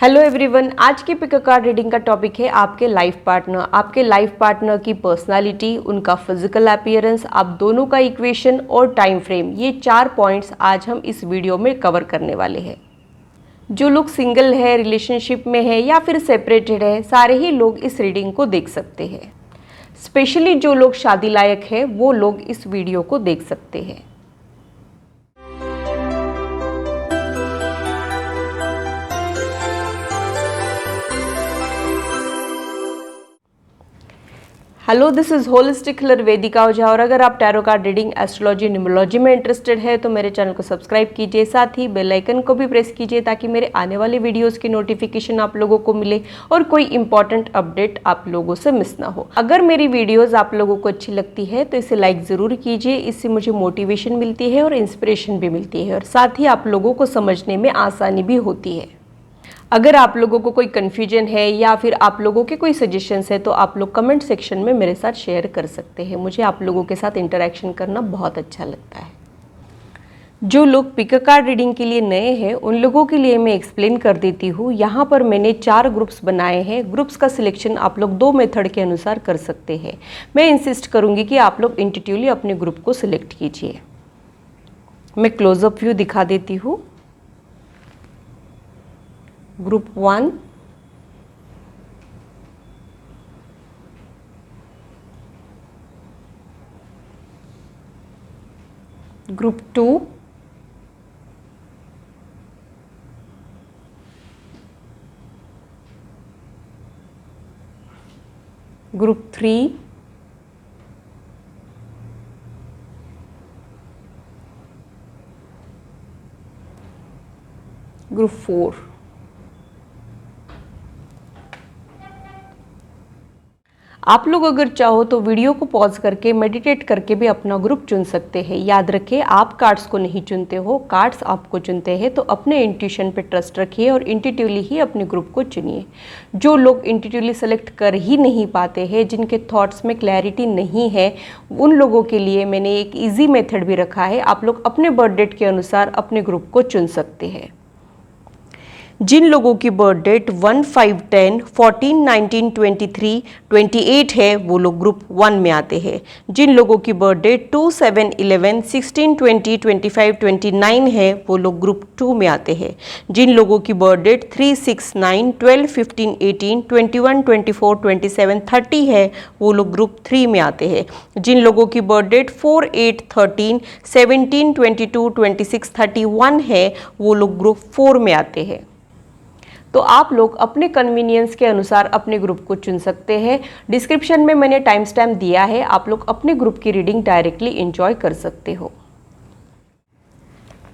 Hello everyone, आज की pick a card reading का टॉपिक है आपके लाइफ पार्टनर। आपके लाइफ पार्टनर की पर्सनालिटी, उनका फिजिकल अपीयरेंस, आप दोनों का इक्वेशन और टाइम फ्रेम, ये 4 पॉइंट्स आज हम इस वीडियो में कवर करने वाले हैं। जो लोग सिंगल है, रिलेशनशिप में है या फिर सेपरेटेड है, सारे ही लोग इस रीडिंग को देख सकते हैं। स्पेशली जो लोग शादी लायक है वो लोग इस वीडियो को देख सकते हैं। Hello, this is holistic healer Vedika Ojha. और अगर आप tarot card reading, astrology, numerology में इंटरेस्टेड है तो मेरे चैनल को सब्सक्राइब कीजिए, साथ ही बेल आइकन को भी प्रेस कीजिए ताकि मेरे आने वाले वीडियोस की नोटिफिकेशन आप लोगों को मिले और कोई इंपॉर्टेंट अपडेट आप लोगों से मिस ना हो। अगर मेरी वीडियोस आप लोगों को अच्छी लगती है तो इसे लाइक ज़रूर कीजिए, इससे मुझे मोटिवेशन मिलती है और इंस्पिरेशन भी मिलती है और साथ ही आप लोगों को समझने में आसानी भी होती है। अगर आप लोगों को कोई कन्फ्यूजन है या फिर आप लोगों के कोई सजेशंस है तो आप लोग कमेंट सेक्शन में मेरे साथ शेयर कर सकते हैं। मुझे आप लोगों के साथ इंटरेक्शन करना बहुत अच्छा लगता है। जो लोग पिक अ कार्ड रीडिंग के लिए नए हैं उन लोगों के लिए मैं एक्सप्लेन कर देती हूँ। यहाँ पर मैंने 4 ग्रुप्स बनाए हैं। ग्रुप्स का सिलेक्शन आप लोग 2 मेथड के अनुसार कर सकते हैं। मैं इंसिस्ट करूँगी कि आप लोग इंट्यूटिवली अपने ग्रुप को सिलेक्ट कीजिए। मैं क्लोजअप व्यू दिखा देती हूँ। Group 1, group 2, group 3, group 4। आप लोग अगर चाहो तो वीडियो को पॉज करके मेडिटेट करके भी अपना ग्रुप चुन सकते हैं। याद रखिए, आप कार्ड्स को नहीं चुनते हो, कार्ड्स आपको चुनते हैं। तो अपने इंट्यूशन पे ट्रस्ट रखिए और इंट्यूटिवली ही अपने ग्रुप को चुनिए। जो लोग इंट्यूटिवली सेलेक्ट कर ही नहीं पाते हैं, जिनके थॉट्स में क्लैरिटी नहीं है, उन लोगों के लिए मैंने एक ईजी मेथड भी रखा है। आप लोग अपने बर्थ डेट के अनुसार अपने ग्रुप को चुन सकते हैं। जिन लोगों की बर्थ डेट 1, 5, 10, 14, 19, 23, 28 है वो लोग ग्रुप 1 में आते हैं। जिन लोगों की बर्थ डेट 2, 7, 11, 16, 20, 25, 29 है वो लोग ग्रुप 2 में आते हैं। जिन लोगों की बर्थ डेट 3, 6, 9, 12, 15, 18, 21, 24, 27, 30 है वो लोग ग्रुप 3 में आते हैं। जिन लोगों की बर्थ डेट 4, 8, 13, 17, 22, 26, 31 है वो लोग ग्रुप 4 में आते हैं। तो आप लोग अपने कन्वीनियंस के अनुसार अपने ग्रुप को चुन सकते हैं। डिस्क्रिप्शन में मैंने टाइम स्टैम्प दिया है, आप लोग अपने ग्रुप की रीडिंग डायरेक्टली एंजॉय कर सकते हो।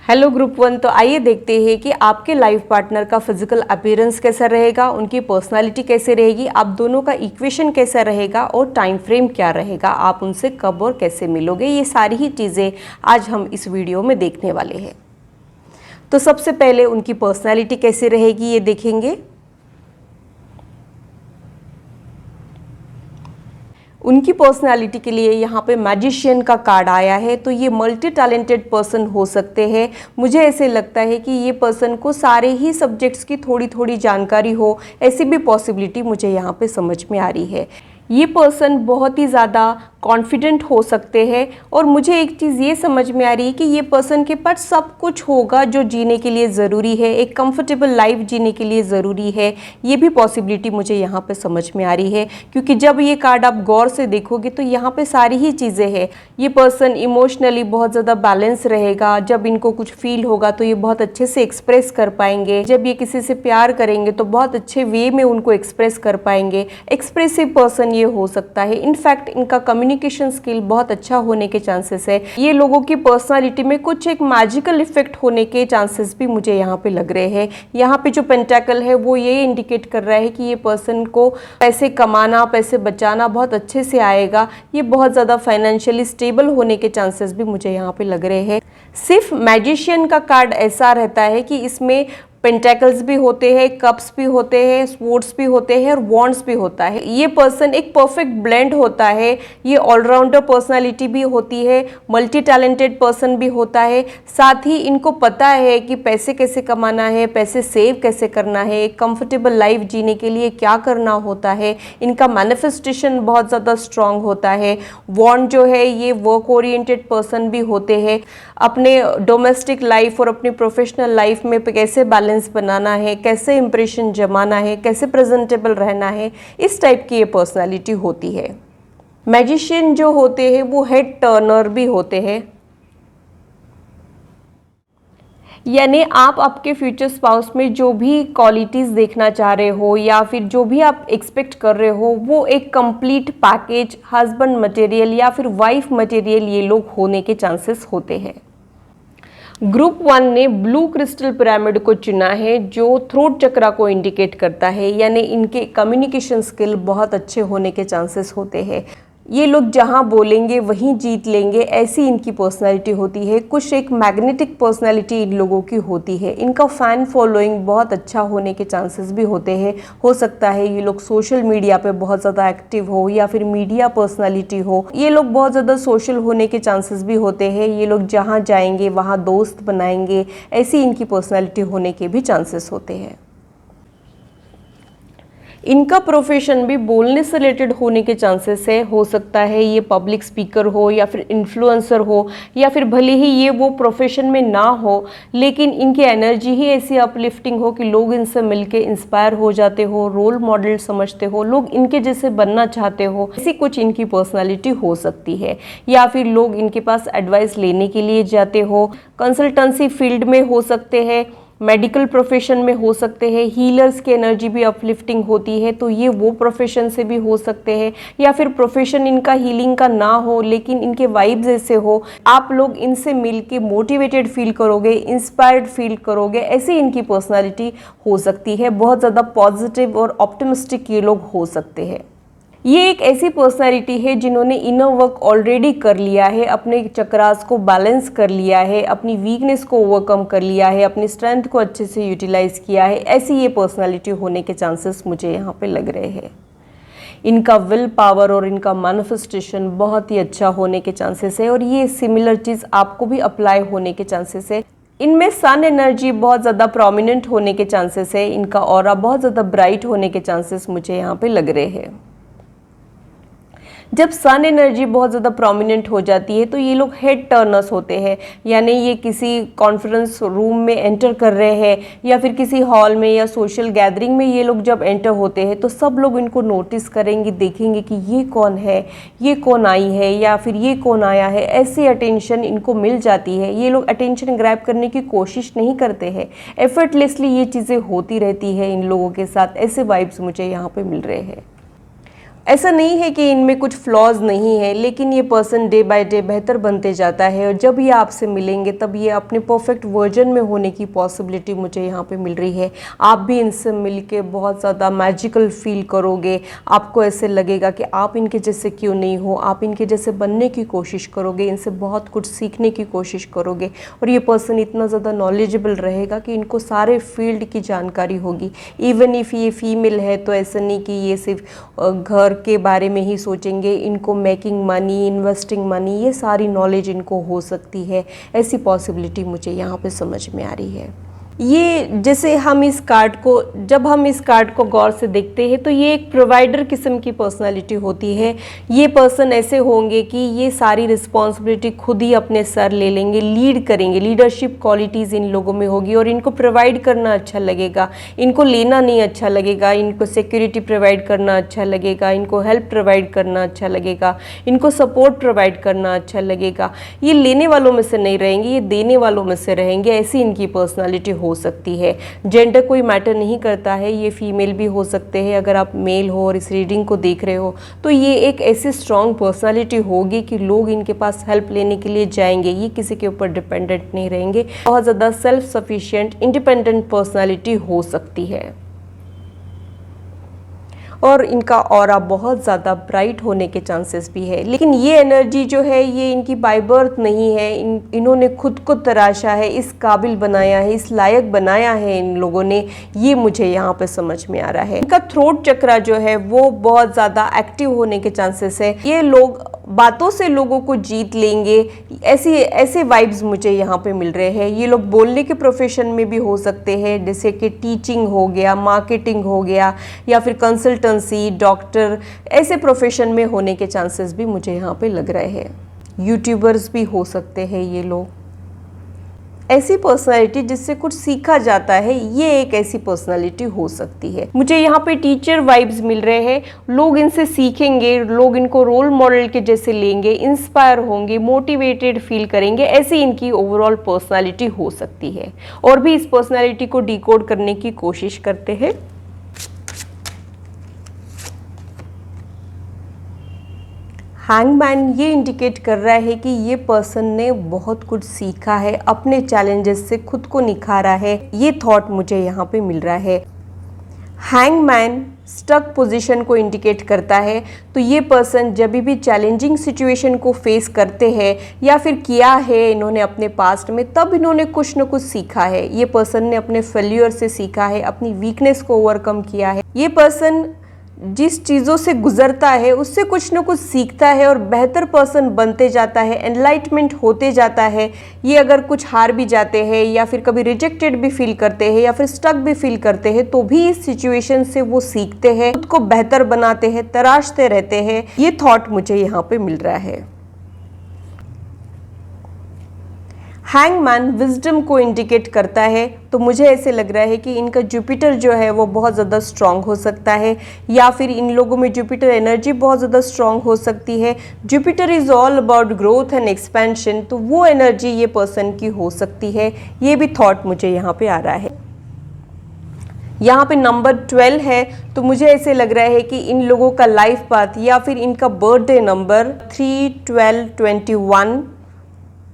हेलो ग्रुप 1, तो आइए देखते हैं कि आपके लाइफ पार्टनर का फिजिकल अपीयरेंस कैसा रहेगा, उनकी पर्सनालिटी कैसे रहेगी, आप दोनों का इक्वेशन कैसा रहेगा और टाइम फ्रेम क्या रहेगा, आप उनसे कब और कैसे मिलोगे। ये सारी ही चीज़ें आज हम इस वीडियो में देखने वाले हैं। तो सबसे पहले उनकी पर्सनालिटी कैसी रहेगी ये देखेंगे। उनकी पर्सनालिटी के लिए यहाँ पे मैजिशियन का कार्ड आया है। तो ये मल्टी टैलेंटेड पर्सन हो सकते हैं। मुझे ऐसे लगता है कि ये पर्सन को सारे ही सब्जेक्ट्स की थोड़ी थोड़ी जानकारी हो, ऐसी भी पॉसिबिलिटी मुझे यहाँ पे समझ में आ रही है। ये पर्सन बहुत ही ज़्यादा कॉन्फिडेंट हो सकते हैं और मुझे एक चीज़ ये समझ में आ रही है कि ये पर्सन के पास सब कुछ होगा जो जीने के लिए ज़रूरी है, एक कंफर्टेबल लाइफ जीने के लिए ज़रूरी है। ये भी पॉसिबिलिटी मुझे यहाँ पे समझ में आ रही है, क्योंकि जब ये कार्ड आप गौर से देखोगे तो यहाँ पे सारी ही चीज़ें हैं। ये पर्सन इमोशनली बहुत ज़्यादा बैलेंस रहेगा। जब इनको कुछ फील होगा तो ये बहुत अच्छे से एक्सप्रेस कर पाएंगे। जब ये किसी से प्यार करेंगे तो बहुत अच्छे वे में उनको एक्सप्रेस कर पाएंगे। एक्सप्रेसिव पर्सन ये हो सकता है। इनफैक्ट इनका कम्युनिकेशन स्किल बहुत अच्छा होने के चांसेस है। ये लोगों की पर्सनालिटी में कुछ एक मैजिकल इफेक्ट होने के चांसेस भी मुझे यहाँ पे लग रहे हैं। यहाँ पे जो पेंटाकल है वो ये इंडिकेट कर रहा है कि ये पर्सन को पैसे कमाना, पैसे बचाना बहुत अच्छे से आएगा। ये बहुत ज़्यादा फाइनेंशियली स्टेबल होने के चांसेस भी मुझे यहाँ पे लग रहे हैं। सिर्फ मैजिशियन का कार्ड ऐसा रहता है कि इसमें पेंटेकल्स भी होते हैं, कप्स भी होते हैं, स्पोर्ट्स भी होते हैं और वॉन्ड्स भी होता है। ये पर्सन एक परफेक्ट ब्लेंड होता है। ये ऑलराउंडर पर्सनालिटी भी होती है, मल्टी टैलेंटेड पर्सन भी होता है। साथ ही इनको पता है कि पैसे कैसे कमाना है, पैसे सेव कैसे करना है, एक कंफर्टेबल लाइफ जीने के लिए क्या करना होता है। इनका मैनिफेस्टेशन बहुत ज़्यादा स्ट्रांग होता है। वॉन्ड जो है ये वर्क ओरिएंटेड पर्सन भी होते हैं। अपने डोमेस्टिक लाइफ और अपनी प्रोफेशनल लाइफ में कैसे बैलेंस बनाना है, कैसे इंप्रेशन जमाना है, कैसे प्रेजेंटेबल रहना है, इस टाइप की ये पर्सनालिटी होती है। मैजिशियन जो होते हैं वो हेड टर्नर भी होते हैं, यानी आप आपके फ्यूचर स्पाउस में जो भी क्वालिटीज़ देखना चाह रहे हो या फिर जो भी आप एक्सपेक्ट कर रहे हो वो एक कंप्लीट पैकेज हस्बैंड मटेरियल या फिर वाइफ मटेरियल ये लोग होने के चांसेस होते हैं। ग्रुप 1 ने ब्लू क्रिस्टल पिरामिड को चुना है जो थ्रोट चक्रा को इंडिकेट करता है, यानी इनके कम्युनिकेशन स्किल बहुत अच्छे होने के चांसेस होते हैं। ये लोग जहाँ बोलेंगे वहीं जीत लेंगे, ऐसी इनकी पर्सनालिटी होती है। कुछ एक मैग्नेटिक पर्सनालिटी इन लोगों की होती है। इनका फैन फॉलोइंग बहुत अच्छा होने के चांसेस भी होते हैं। हो सकता है ये लोग सोशल मीडिया पे बहुत ज़्यादा एक्टिव हो या फिर मीडिया पर्सनालिटी हो। ये लोग बहुत ज़्यादा सोशल होने के चांसेस भी होते हैं। ये लोग जहाँ जाएंगे वहाँ दोस्त बनाएंगे, ऐसी इनकी पर्सनालिटी होने के भी चांसेस होते हैं। इनका प्रोफेशन भी बोलने से रिलेटेड होने के चांसेस है। हो सकता है ये पब्लिक स्पीकर हो या फिर इन्फ्लुएंसर हो या फिर भले ही ये वो प्रोफेशन में ना हो, लेकिन इनकी एनर्जी ही ऐसी अपलिफ्टिंग हो कि लोग इनसे मिलके इंस्पायर हो जाते हो, रोल मॉडल समझते हो, लोग इनके जैसे बनना चाहते हो। ऐसी कुछ इनकी पर्सनालिटी हो सकती है। या फिर लोग इनके पास एडवाइस लेने के लिए जाते हो, कंसल्टेंसी फील्ड में हो सकते हैं, मेडिकल प्रोफेशन में हो सकते हैं। हीलर्स की एनर्जी भी अपलिफ्टिंग होती है, तो ये वो प्रोफेशन से भी हो सकते हैं। या फिर प्रोफेशन इनका हीलिंग का ना हो लेकिन इनके वाइब्स ऐसे हो, आप लोग इनसे मिलके मोटिवेटेड फील करोगे, इंस्पायर्ड फील करोगे, ऐसी इनकी पर्सनालिटी हो सकती है। बहुत ज़्यादा पॉजिटिव और ऑप्टिमिस्टिक ये लोग हो सकते हैं। ये एक ऐसी पर्सनालिटी है जिन्होंने इनर वर्क ऑलरेडी कर लिया है, अपने चक्रास को बैलेंस कर लिया है, अपनी वीकनेस को ओवरकम कर लिया है, अपनी स्ट्रेंथ को अच्छे से यूटिलाइज किया है। ऐसी ये पर्सनालिटी होने के चांसेस मुझे यहाँ पे लग रहे हैं। इनका विल पावर और इनका मैनिफेस्टेशन बहुत ही अच्छा होने के चांसेस है और ये सिमिलर चीज़ आपको भी अप्लाई होने के चांसेस है। इनमें सन एनर्जी बहुत ज़्यादा प्रोमिनेंट होने के चांसेस है। इनका ऑरा बहुत ज़्यादा ब्राइट होने के चांसेस मुझे यहाँ पे लग रहे हैं। जब सन एनर्जी बहुत ज़्यादा प्रोमिनेंट हो जाती है तो ये लोग हेड टर्नर्स होते हैं, यानी ये किसी कॉन्फ्रेंस रूम में एंटर कर रहे हैं या फिर किसी हॉल में या सोशल गैदरिंग में ये लोग जब एंटर होते हैं तो सब लोग इनको नोटिस करेंगे, देखेंगे कि ये कौन है, ये कौन आई है या फिर ये कौन आया है। ऐसी अटेंशन इनको मिल जाती है। ये लोग अटेंशन ग्रैब करने की कोशिश नहीं करते हैं, एफर्टलेसली ये चीज़ें होती रहती है इन लोगों के साथ। ऐसे वाइब्स मुझे यहाँ पे मिल रहे हैं। ऐसा नहीं है कि इनमें कुछ फ्लॉज नहीं है, लेकिन ये पर्सन डे बाय डे बेहतर बनते जाता है और जब ये आपसे मिलेंगे तब ये अपने परफेक्ट वर्जन में होने की पॉसिबिलिटी मुझे यहाँ पे मिल रही है। आप भी इनसे मिलके बहुत ज़्यादा मैजिकल फील करोगे। आपको ऐसे लगेगा कि आप इनके जैसे क्यों नहीं हो, आप इनके जैसे बनने की कोशिश करोगे, इनसे बहुत कुछ सीखने की कोशिश करोगे। और ये पर्सन इतना ज़्यादा नॉलेजेबल रहेगा कि इनको सारे फील्ड की जानकारी होगी। इवन इफ़ ये फीमेल है तो ऐसा नहीं कि ये सिर्फ घर के बारे में ही सोचेंगे, इनको मेकिंग मनी, इन्वेस्टिंग मनी, ये सारी नॉलेज इनको हो सकती है। ऐसी पॉसिबिलिटी मुझे यहाँ पे समझ में आ रही है। ये जैसे हम इस कार्ड को जब हम इस कार्ड को गौर से देखते हैं तो ये एक प्रोवाइडर किस्म की पर्सनालिटी होती है। ये पर्सन ऐसे होंगे कि ये सारी रिस्पॉन्सिबिलिटी खुद ही अपने सर ले लेंगे, लीड करेंगे। लीडरशिप क्वालिटीज़ इन लोगों में होगी और इनको प्रोवाइड करना अच्छा लगेगा, इनको लेना नहीं अच्छा लगेगा। इनको सिक्योरिटी प्रोवाइड करना अच्छा लगेगा, इनको हेल्प प्रोवाइड करना अच्छा लगेगा, इनको सपोर्ट प्रोवाइड करना अच्छा लगेगा। ये लेने वालों में से नहीं रहेंगे, ये देने वालों में से रहेंगे। ऐसी इनकी पर्सनालिटी हो सकती है। जेंडर कोई मैटर नहीं करता है, ये फीमेल भी हो सकते हैं। अगर आप मेल हो और इस रीडिंग को देख रहे हो तो ये एक ऐसी स्ट्रॉन्ग पर्सनालिटी होगी कि लोग इनके पास हेल्प लेने के लिए जाएंगे। ये किसी के ऊपर डिपेंडेंट नहीं रहेंगे। बहुत ज़्यादा सेल्फ सफिशिएंट इंडिपेंडेंट पर्सनालिटी हो सकती है। और इनका ऑरा बहुत ज़्यादा ब्राइट होने के चांसेस भी है। लेकिन ये एनर्जी जो है ये इनकी बाय बर्थ नहीं है, इन्होंने खुद को तराशा है, इस काबिल बनाया है, इस लायक बनाया है इन लोगों ने, ये मुझे यहाँ पे समझ में आ रहा है। इनका थ्रोट चक्रा जो है वो बहुत ज़्यादा एक्टिव होने के चांसेस है। ये लोग बातों से लोगों को जीत लेंगे, ऐसे वाइब्स मुझे यहाँ पे मिल रहे हैं। ये लोग बोलने के प्रोफेशन में भी हो सकते हैं, जैसे कि टीचिंग हो गया, मार्केटिंग हो गया, या फिर कंसल्टेंसी, डॉक्टर, ऐसे प्रोफेशन में होने के चांसेस भी मुझे यहाँ पे लग रहे हैं। यूट्यूबर्स भी हो सकते हैं ये लोग। ऐसी पर्सनालिटी जिससे कुछ सीखा जाता है, ये एक ऐसी पर्सनालिटी हो सकती है। मुझे यहाँ पे टीचर वाइब्स मिल रहे हैं, लोग इनसे सीखेंगे, लोग इनको रोल मॉडल के जैसे लेंगे, इंस्पायर होंगे, मोटिवेटेड फील करेंगे, ऐसी इनकी ओवरऑल पर्सनालिटी हो सकती है। और भी इस पर्सनालिटी को डिकोड करने की कोशिश करते हैं। हैंगमैन ये इंडिकेट कर रहा है कि ये पर्सन ने बहुत कुछ सीखा है, अपने चैलेंजेस से खुद को निखारा है, ये थॉट मुझे यहाँ पे मिल रहा है। हैंगमैन स्टक पोजीशन को इंडिकेट करता है, तो ये पर्सन जब भी चैलेंजिंग सिचुएशन को फेस करते हैं या फिर किया है इन्होंने अपने पास्ट में, तब इन्होंने कुछ न कुछ सीखा है। ये पर्सन ने अपने फेल्यूर से सीखा है, अपनी वीकनेस को ओवरकम किया है। ये पर्सन जिस चीज़ों से गुजरता है उससे कुछ न कुछ सीखता है और बेहतर पर्सन बनते जाता है, एनलाइटमेंट होते जाता है। ये अगर कुछ हार भी जाते हैं या फिर कभी रिजेक्टेड भी फील करते हैं या फिर स्टक भी फील करते हैं, तो भी इस सिचुएशन से वो सीखते हैं, खुद को बेहतर बनाते हैं, तराशते रहते हैं। ये थॉट मुझे यहाँ पे मिल रहा है। हैंगमैन विजडम को इंडिकेट करता है, तो मुझे ऐसे लग रहा है कि इनका जुपिटर जो है वो बहुत ज़्यादा स्ट्रांग हो सकता है, या फिर इन लोगों में जुपिटर एनर्जी बहुत ज़्यादा स्ट्रांग हो सकती है। Jupiter is all about growth and expansion, तो वो एनर्जी ये पर्सन की हो सकती है। ये भी थॉट मुझे यहाँ पे आ रहा है। यहाँ पे नंबर 12 है, तो मुझे ऐसे लग रहा है कि इन लोगों का लाइफ पाथ या फिर इनका बर्थडे नंबर 3, 12, 21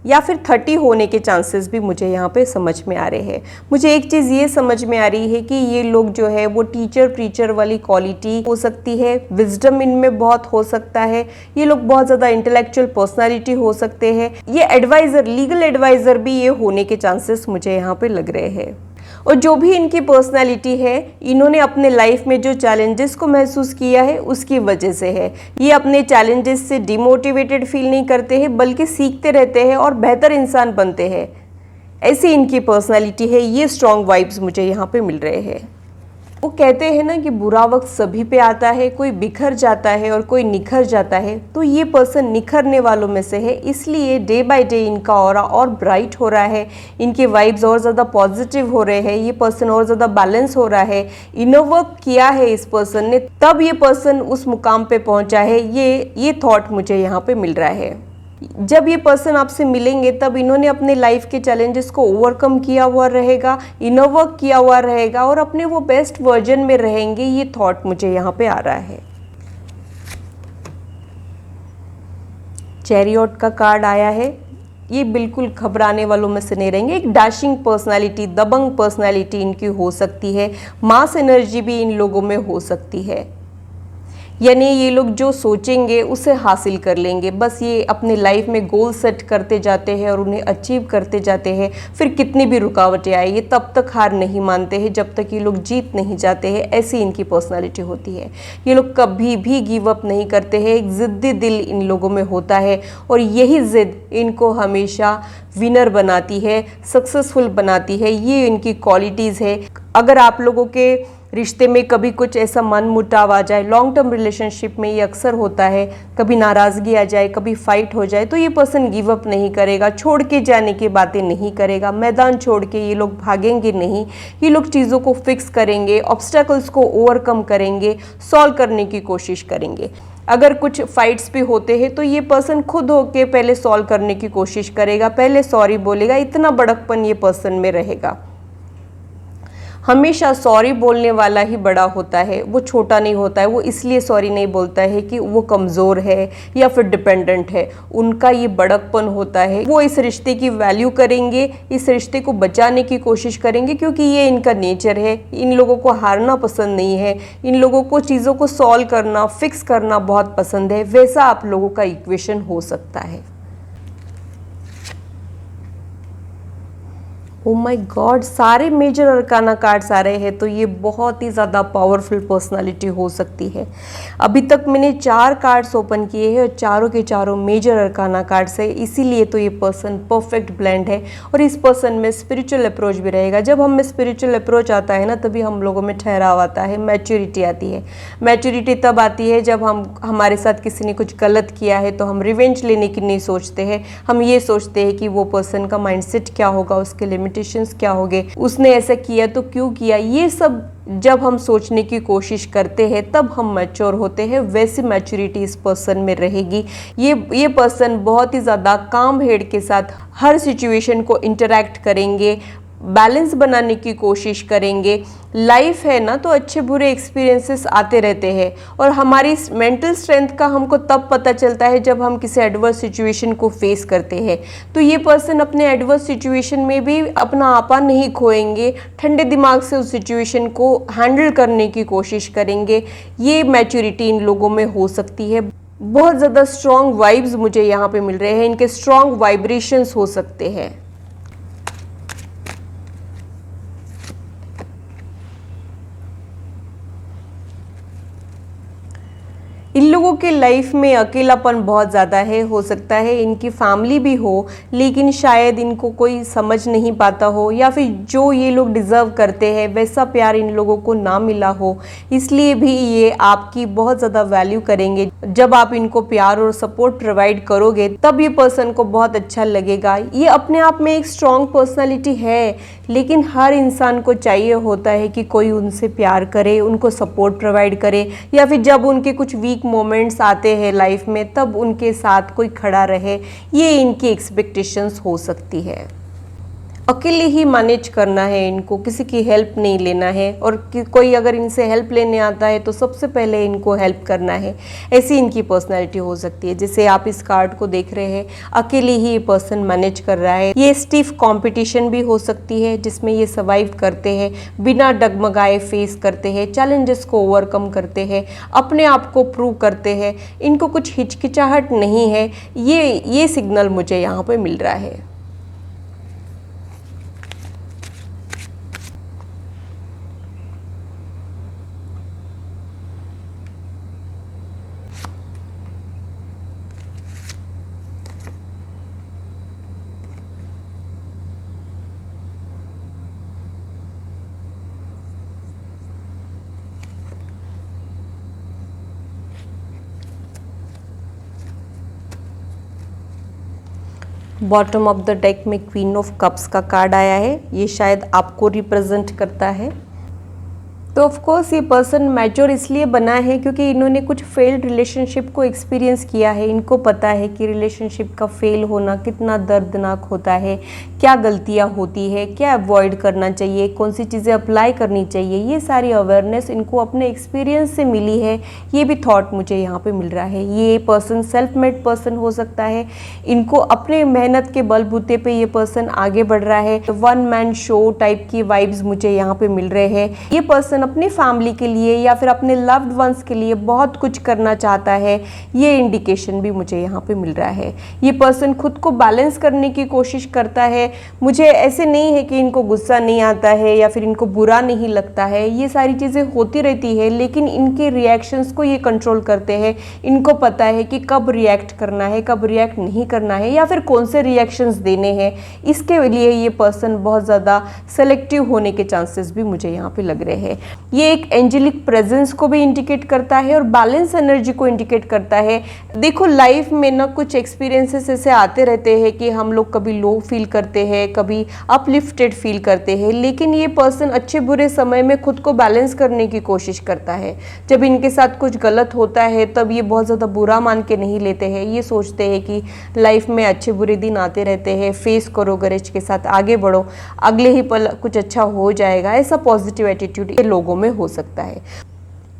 या फिर 30 होने के चांसेस भी मुझे यहाँ पे समझ में आ रहे हैं। मुझे एक चीज़ ये समझ में आ रही है कि ये लोग जो है वो टीचर प्रीचर वाली क्वालिटी हो सकती है, विजडम इनमें बहुत हो सकता है, ये लोग बहुत ज़्यादा इंटेलेक्चुअल पर्सनालिटी हो सकते हैं। ये एडवाइज़र, लीगल एडवाइज़र भी ये होने के चांसेस मुझे यहाँ पे लग रहे हैं। और जो भी इनकी पर्सनालिटी है, इन्होंने अपने लाइफ में जो चैलेंजेस को महसूस किया है उसकी वजह से है। ये अपने चैलेंजेस से डिमोटिवेटेड फील नहीं करते हैं, बल्कि सीखते रहते हैं और बेहतर इंसान बनते हैं। ऐसी इनकी पर्सनालिटी है। ये स्ट्रॉन्ग वाइब्स मुझे यहाँ पे मिल रहे हैं। वो कहते हैं ना कि बुरा वक्त सभी पे आता है, कोई बिखर जाता है और कोई निखर जाता है, तो ये पर्सन निखरने वालों में से है। इसलिए डे बाय डे इनका ऑरा और ब्राइट हो रहा है, इनके वाइब्स और ज़्यादा पॉजिटिव हो रहे हैं, ये पर्सन और ज़्यादा बैलेंस हो रहा है। इनर वर्क किया है इस पर्सन ने, तब ये पर्सन उस मुकाम पे पहुंचा है। ये थॉट मुझे यहाँ पे मिल रहा है। जब ये पर्सन आपसे मिलेंगे तब इन्होंने अपने लाइफ के चैलेंजेस को ओवरकम किया हुआ रहेगा, इनर वर्क किया हुआ रहेगा और अपने वो बेस्ट वर्जन में रहेंगे। ये थॉट मुझे यहाँ पे आ रहा है। चैरियट का कार्ड आया है। ये बिल्कुल घबराने वालों में से नहीं रहेंगे। एक डैशिंग पर्सनालिटी, दबंग पर्सनालिटी इनकी हो सकती है। मास एनर्जी भी इन लोगों में हो सकती है, यानी ये लोग जो सोचेंगे उसे हासिल कर लेंगे। बस ये अपने लाइफ में गोल सेट करते जाते हैं और उन्हें अचीव करते जाते हैं। फिर कितनी भी रुकावटें आए, ये तब तक हार नहीं मानते हैं जब तक ये लोग जीत नहीं जाते हैं। ऐसी इनकी पर्सनालिटी होती है। ये लोग कभी भी गिव अप नहीं करते हैं। एक ज़िद्दी दिल इन लोगों में होता है और यही ज़िद इनको हमेशा विनर बनाती है, सक्सेसफुल बनाती है। ये इनकी क्वालिटीज़ है। अगर आप लोगों के रिश्ते में कभी कुछ ऐसा मन मुटाव आ जाए, लॉन्ग टर्म रिलेशनशिप में ये अक्सर होता है, कभी नाराज़गी आ जाए, कभी फाइट हो जाए, तो ये पर्सन गिव अप नहीं करेगा, छोड़ के जाने की बातें नहीं करेगा, मैदान छोड़ के ये लोग भागेंगे नहीं। ये लोग चीज़ों को फिक्स करेंगे, ऑब्स्टेकल्स को ओवरकम करेंगे, सॉल्व करने की कोशिश करेंगे। अगर कुछ फाइट्स भी होते हैं तो ये पर्सन खुद होके पहले सॉल्व करने की कोशिश करेगा, पहले सॉरी बोलेगा। इतना बड़कपन ये पर्सन में रहेगा। हमेशा सॉरी बोलने वाला ही बड़ा होता है, वो छोटा नहीं होता है। वो इसलिए सॉरी नहीं बोलता है कि वो कमज़ोर है या फिर डिपेंडेंट है, उनका ये बड़कपन होता है। वो इस रिश्ते की वैल्यू करेंगे, इस रिश्ते को बचाने की कोशिश करेंगे, क्योंकि ये इनका नेचर है। इन लोगों को हारना पसंद नहीं है, इन लोगों को चीज़ों को सॉल्व करना, फिक्स करना बहुत पसंद है। वैसा आप लोगों का इक्वेशन हो सकता है। ओ माय गॉड, सारे मेजर अरकाना कार्ड्स आ रहे हैं, तो ये बहुत ही ज़्यादा पावरफुल पर्सनालिटी हो सकती है। अभी तक मैंने 4 कार्ड्स ओपन किए हैं और चारों के चारों मेजर अरकाना कार्ड्स है, इसीलिए तो ये पर्सन परफेक्ट ब्लेंड है। और इस पर्सन में स्पिरिचुअल अप्रोच भी रहेगा। जब हम में स्पिरिचुअल अप्रोच आता है ना, तभी हम लोगों में ठहराव आता है, मैच्योरिटी आती है। मैच्योरिटी तब आती है जब हमारे साथ किसी ने कुछ गलत किया है तो हम रिवेंज लेने की नहीं सोचते हैं। हम ये सोचते हैं कि वो पर्सन का माइंडसेट क्या होगा, उसके लिमिटेशंस क्या होंगे, उसने ऐसा किया तो क्यों किया। ये सब जब हम सोचने की कोशिश करते हैं तब हम मैच्योर होते हैं। वैसी मैच्योरिटी इस पर्सन में रहेगी। ये पर्सन बहुत ही ज़्यादा काम हेड के साथ हर सिचुएशन को इंटरैक्ट करेंगे, बैलेंस बनाने की कोशिश करेंगे। लाइफ है ना, तो अच्छे बुरे एक्सपीरियंसेस आते रहते हैं और हमारी मेंटल स्ट्रेंथ का हमको तब पता चलता है जब हम किसी एडवर्स सिचुएशन को फेस करते हैं। तो ये पर्सन अपने एडवर्स सिचुएशन में भी अपना आपा नहीं खोएंगे, ठंडे दिमाग से उस सिचुएशन को हैंडल करने की कोशिश करेंगे। ये मैच्योरिटी इन लोगों में हो सकती है। बहुत ज़्यादा स्ट्रॉन्ग वाइब्स मुझे यहाँ पे मिल रहे हैं, इनके स्ट्रॉन्ग वाइब्रेशंस हो सकते हैं। इन लोगों के लाइफ में अकेलापन बहुत ज़्यादा है। हो सकता है इनकी फैमिली भी हो, लेकिन शायद इनको कोई समझ नहीं पाता हो, या फिर जो ये लोग डिज़र्व करते हैं वैसा प्यार इन लोगों को ना मिला हो। इसलिए भी ये आपकी बहुत ज़्यादा वैल्यू करेंगे। जब आप इनको प्यार और सपोर्ट प्रोवाइड करोगे तब ये पर्सन को बहुत अच्छा लगेगा। ये अपने आप में एक स्ट्रॉन्ग पर्सनालिटी है, लेकिन हर इंसान को चाहिए होता है कि कोई उनसे प्यार करे, उनको सपोर्ट प्रोवाइड करे, या फिर जब उनके कुछ वीक मोमेंट्स आते हैं लाइफ में तब उनके साथ कोई खड़ा रहे। ये इनकी एक्सपेक्टेशंस हो सकती है। अकेले ही मैनेज करना है इनको, किसी की हेल्प नहीं लेना है, और कोई अगर इनसे हेल्प लेने आता है तो सबसे पहले इनको हेल्प करना है। ऐसी इनकी पर्सनैलिटी हो सकती है। जैसे आप इस कार्ड को देख रहे हैं, अकेले ही ये पर्सन मैनेज कर रहा है। ये स्टिफ कंपटीशन भी हो सकती है जिसमें ये सर्वाइव करते हैं, बिना डगमगाए फेस करते हैं, चैलेंजेस को ओवरकम करते हैं, अपने आप को प्रूव करते हैं। इनको कुछ हिचकिचाहट नहीं है। ये सिग्नल मुझे यहाँ पे मिल रहा है। बॉटम ऑफ द डेक में क्वीन ऑफ कप्स का कार्ड आया है। ये शायद आपको रिप्रेजेंट करता है। तो ऑफ कोर्स ये पर्सन मैच्योर इसलिए बना है क्योंकि इन्होंने कुछ फेल्ड रिलेशनशिप को एक्सपीरियंस किया है। इनको पता है कि रिलेशनशिप का फेल होना कितना दर्दनाक होता है, क्या गलतियां होती है, क्या अवॉइड करना चाहिए, कौन सी चीज़ें अप्लाई करनी चाहिए। ये सारी अवेयरनेस इनको अपने एक्सपीरियंस से मिली है। ये भी थॉट मुझे यहाँ पे मिल रहा है। ये पर्सन सेल्फ मेड पर्सन हो सकता है। इनको अपने मेहनत के बलबूते पे ये पर्सन आगे बढ़ रहा है। वन मैन शो टाइप की वाइब्स मुझे यहाँ पे मिल रहे हैं। ये पर्सन अपनी फैमिली के लिए या फिर अपने लव्ड वंस के लिए बहुत कुछ करना चाहता है। ये इंडिकेशन भी मुझे यहाँ पे मिल रहा है। ये पर्सन खुद को बैलेंस करने की कोशिश करता है। मुझे ऐसे नहीं है कि इनको गुस्सा नहीं आता है या फिर इनको बुरा नहीं लगता है। ये सारी चीज़ें होती रहती है, लेकिन इनके रिएक्शंस को ये कंट्रोल करते हैं। इनको पता है कि कब रिएक्ट करना है, कब रिएक्ट नहीं करना है, या फिर कौन से रिएक्शंस देने हैं। इसके लिए ये पर्सन बहुत ज़्यादा सेलेक्टिव होने के चांसेस भी मुझे यहाँ पे लग रहे हैं। ये एक एंजेलिक प्रेजेंस को भी इंडिकेट करता है और बैलेंस एनर्जी को इंडिकेट करता है। देखो लाइफ में ना कुछ एक्सपीरियंसेस ऐसे आते रहते हैं कि हम लोग कभी लो फील करते हैं, कभी अपलिफ्टेड फील करते हैं, लेकिन ये पर्सन अच्छे बुरे समय में खुद को बैलेंस करने की कोशिश करता है। जब इनके साथ कुछ गलत होता है तब ये बहुत ज़्यादा बुरा मान के नहीं लेते हैं। ये सोचते हैं कि लाइफ में अच्छे बुरे दिन आते रहते हैं, फेस करो गरेज के साथ, आगे बढ़ो, अगले ही पल कुछ अच्छा हो जाएगा। ऐसा पॉजिटिव एटीट्यूड ये लोगों में हो सकता है।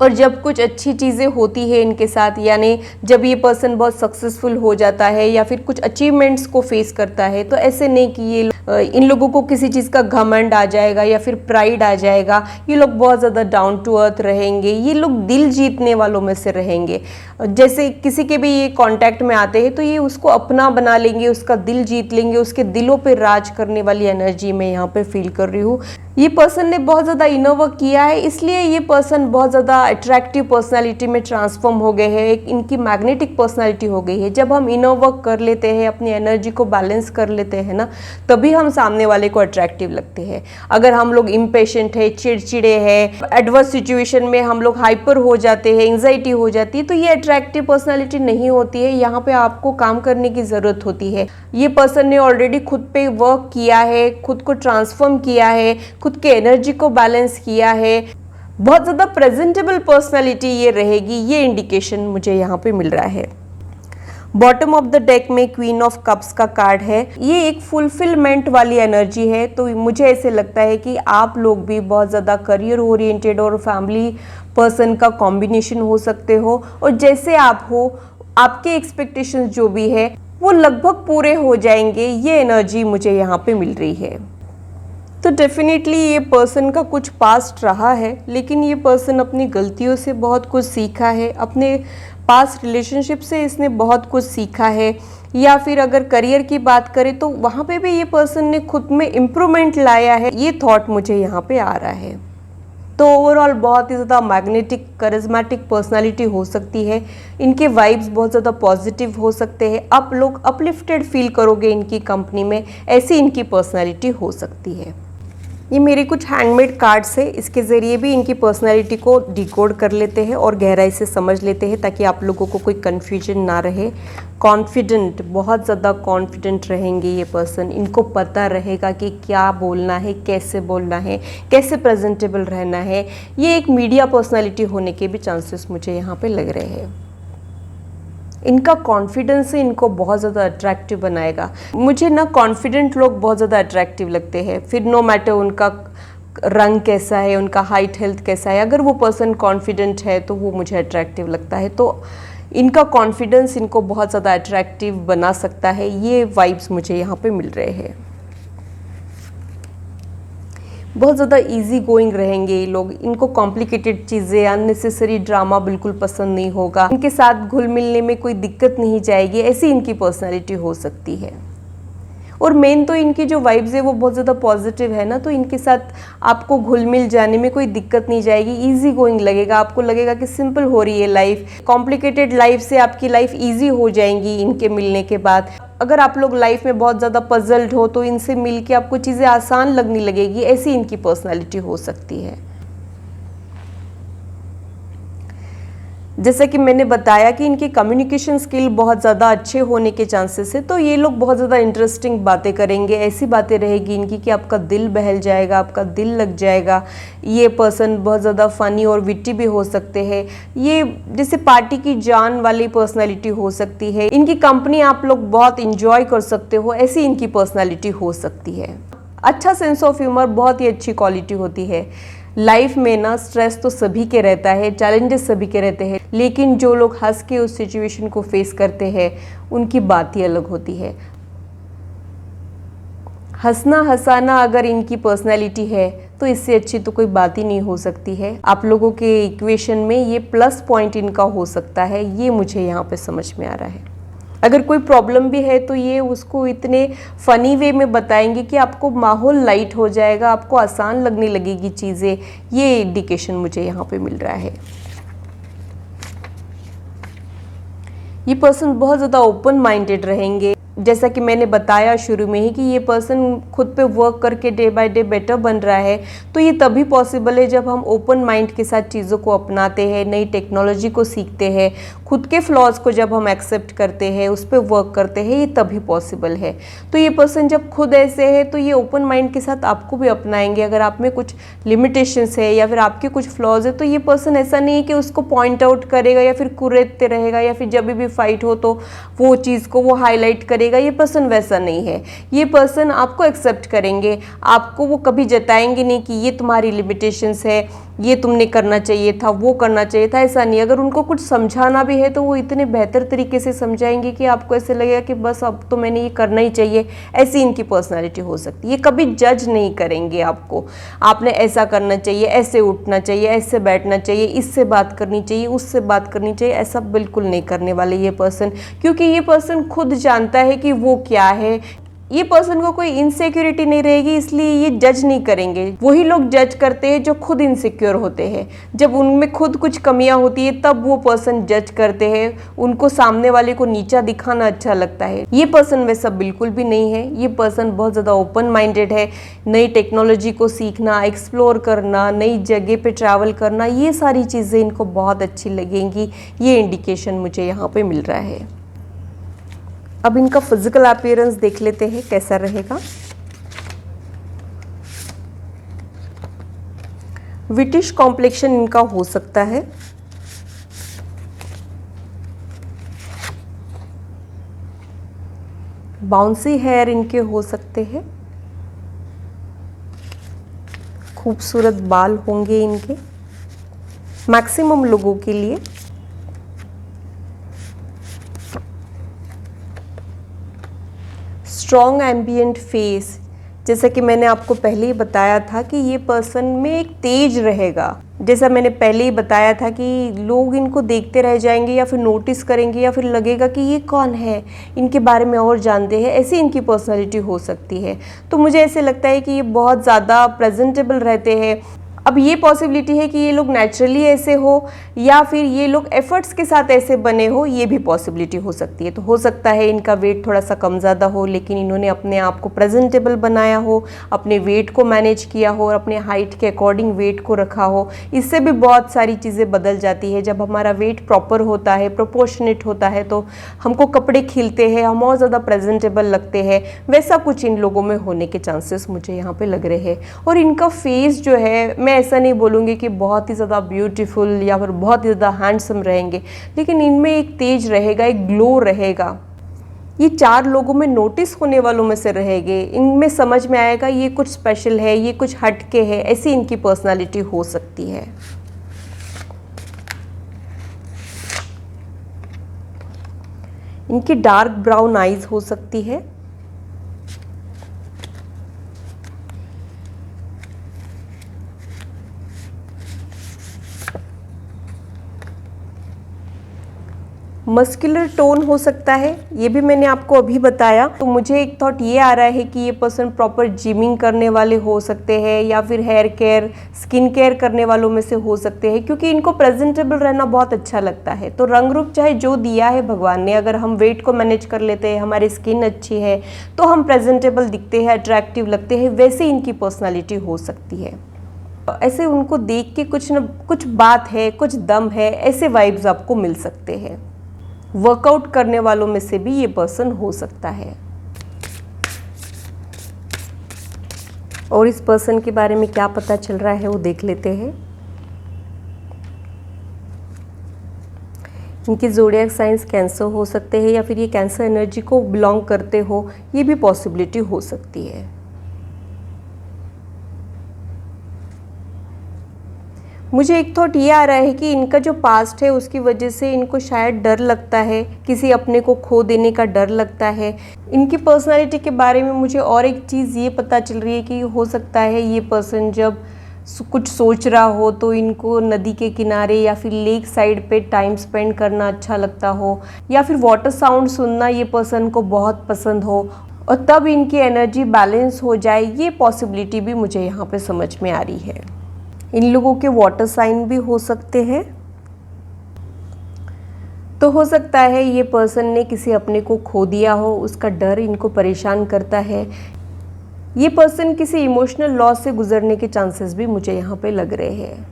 और जब कुछ अच्छी चीज़ें होती है इनके साथ, यानी जब ये पर्सन बहुत सक्सेसफुल हो जाता है या फिर कुछ अचीवमेंट्स को फेस करता है, तो ऐसे नहीं कि ये इन लोगों को किसी चीज़ का घमंड आ जाएगा या फिर प्राइड आ जाएगा। ये लोग बहुत ज़्यादा डाउन टू अर्थ रहेंगे, ये लोग दिल जीतने वालों में से रहेंगे। जैसे किसी के भी ये कांटेक्ट में आते हैं तो ये उसको अपना बना लेंगे, उसका दिल जीत लेंगे, उसके दिलों पे राज करने वाली एनर्जी मैं यहाँ पे फील कर रही हूँ। ये पर्सन ने बहुत ज़्यादा इनर वर्क किया है, इसलिए ये पर्सन बहुत ज़्यादा अट्रैक्टिव पर्सनालिटी में ट्रांसफॉर्म हो गए हैं, एक इनकी मैग्नेटिक पर्सनालिटी हो गई है। जब हम इनर वर्क कर लेते हैं, अपनी एनर्जी को बैलेंस कर लेते हैं ना, तभी हम सामने वाले को अट्रैक्टिव लगते हैं। अगर हम लोग इम्पेशेंट है, चिड़चिड़े हैं, एडवर्स सिचुएशन में हम लोग हाइपर हो जाते हैं, एंजाइटी हो जाती है, तो ये अट्रैक्टिव पर्सनालिटी नहीं होती है। यहाँ पे आपको काम करने की ज़रूरत होती है। ये पर्सन ने ऑलरेडी खुद पे वर्क किया है, खुद को ट्रांसफॉर्म किया है, खुद के एनर्जी को बैलेंस किया है। बहुत ज़्यादा प्रेजेंटेबल पर्सनालिटी ये रहेगी, ये इंडिकेशन मुझे यहाँ पे मिल रहा है। बॉटम ऑफ द डेक में क्वीन ऑफ कप्स का कार्ड है। ये एक फुलफिलमेंट वाली एनर्जी है, तो मुझे ऐसे लगता है कि आप लोग भी बहुत ज़्यादा करियर ओरिएंटेड और फैमिली पर्सन का कॉम्बिनेशन हो सकते हो, और जैसे आप हो, आपके एक्सपेक्टेशंस जो भी है वो लगभग पूरे हो जाएंगे। ये एनर्जी मुझे यहाँ पे मिल रही है। तो डेफिनेटली ये पर्सन का कुछ पास्ट रहा है, लेकिन ये पर्सन अपनी गलतियों से बहुत कुछ सीखा है, अपने पास्ट रिलेशनशिप से इसने बहुत कुछ सीखा है। या फिर अगर करियर की बात करें तो वहाँ पे भी ये पर्सन ने खुद में इम्प्रूवमेंट लाया है, ये थॉट मुझे यहाँ पे आ रहा है। तो ओवरऑल बहुत ही ज़्यादा मैग्नेटिक करिज्मेटिक पर्सनालिटी हो सकती है। इनके वाइब्स बहुत ज़्यादा पॉजिटिव हो सकते हैं, आप लोग अपलिफ्टेड फील करोगे इनकी कंपनी में, ऐसी इनकी पर्सनालिटी हो सकती है। ये मेरे कुछ हैंडमेड कार्ड्स है, इसके ज़रिए भी इनकी पर्सनालिटी को डिकोड कर लेते हैं और गहराई से समझ लेते हैं, ताकि आप लोगों को कोई कन्फ्यूजन ना रहे। कॉन्फिडेंट, बहुत ज़्यादा कॉन्फिडेंट रहेंगे ये पर्सन। इनको पता रहेगा कि क्या बोलना है, कैसे बोलना है, कैसे प्रेजेंटेबल रहना है। ये एक मीडिया पर्सनालिटी होने के भी चांसेस मुझे यहाँ पे लग रहे हैं। इनका कॉन्फिडेंस ही इनको बहुत ज़्यादा अट्रैक्टिव बनाएगा। मुझे ना कॉन्फिडेंट लोग बहुत ज़्यादा अट्रैक्टिव लगते हैं, फिर नो मैटर उनका रंग कैसा है, उनका हाइट हेल्थ कैसा है, अगर वो पर्सन कॉन्फिडेंट है तो वो मुझे अट्रैक्टिव लगता है। तो इनका कॉन्फिडेंस इनको बहुत ज़्यादा अट्रैक्टिव बना सकता है। ये वाइब्स मुझे यहाँ पे मिल रहे हैं। बहुत ज़्यादा इजी गोइंग रहेंगे ये लोग। इनको कॉम्प्लिकेटेड चीज़ें, अननेसेसरी ड्रामा बिल्कुल पसंद नहीं होगा। इनके साथ घुल मिलने में कोई दिक्कत नहीं जाएगी, ऐसी इनकी पर्सनालिटी हो सकती है। और मेन तो इनकी जो वाइब्स है वो बहुत ज़्यादा पॉजिटिव है ना, तो इनके साथ आपको घुल मिल जाने में कोई दिक्कत नहीं जाएगी, इजी गोइंग लगेगा। आपको लगेगा कि सिंपल हो रही है लाइफ, कॉम्प्लिकेटेड लाइफ से आपकी लाइफ इजी हो जाएंगी इनके मिलने के बाद। अगर आप लोग लाइफ में बहुत ज़्यादा पजल्ड हो तो इनसे मिल के आपको चीज़ें आसान लगने लगेगी, ऐसी इनकी पर्सनालिटी हो सकती है। जैसा कि मैंने बताया कि इनकी कम्युनिकेशन स्किल बहुत ज़्यादा अच्छे होने के चांसेस है, तो ये लोग बहुत ज़्यादा इंटरेस्टिंग बातें करेंगे। ऐसी बातें रहेगी इनकी कि आपका दिल बहल जाएगा, आपका दिल लग जाएगा। ये पर्सन बहुत ज़्यादा फ़नी और विट्टी भी हो सकते हैं। ये जैसे पार्टी की जान वाली पर्सनैलिटी हो सकती है। इनकी कंपनी आप लोग बहुत इंजॉय कर सकते हो, ऐसी इनकी पर्सनैलिटी हो सकती है। अच्छा सेंस ऑफ ह्यूमर बहुत ही अच्छी क्वालिटी होती है। लाइफ में ना स्ट्रेस तो सभी के रहता है, चैलेंजेस सभी के रहते हैं, लेकिन जो लोग हंस के उस सिचुएशन को फेस करते हैं उनकी बात ही अलग होती है। हंसना हंसाना अगर इनकी पर्सनैलिटी है तो इससे अच्छी तो कोई बात ही नहीं हो सकती है। आप लोगों के इक्वेशन में ये प्लस पॉइंट इनका हो सकता है, ये मुझे यहाँ पे समझ में आ रहा है। अगर कोई प्रॉब्लम भी है तो ये उसको इतने फ़नी वे में बताएंगे कि आपको माहौल लाइट हो जाएगा, आपको आसान लगने लगेगी चीज़ें। ये इंडिकेशन मुझे यहाँ पे मिल रहा है। ये पर्सन बहुत ज़्यादा ओपन माइंडेड रहेंगे, जैसा कि मैंने बताया शुरू में ही कि ये पर्सन खुद पे वर्क करके डे बाय डे बेटर बन रहा है, तो ये तभी पॉसिबल है जब हम ओपन माइंड के साथ चीज़ों को अपनाते हैं, नई टेक्नोलॉजी को सीखते हैं, खुद के फ्लॉज को जब हम एक्सेप्ट करते हैं, उस पर वर्क करते हैं, ये तभी पॉसिबल है। तो ये पर्सन जब खुद ऐसे है तो ये ओपन माइंड के साथ आपको भी अपनाएंगे। अगर आप में कुछ लिमिटेशंस है या फिर आपके कुछ फ्लॉज है, तो ये पर्सन ऐसा नहीं है कि उसको पॉइंट आउट करेगा या फिर कुरेदते रहेगा या फिर जब भी फाइट हो तो वो चीज़ को वो हाईलाइट करेगा। ये पर्सन वैसा नहीं है। ये पर्सन आपको एक्सेप्ट करेंगे, आपको वो कभी जताएंगे नहीं कि ये तुम्हारी लिमिटेशंस है, ये तुमने करना चाहिए था, वो करना चाहिए था, ऐसा नहीं। अगर उनको कुछ समझाना भी है तो वो इतने बेहतर तरीके से समझाएंगे कि आपको ऐसे लगेगा कि बस अब तो मैंने ये करना ही चाहिए। ऐसी इनकी पर्सनालिटी हो सकती है। ये कभी जज नहीं करेंगे आपको, आपने ऐसा करना चाहिए, ऐसे उठना चाहिए, ऐसे बैठना चाहिए, इससे बात करनी चाहिए, उससे बात करनी चाहिए, ऐसा बिल्कुल नहीं करने वाले ये पर्सन। क्योंकि ये पर्सन खुद जानता है कि वो क्या है। ये पर्सन को कोई इनसिक्योरिटी नहीं रहेगी, इसलिए ये जज नहीं करेंगे। वही लोग जज करते हैं जो खुद इनसिक्योर होते हैं। जब उनमें खुद कुछ कमियां होती है तब वो पर्सन जज करते हैं, उनको सामने वाले को नीचा दिखाना अच्छा लगता है। ये पर्सन वैसा बिल्कुल भी नहीं है। ये पर्सन बहुत ज़्यादा ओपन माइंडेड है। नई टेक्नोलॉजी को सीखना, एक्सप्लोर करना, नई जगह पे ट्रैवल करना, ये सारी चीज़ें इनको बहुत अच्छी लगेंगी। ये इंडिकेशन मुझे यहाँ पे मिल रहा है। अब इनका फिजिकल अपीयरेंस देख लेते हैं कैसा रहेगा। विटिश कॉम्प्लेक्शन इनका हो सकता है। बाउंसी हेयर इनके हो सकते हैं। खूबसूरत बाल होंगे इनके मैक्सिमम लोगों के लिए। स्ट्रॉन्ग एम्बियंट फेस, जैसा कि मैंने आपको पहले ही बताया था कि ये पर्सन में एक तेज रहेगा। जैसा मैंने पहले ही बताया था कि लोग इनको देखते रह जाएंगे या फिर नोटिस करेंगे या फिर लगेगा कि ये कौन है, इनके बारे में और जानते हैं, ऐसी इनकी पर्सनैलिटी हो सकती है। तो मुझे ऐसे लगता है कि ये बहुत ज़्यादा प्रेजेंटेबल रहते हैं। अब ये पॉसिबिलिटी है कि ये लोग नेचुरली ऐसे हो या फिर ये लोग एफर्ट्स के साथ ऐसे बने हो, ये भी पॉसिबिलिटी हो सकती है। तो हो सकता है इनका वेट थोड़ा सा कम ज़्यादा हो, लेकिन इन्होंने अपने आप को प्रेजेंटेबल बनाया हो, अपने वेट को मैनेज किया हो और अपने हाइट के अकॉर्डिंग वेट को रखा हो। इससे भी बहुत सारी चीज़ें बदल जाती है। जब हमारा वेट प्रॉपर होता है, प्रोपोर्शनेट होता है, तो हमको कपड़े खिलते हैं, हम और ज़्यादा प्रेजेंटेबल लगते हैं। वैसा कुछ इन लोगों में होने के चांसेस मुझे यहाँ पे लग रहे हैं। और इनका फेस जो है, मैं ऐसा नहीं बोलूँगी कि बहुत ही ज़्यादा ब्यूटीफुल या फिर बहुत ही ज़्यादा हैंडसम रहेंगे, लेकिन इनमें एक तेज रहेगा, एक ग्लो रहेगा। ये 4 लोगों में नोटिस होने वालों में से रहेंगे। इनमें समझ में आएगा ये कुछ स्पेशल है, ये कुछ हटके है, ऐसी इनकी पर्सनालिटी हो सकती है। इनकी डार्क ब्राउन आईज हो सकती है। मस्कुलर टोन हो सकता है, ये भी मैंने आपको अभी बताया। तो मुझे एक थॉट ये आ रहा है कि ये पर्सन प्रॉपर जिमिंग करने वाले हो सकते हैं या फिर हेयर केयर, स्किन केयर करने वालों में से हो सकते हैं, क्योंकि इनको प्रेजेंटेबल रहना बहुत अच्छा लगता है। तो रंग रूप चाहे जो दिया है भगवान ने, अगर हम वेट को मैनेज कर लेते हैं, हमारी स्किन अच्छी है, तो हम प्रेजेंटेबल दिखते हैं, अट्रैक्टिव लगते हैं। वैसे इनकी पर्सनैलिटी हो सकती है। ऐसे उनको देख के कुछ न कुछ बात है, कुछ दम है, ऐसे वाइब्स आपको मिल सकते हैं। वर्कआउट करने वालों में से भी ये पर्सन हो सकता है। और इस पर्सन के बारे में क्या पता चल रहा है वो देख लेते हैं। इनके ज़ोडिएक साइंस कैंसर हो सकते हैं या फिर ये कैंसर एनर्जी को बिलोंग करते हो, ये भी पॉसिबिलिटी हो सकती है। मुझे एक थॉट ये आ रहा है कि इनका जो पास्ट है उसकी वजह से इनको शायद डर लगता है, किसी अपने को खो देने का डर लगता है। इनकी पर्सनालिटी के बारे में मुझे और एक चीज़ ये पता चल रही है कि हो सकता है ये पर्सन जब कुछ सोच रहा हो तो इनको नदी के किनारे या फिर लेक साइड पे टाइम स्पेंड करना अच्छा लगता हो, या फिर वाटर साउंड सुनना ये पर्सन को बहुत पसंद हो और तब इनकी एनर्जी बैलेंस हो जाए। ये पॉसिबिलिटी भी मुझे यहाँ पे समझ में आ रही है। इन लोगों के वाटर साइन भी हो सकते हैं। तो हो सकता है ये पर्सन ने किसी अपने को खो दिया हो, उसका डर इनको परेशान करता है। ये पर्सन किसी इमोशनल लॉस से गुजरने के चांसेस भी मुझे यहाँ पे लग रहे हैं।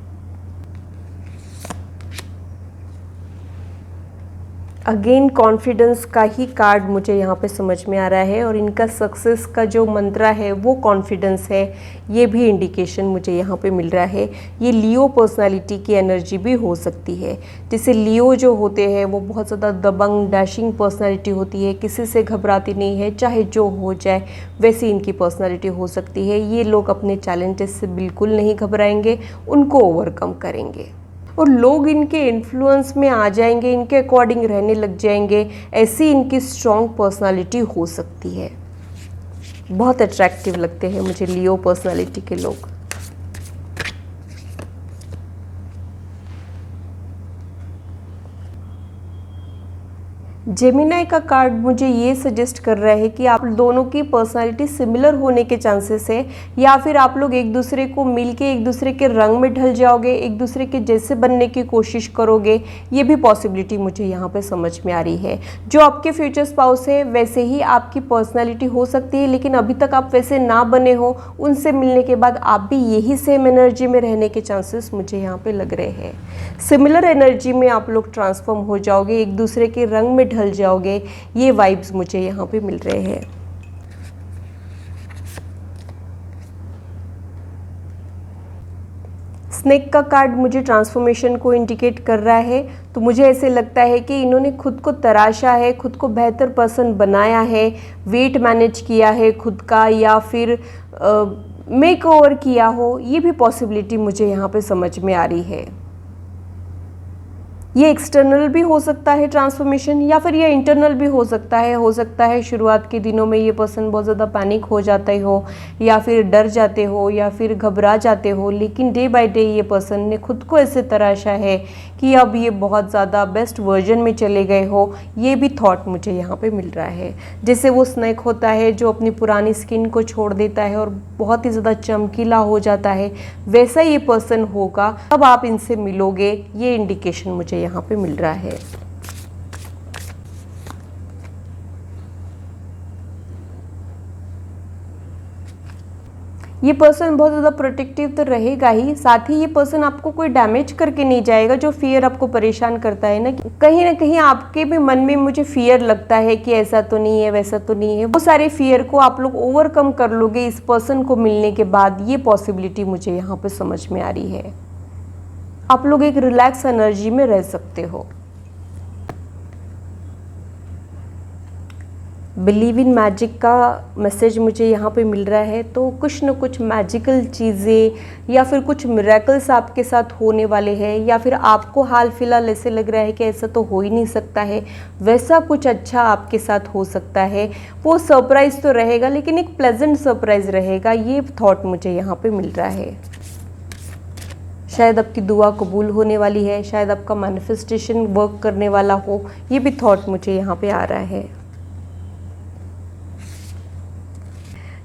अगेन कॉन्फिडेंस का ही कार्ड मुझे यहाँ पे समझ में आ रहा है, और इनका सक्सेस का जो मंत्रा है वो कॉन्फिडेंस है, ये भी इंडिकेशन मुझे यहाँ पे मिल रहा है। ये लियो पर्सनालिटी की एनर्जी भी हो सकती है। जैसे लियो जो होते हैं वो बहुत ज़्यादा दबंग डैशिंग पर्सनालिटी होती है, किसी से घबराती नहीं है, चाहे जो हो जाए, वैसी इनकी पर्सनालिटी हो सकती है। ये लोग अपने चैलेंजेस से बिल्कुल नहीं घबराएंगे, उनको ओवरकम करेंगे और लोग इनके इन्फ्लुएंस में आ जाएंगे, इनके अकॉर्डिंग रहने लग जाएंगे। ऐसी इनकी स्ट्रॉन्ग पर्सनालिटी हो सकती है। बहुत अट्रैक्टिव लगते हैं मुझे लियो पर्सनालिटी के लोग। जेमिनाई का कार्ड मुझे ये सजेस्ट कर रहा है कि आप दोनों की पर्सनालिटी सिमिलर होने के चांसेस है, या फिर आप लोग एक दूसरे को मिलके एक दूसरे के रंग में ढल जाओगे, एक दूसरे के जैसे बनने की कोशिश करोगे। ये भी पॉसिबिलिटी मुझे यहाँ पे समझ में आ रही है। जो आपके फ्यूचर स्पाउस है वैसे ही आपकी पर्सनैलिटी हो सकती है, लेकिन अभी तक आप वैसे ना बने हो। उनसे मिलने के बाद आप भी यही सेम एनर्जी में रहने के चांसेस मुझे यहाँ पे लग रहे हैं। सिमिलर एनर्जी में आप लोग ट्रांसफॉर्म हो जाओगे, एक दूसरे के रंग में ढल जाओगे। ये वाइब्स मुझे यहाँ पे मिल रहे हैं। स्नेक का कार्ड मुझे ट्रांसफॉर्मेशन को इंडिकेट कर रहा है। तो मुझे ऐसे लगता है कि इन्होंने खुद को तराशा है, खुद को बेहतर पर्सन बनाया है, वेट मैनेज किया है खुद का, या फिर मेक ओवर किया हो। ये भी पॉसिबिलिटी मुझे यहाँ पे समझ में आ रही है। ये एक्सटर्नल भी हो सकता है ट्रांसफॉर्मेशन, या फिर ये इंटरनल भी हो सकता है। हो सकता है शुरुआत के दिनों में ये पर्सन बहुत ज़्यादा पैनिक हो जाते हो, या फिर डर जाते हो, या फिर घबरा जाते हो, लेकिन डे बाय डे ये पर्सन ने खुद को ऐसे तराशा है कि अब ये बहुत ज़्यादा बेस्ट वर्जन में चले गए हो। ये भी थॉट मुझे यहाँ पे मिल रहा है। जैसे वो स्नेक होता है जो अपनी पुरानी स्किन को छोड़ देता है और बहुत ही ज़्यादा चमकीला हो जाता है, वैसा ये पर्सन होगा। अब आप इनसे मिलोगे, ये इंडिकेशन मुझे यहाँ पे मिल रहा है। ये पर्सन बहुत ज़्यादा प्रोटेक्टिव तो रहेगा ही, साथ ही ये पर्सन आपको कोई डैमेज करके नहीं जाएगा। जो फियर आपको परेशान करता है ना कहीं आपके भी मन में मुझे फियर लगता है कि ऐसा तो नहीं है, वैसा तो नहीं है, वो सारे फियर को आप लोग ओवरकम कर लोगे इस पर्सन को मिलने के बाद। ये पॉसिबिलिटी मुझे यहाँ पे समझ में आ रही है। आप लोग एक रिलैक्स एनर्जी में रह सकते हो। बिलीव इन मैजिक का मैसेज मुझे यहाँ पे मिल रहा है। तो कुछ न कुछ मैजिकल चीज़ें या फिर कुछ मिरेकल्स आपके साथ होने वाले हैं, या फिर आपको हाल फिलहाल ऐसे लग रहा है कि ऐसा तो हो ही नहीं सकता है, वैसा कुछ अच्छा आपके साथ हो सकता है। वो सरप्राइज़ तो रहेगा, लेकिन एक प्लेजेंट सरप्राइज़ रहेगा। ये थॉट मुझे यहाँ पे मिल रहा है। शायद आपकी दुआ कबूल होने वाली है, शायद आपका मैनिफेस्टेशन वर्क करने वाला हो। ये भी थॉट मुझे यहाँ पे आ रहा है।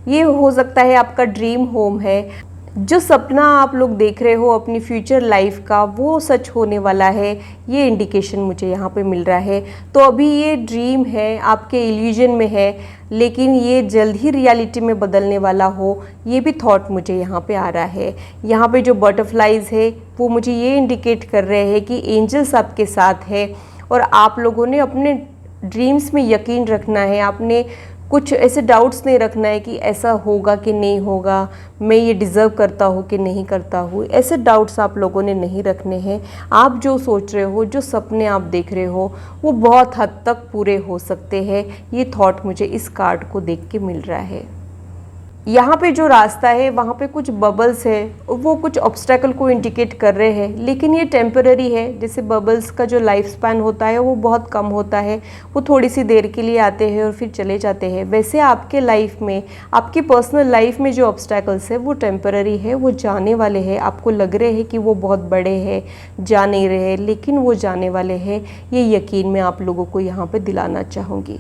ये हो सकता है आपका ड्रीम होम है। जो सपना आप लोग देख रहे हो अपनी फ्यूचर लाइफ का, वो सच होने वाला है। ये इंडिकेशन मुझे यहाँ पे मिल रहा है। तो अभी ये ड्रीम है, आपके इल्यूजन में है, लेकिन ये जल्द ही रियलिटी में बदलने वाला हो। ये भी थॉट मुझे यहाँ पे आ रहा है। यहाँ पे जो बटरफ्लाइज है वो मुझे ये इंडिकेट कर रहे हैं कि एंजल्स आपके साथ है, और आप लोगों ने अपने ड्रीम्स में यकीन रखना है। आपने कुछ ऐसे डाउट्स नहीं रखना है कि ऐसा होगा कि नहीं होगा, मैं ये डिज़र्व करता हूँ कि नहीं करता हूँ। ऐसे डाउट्स आप लोगों ने नहीं रखने हैं। आप जो सोच रहे हो, जो सपने आप देख रहे हो, वो बहुत हद तक पूरे हो सकते हैं। ये थॉट मुझे इस कार्ड को देख के मिल रहा है। यहाँ पे जो रास्ता है वहाँ पे कुछ बबल्स है, वो कुछ ऑब्स्टेकल को इंडिकेट कर रहे हैं, लेकिन ये टेम्पररी है। जैसे बबल्स का जो लाइफ स्पैन होता है वो बहुत कम होता है, वो थोड़ी सी देर के लिए आते हैं और फिर चले जाते हैं। वैसे आपके लाइफ में, आपकी पर्सनल लाइफ में जो ऑब्स्टेकल्स है वो टेम्पररी है, वो जाने वाले हैं। आपको लग रहे हैं कि वो बहुत बड़े हैं, जा नहीं रहे, लेकिन वो जाने वाले हैं। ये यकीन मैं आप लोगों को यहाँ पर दिलाना चाहूँगी।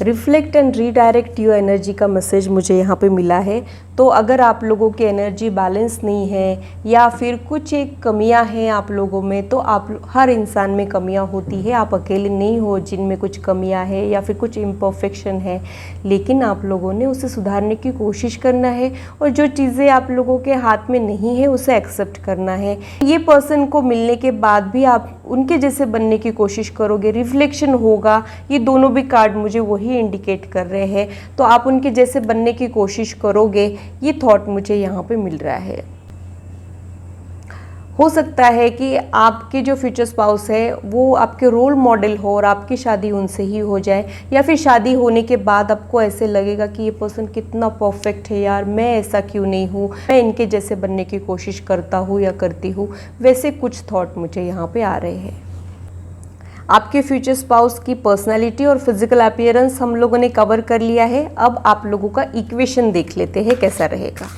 Reflect and redirect your energy का मैसेज मुझे यहाँ पे मिला है। तो अगर आप लोगों की एनर्जी बैलेंस नहीं है या फिर कुछ एक कमियां हैं आप लोगों में, तो आप हर इंसान में कमियां होती है, आप अकेले नहीं हो जिनमें कुछ कमियां हैं या फिर कुछ इम्परफेक्शन है, लेकिन आप लोगों ने उसे सुधारने की कोशिश करना है और जो चीज़ें आप लोगों के हाथ में नहीं है उसे एक्सेप्ट करना है। ये पर्सन को मिलने के बाद भी आप उनके जैसे बनने की कोशिश करोगे, रिफ्लेक्शन होगा, ये दोनों भी कार्ड मुझे वही इंडिकेट कर रहे हैं। तो आप उनके जैसे बनने की कोशिश करोगे, ये थॉट मुझे यहाँ पे मिल रहा है। हो सकता है कि आपके जो फ्यूचर स्पाउस है वो आपके रोल मॉडल हो और आपकी शादी उनसे ही हो जाए, या फिर शादी होने के बाद आपको ऐसे लगेगा कि ये पर्सन कितना परफेक्ट है यार, मैं ऐसा क्यों नहीं हूँ, मैं इनके जैसे बनने की कोशिश करता हूँ या करती हूँ। वैसे कुछ थॉट मुझे यहाँ पे आ रहे हैं। आपके फ्यूचर स्पाउस की पर्सनालिटी और फिजिकल अपीयरेंस हम लोगों ने कवर कर लिया है। अब आप लोगों का इक्वेशन देख लेते हैं कैसा रहेगा।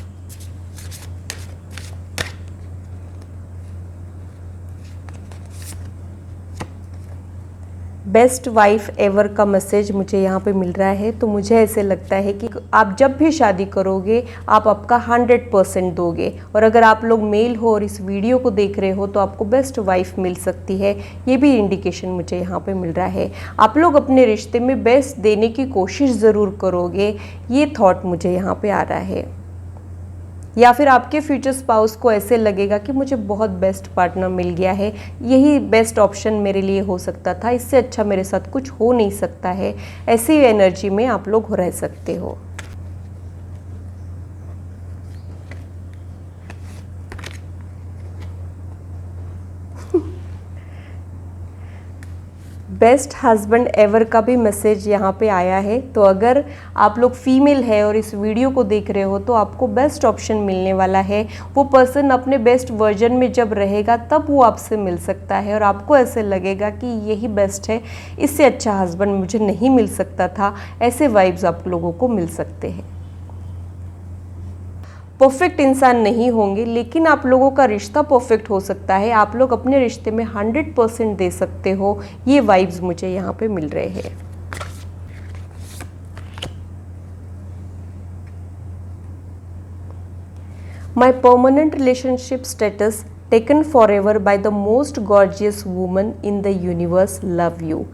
बेस्ट वाइफ एवर का मैसेज मुझे यहाँ पे मिल रहा है। तो मुझे ऐसे लगता है कि आप जब भी शादी करोगे आप आपका 100% दोगे, और अगर आप लोग मेल हो और इस वीडियो को देख रहे हो तो आपको बेस्ट वाइफ मिल सकती है। ये भी इंडिकेशन मुझे यहाँ पे मिल रहा है। आप लोग अपने रिश्ते में बेस्ट देने की कोशिश ज़रूर करोगे, ये थॉट मुझे यहाँ पे आ रहा है। या फिर आपके फ्यूचर स्पाउस को ऐसे लगेगा कि मुझे बहुत बेस्ट पार्टनर मिल गया है, यही बेस्ट ऑप्शन मेरे लिए हो सकता था, इससे अच्छा मेरे साथ कुछ हो नहीं सकता है। ऐसी एनर्जी में आप लोग रह सकते हो। बेस्ट हस्बैंड एवर का भी मैसेज यहाँ पे आया है। तो अगर आप लोग फीमेल है और इस वीडियो को देख रहे हो तो आपको बेस्ट ऑप्शन मिलने वाला है। वो पर्सन अपने बेस्ट वर्जन में जब रहेगा तब वो आपसे मिल सकता है और आपको ऐसे लगेगा कि यही बेस्ट है, इससे अच्छा हस्बैंड मुझे नहीं मिल सकता था। ऐसे वाइब्स आप लोगों को मिल सकते हैं। परफेक्ट इंसान नहीं होंगे, लेकिन आप लोगों का रिश्ता परफेक्ट हो सकता है। आप लोग अपने रिश्ते में 100% दे सकते हो। ये वाइब्स मुझे यहाँ पे मिल रहे हैं। माई permanent relationship status taken for ever by the most gorgeous woman in the universe, love you.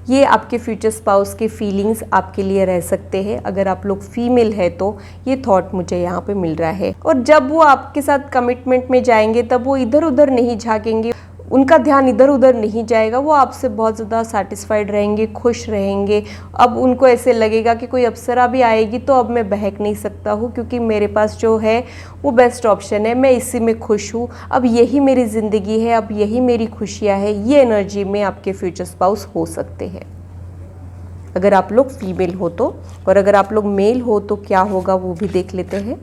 ये आपके फ्यूचर स्पाउस के फीलिंग्स आपके लिए रह सकते हैं। अगर आप लोग फीमेल है तो ये थॉट मुझे यहाँ पे मिल रहा है। और जब वो आपके साथ कमिटमेंट में जाएंगे तब वो इधर उधर नहीं झांकेंगे, उनका ध्यान इधर उधर नहीं जाएगा। वो आपसे बहुत ज़्यादा सेटिस्फाइड रहेंगे, खुश रहेंगे। अब उनको ऐसे लगेगा कि कोई अप्सरा भी आएगी तो अब मैं बहक नहीं सकता हूँ, क्योंकि मेरे पास जो है वो बेस्ट ऑप्शन है, मैं इसी में खुश हूँ, अब यही मेरी ज़िंदगी है, अब यही मेरी खुशियाँ है। ये एनर्जी में आपके फ्यूचर स्पाउस हो सकते हैं अगर आप लोग फीमेल हो तो। और अगर आप लोग मेल हो तो क्या होगा वो भी देख लेते हैं।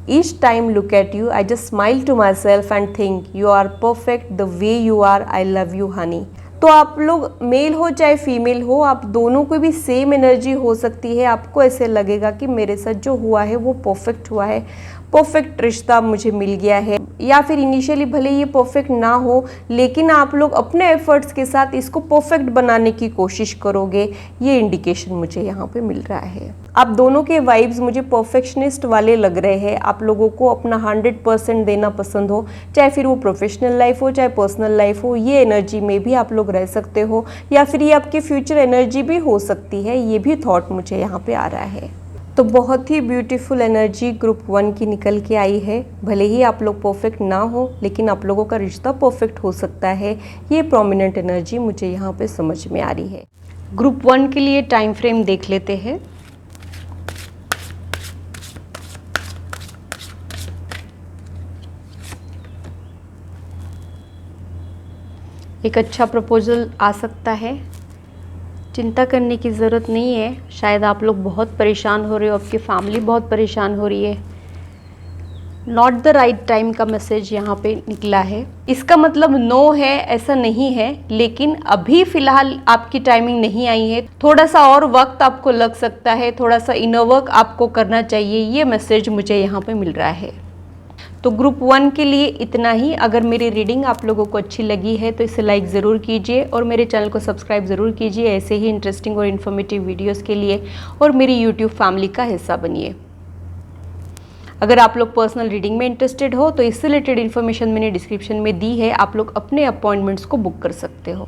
Each time look at you, I just smile to myself and think you are perfect the way you are. I love you, honey. तो आप लोग मेल हो चाहे फीमेल हो, आप दोनों को भी सेम एनर्जी हो सकती है। आपको ऐसे लगेगा कि मेरे साथ जो हुआ है वो परफेक्ट हुआ है, परफेक्ट रिश्ता मुझे मिल गया है। या फिर इनिशियली भले ये परफेक्ट ना हो, लेकिन आप लोग अपने एफर्ट्स के साथ इसको परफेक्ट बनाने की कोशिश करोगे। ये इंडिकेशन मुझे यहाँ पे मिल रहा है। आप दोनों के वाइब्स मुझे परफेक्शनिस्ट वाले लग रहे हैं। आप लोगों को अपना 100% देना पसंद हो, चाहे फिर वो प्रोफेशनल लाइफ हो चाहे पर्सनल लाइफ हो। ये एनर्जी में भी आप लोग रह सकते हो, या फिर ये आपकी फ्यूचर एनर्जी भी हो सकती है। ये भी थॉट मुझे यहाँ पे आ रहा है। तो बहुत ही ब्यूटीफुल एनर्जी ग्रुप 1 की निकल के आई है। भले ही आप लोग परफेक्ट ना हो, लेकिन आप लोगों का रिश्ता परफेक्ट हो सकता है। ये प्रोमिनेंट एनर्जी मुझे यहाँ पे समझ में आ रही है। ग्रुप 1 के लिए टाइम फ्रेम देख लेते हैं। एक अच्छा प्रपोजल आ सकता है, चिंता करने की ज़रूरत नहीं है। शायद आप लोग बहुत परेशान हो रहे हो, आपकी फैमिली बहुत परेशान हो रही है। नॉट द राइट टाइम का मैसेज यहाँ पे निकला है। इसका मतलब नो है ऐसा नहीं है, लेकिन अभी फ़िलहाल आपकी टाइमिंग नहीं आई है। थोड़ा सा और वक्त आपको लग सकता है, थोड़ा सा इनर वर्क आपको करना चाहिए। ये मैसेज मुझे यहाँ पे मिल रहा है। तो ग्रुप 1 के लिए इतना ही। अगर मेरी रीडिंग आप लोगों को अच्छी लगी है तो इसे लाइक ज़रूर कीजिए और मेरे चैनल को सब्सक्राइब ज़रूर कीजिए ऐसे ही इंटरेस्टिंग और इन्फॉर्मेटिव वीडियोस के लिए, और मेरी यूट्यूब फैमिली का हिस्सा बनिए। अगर आप लोग पर्सनल रीडिंग में इंटरेस्टेड हो तो इससे रिलेटेड इन्फॉर्मेशन मैंने डिस्क्रिप्शन में दी है, आप लोग अपने अपॉइंटमेंट्स को बुक कर सकते हो।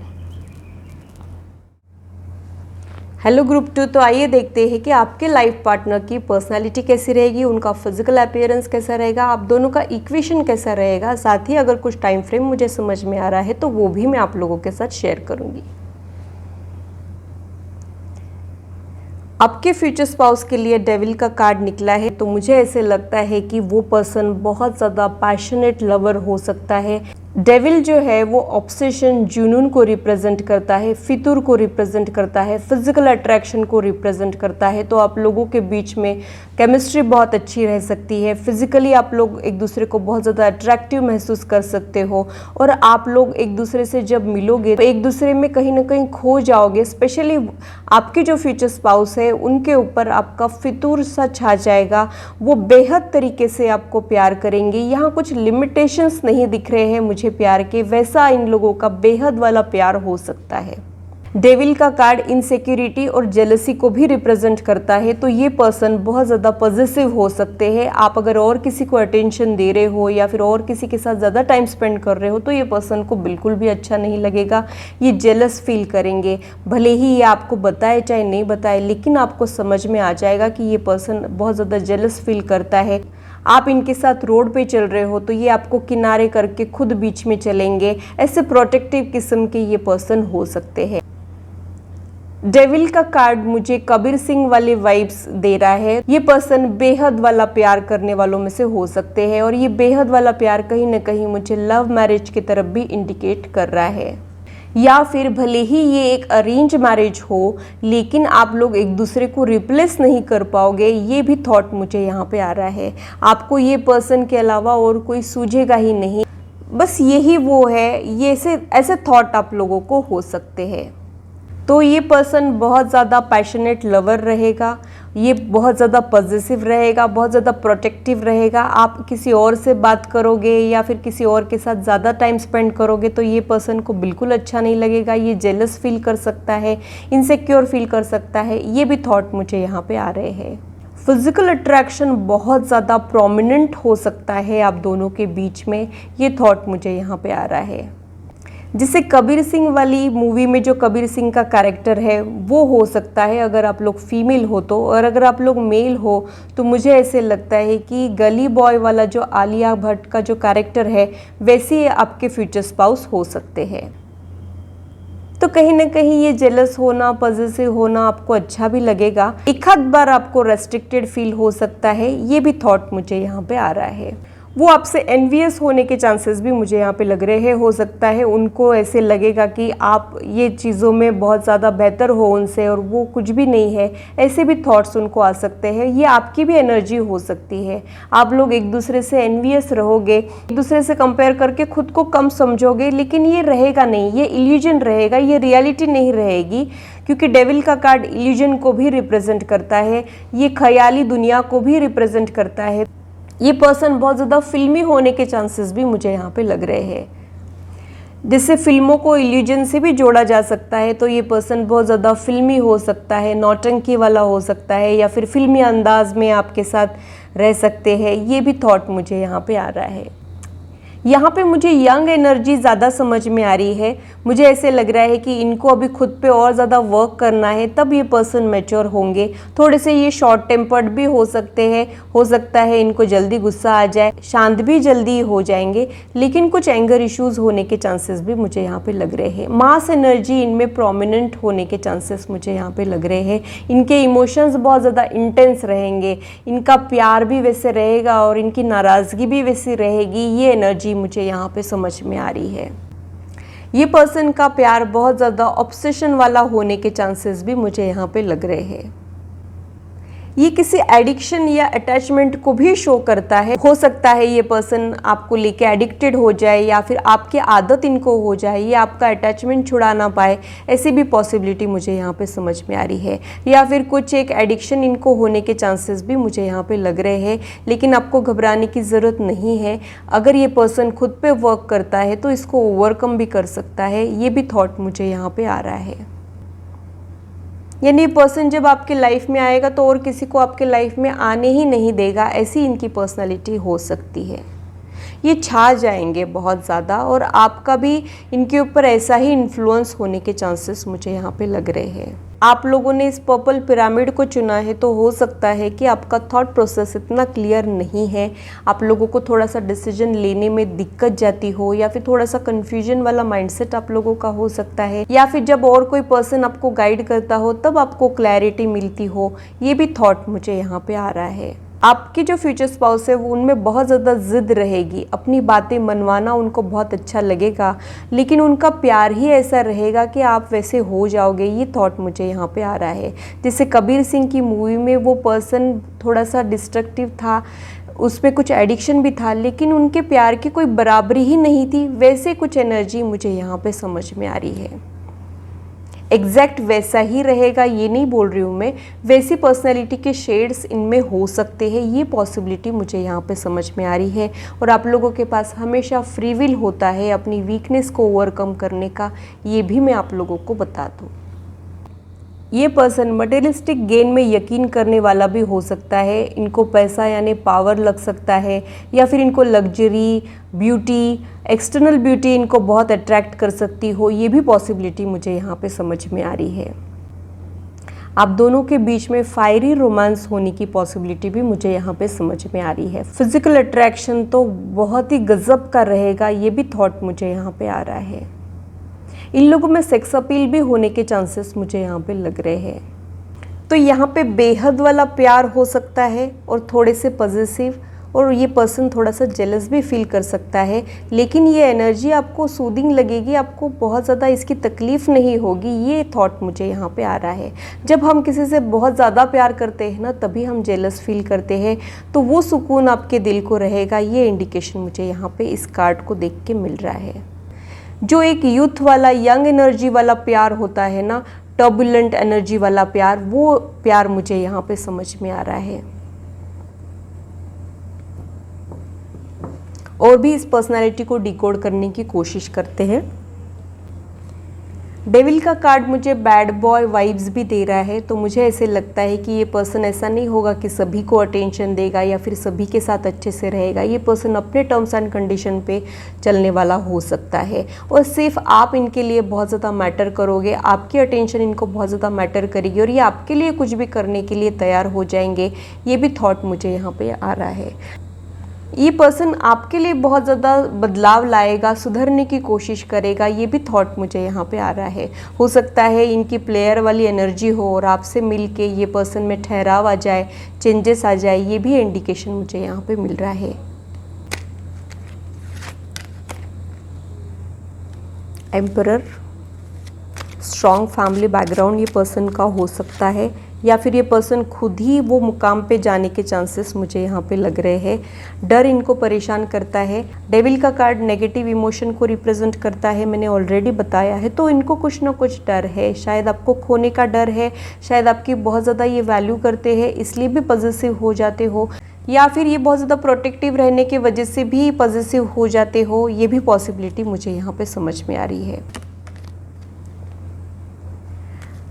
हेलो ग्रुप 2, तो आइए देखते हैं कि आपके लाइफ पार्टनर की पर्सनालिटी कैसी रहेगी, उनका फिजिकल अपीयरेंस कैसा रहेगा, आप दोनों का इक्वेशन कैसा रहेगा। साथ ही अगर कुछ टाइम फ्रेम मुझे समझ में आ रहा है तो वो भी मैं आप लोगों के साथ शेयर करूंगी। आपके फ्यूचर स्पाउस के लिए डेविल का कार्ड निकला है, तो मुझे ऐसे लगता है कि वो पर्सन बहुत ज़्यादा पैशनेट लवर हो सकता है। डेविल जो है वो ऑब्सेशन, जुनून को रिप्रेजेंट करता है, फितूर को रिप्रेजेंट करता है, फिजिकल अट्रैक्शन को रिप्रेजेंट करता है। तो आप लोगों के बीच में केमिस्ट्री बहुत अच्छी रह सकती है। फिजिकली आप लोग एक दूसरे को बहुत ज़्यादा अट्रैक्टिव महसूस कर सकते हो, और आप लोग एक दूसरे से जब मिलोगे तो एक दूसरे में कहीं ना कहीं खो जाओगे। स्पेशली आपके जो फ्यूचर स्पाउस है उनके ऊपर आपका फितूर सा छा जाएगा। वो बेहद तरीके से आपको प्यार करेंगे। यहाँ कुछ लिमिटेशंस नहीं दिख रहे हैं मुझे प्यार के, वैसा इन लोगों का बेहद वाला प्यार हो सकता है। डेविल का कार्ड इनसिक्योरिटी और जेलसी को भी रिप्रेजेंट करता है, तो ये पर्सन बहुत ज़्यादा पॉजिटिव हो सकते हैं। आप अगर और किसी को अटेंशन दे रहे हो या फिर और किसी के साथ ज़्यादा टाइम स्पेंड कर रहे हो तो ये पर्सन को बिल्कुल भी अच्छा नहीं लगेगा। ये जेलस फील करेंगे, भले ही ये आपको बताए चाहे नहीं बताए, लेकिन आपको समझ में आ जाएगा कि ये पर्सन बहुत ज़्यादा जेलस फील करता है। आप इनके साथ रोड पे चल रहे हो तो ये आपको किनारे करके खुद बीच में चलेंगे। ऐसे प्रोटेक्टिव किस्म के ये पर्सन हो सकते हैं। डेविल का कार्ड मुझे कबीर सिंह वाले वाइब्स दे रहा है। ये पर्सन बेहद वाला प्यार करने वालों में से हो सकते हैं, और ये बेहद वाला प्यार कहीं ना कहीं मुझे लव मैरिज की तरफ भी इंडिकेट कर रहा है। या फिर भले ही ये एक अरेंज मैरिज हो, लेकिन आप लोग एक दूसरे को रिप्लेस नहीं कर पाओगे, ये भी थॉट मुझे यहाँ पे आ रहा है। आपको ये पर्सन के अलावा और कोई सूझेगा ही नहीं, बस यही वो है। ये ऐसे थॉट आप लोगों को हो सकते हैं। तो ये पर्सन बहुत ज़्यादा पैशनेट लवर रहेगा, ये बहुत ज़्यादा पॉजिटिव रहेगा, बहुत ज़्यादा प्रोटेक्टिव रहेगा। आप किसी और से बात करोगे या फिर किसी और के साथ ज़्यादा टाइम स्पेंड करोगे तो ये पर्सन को बिल्कुल अच्छा नहीं लगेगा। ये जेलस फील कर सकता है, इनसिक्योर फील कर सकता है। ये भी थॉट मुझे यहाँ पे आ रहे हैं। फिजिकल अट्रैक्शन बहुत ज़्यादा प्रोमिनेंट हो सकता है आप दोनों के बीच में, ये थॉट मुझे यहाँ पे आ रहा है। जिसे कबीर सिंह वाली मूवी में जो कबीर सिंह का कैरेक्टर है वो हो सकता है अगर आप लोग फीमेल हो तो, और अगर आप लोग मेल हो तो मुझे ऐसे लगता है कि गली बॉय वाला जो आलिया भट्ट का जो कैरेक्टर है वैसे आपके फ्यूचर स्पाउस हो सकते हैं। तो कहीं ना कहीं ये जेलस होना, पॉजिटिव होना आपको अच्छा भी लगेगा। एक आध बार आपको रेस्ट्रिक्टेड फील हो सकता है, ये भी थॉट मुझे यहाँ पे आ रहा है। वो आपसे एनवियस होने के चांसेस भी मुझे यहाँ पे लग रहे हैं। हो सकता है उनको ऐसे लगेगा कि आप ये चीज़ों में बहुत ज़्यादा बेहतर हो उनसे और वो कुछ भी नहीं है, ऐसे भी थॉट्स उनको आ सकते हैं। ये आपकी भी एनर्जी हो सकती है। आप लोग एक दूसरे से एनवियस रहोगे, एक दूसरे से कंपेयर करके खुद को कम समझोगे, लेकिन ये रहेगा नहीं, ये इल्यूजन रहेगा, ये रियलिटी नहीं रहेगी। क्योंकि डेविल का कार्ड इल्यूजन को भी रिप्रेजेंट करता है, ये ख्याली दुनिया को भी रिप्रेजेंट करता है। ये पर्सन बहुत ज़्यादा फिल्मी होने के चांसेस भी मुझे यहाँ पे लग रहे हैं। जिससे फिल्मों को इल्यूजन से भी जोड़ा जा सकता है, तो ये पर्सन बहुत ज़्यादा फिल्मी हो सकता है, नौटंकी वाला हो सकता है, या फिर फिल्मी अंदाज में आपके साथ रह सकते हैं। ये भी थॉट मुझे यहाँ पे आ रहा है। यहाँ पे मुझे यंग एनर्जी ज़्यादा समझ में आ रही है। मुझे ऐसे लग रहा है कि इनको अभी खुद पे और ज़्यादा वर्क करना है, तब ये पर्सन मैच्योर होंगे। थोड़े से ये शॉर्ट टेम्पर्ड भी हो सकते हैं, हो सकता है इनको जल्दी गुस्सा आ जाए, शांत भी जल्दी हो जाएंगे, लेकिन कुछ एंगर इश्यूज़ होने के चांसेस भी मुझे यहाँ पे लग रहे हैं। मास एनर्जी इनमें प्रोमिनेंट होने के चांसेस मुझे यहाँ पे लग रहे हैं। इनके इमोशंस बहुत ज़्यादा इंटेंस रहेंगे, इनका प्यार भी वैसे रहेगा और इनकी नाराज़गी भी वैसी रहेगी। ये एनर्जी मुझे यहाँ पे समझ में आ रही है। ये पर्सन का प्यार बहुत ज़्यादा ऑब्सेशन वाला होने के चांसेस भी मुझे यहाँ पे लग रहे हैं। ये किसी एडिक्शन या अटैचमेंट को भी शो करता है। हो सकता है ये पर्सन आपको लेके एडिक्टेड हो जाए या फिर आपकी आदत इनको हो जाए, ये आपका अटैचमेंट छुड़ा ना पाए, ऐसी भी पॉसिबिलिटी मुझे यहाँ पे समझ में आ रही है। या फिर कुछ एक एडिक्शन इनको होने के चांसेस भी मुझे यहाँ पे लग रहे हैं, लेकिन आपको घबराने की ज़रूरत नहीं है। अगर ये पर्सन खुद पे वर्क करता है तो इसको ओवरकम भी कर सकता है, ये भी थॉट मुझे यहाँ पे आ रहा है। यानी पर्सन जब आपके लाइफ में आएगा तो और किसी को आपके लाइफ में आने ही नहीं देगा, ऐसी इनकी पर्सनालिटी हो सकती है। ये छा जाएंगे बहुत ज़्यादा और आपका भी इनके ऊपर ऐसा ही इन्फ्लुएंस होने के चांसेस मुझे यहाँ पे लग रहे हैं। आप लोगों ने इस पर्पल पिरामिड को चुना है तो हो सकता है कि आपका थॉट प्रोसेस इतना क्लियर नहीं है, आप लोगों को थोड़ा सा डिसीजन लेने में दिक्कत जाती हो, या फिर थोड़ा सा कन्फ्यूजन वाला माइंडसेट आप लोगों का हो सकता है, या फिर जब और कोई पर्सन आपको गाइड करता हो तब आपको क्लैरिटी मिलती हो, ये भी थॉट मुझे यहाँ पे आ रहा है। आपकी जो फ्यूचर स्पाउस है वो उनमें बहुत ज़्यादा ज़िद रहेगी, अपनी बातें मनवाना उनको बहुत अच्छा लगेगा, लेकिन उनका प्यार ही ऐसा रहेगा कि आप वैसे हो जाओगे, ये थॉट मुझे यहाँ पे आ रहा है। जैसे कबीर सिंह की मूवी में वो पर्सन थोड़ा सा डिस्ट्रक्टिव था, उस पर कुछ एडिक्शन भी था, लेकिन उनके प्यार की कोई बराबरी ही नहीं थी, वैसे कुछ एनर्जी मुझे यहाँ पे समझ में आ रही है। एग्जैक्ट वैसा ही रहेगा ये नहीं बोल रही हूँ मैं, वैसी पर्सनैलिटी के शेड्स इनमें हो सकते हैं, ये पॉसिबिलिटी मुझे यहाँ पे समझ में आ रही है। और आप लोगों के पास हमेशा फ्री विल होता है अपनी वीकनेस को ओवरकम करने का, ये भी मैं आप लोगों को बता दूँ। ये पर्सन मटेरियलिस्टिक गेन में यकीन करने वाला भी हो सकता है, इनको पैसा यानी पावर लग सकता है, या फिर इनको लग्जरी, ब्यूटी, एक्सटर्नल ब्यूटी इनको बहुत अट्रैक्ट कर सकती हो, ये भी पॉसिबिलिटी मुझे यहाँ पे समझ में आ रही है। आप दोनों के बीच में फायरी रोमांस होने की पॉसिबिलिटी भी मुझे यहाँ पे समझ में आ रही है। फिजिकल अट्रैक्शन तो बहुत ही गजब का रहेगा, ये भी थॉट मुझे यहाँ पे आ रहा है। इन लोगों में सेक्स अपील भी होने के चांसेस मुझे यहाँ पे लग रहे हैं। तो यहाँ पे बेहद वाला प्यार हो सकता है और थोड़े से पॉजिटिव, और ये पर्सन थोड़ा सा जेलस भी फील कर सकता है, लेकिन ये एनर्जी आपको सूदिंग लगेगी, आपको बहुत ज़्यादा इसकी तकलीफ़ नहीं होगी, ये थॉट मुझे यहाँ पे आ रहा है। जब हम किसी से बहुत ज़्यादा प्यार करते हैं ना, तभी हम जेलस फील करते हैं, तो वो सुकून आपके दिल को रहेगा, ये इंडिकेशन मुझे यहाँ पे इस कार्ड को देख के मिल रहा है। जो एक यूथ वाला, यंग एनर्जी वाला प्यार होता है ना, टर्बुलेंट एनर्जी वाला प्यार, वो प्यार मुझे यहाँ पे समझ में आ रहा है। और भी इस पर्सनालिटी को डिकोड करने की कोशिश करते हैं। डेविल का कार्ड मुझे बैड बॉय वाइब्स भी दे रहा है, तो मुझे ऐसे लगता है कि ये पर्सन ऐसा नहीं होगा कि सभी को अटेंशन देगा या फिर सभी के साथ अच्छे से रहेगा। ये पर्सन अपने टर्म्स एंड कंडीशन पे चलने वाला हो सकता है, और सिर्फ आप इनके लिए बहुत ज़्यादा मैटर करोगे, आपकी अटेंशन इनको बहुत ज़्यादा मैटर करेगी, और ये आपके लिए कुछ भी करने के लिए तैयार हो जाएंगे, ये भी थॉट मुझे यहाँ पे आ रहा है। ये पर्सन आपके लिए बहुत ज़्यादा बदलाव लाएगा, सुधरने की कोशिश करेगा, ये भी थॉट मुझे यहाँ पे आ रहा है। हो सकता है इनकी प्लेयर वाली एनर्जी हो और आपसे मिलके ये पर्सन में ठहराव आ जाए, चेंजेस आ जाए, ये भी इंडिकेशन मुझे यहाँ पे मिल रहा है। एम्परर, स्ट्रॉन्ग फैमिली बैकग्राउंड ये पर्सन का हो सकता है, या फिर ये पर्सन खुद ही वो मुकाम पे जाने के चांसेस मुझे यहाँ पे लग रहे हैं। डर इनको परेशान करता है। डेविल का कार्ड नेगेटिव इमोशन को रिप्रेजेंट करता है, मैंने ऑलरेडी बताया है, तो इनको कुछ ना कुछ डर है, शायद आपको खोने का डर है, शायद आपकी बहुत ज़्यादा ये वैल्यू करते हैं इसलिए भी पॉजिटिव हो जाते हो, या फिर ये बहुत ज़्यादा प्रोटेक्टिव रहने की वजह से भी पॉजिटिव हो जाते हो, ये भी पॉसिबिलिटी मुझे यहाँ पे समझ में आ रही है।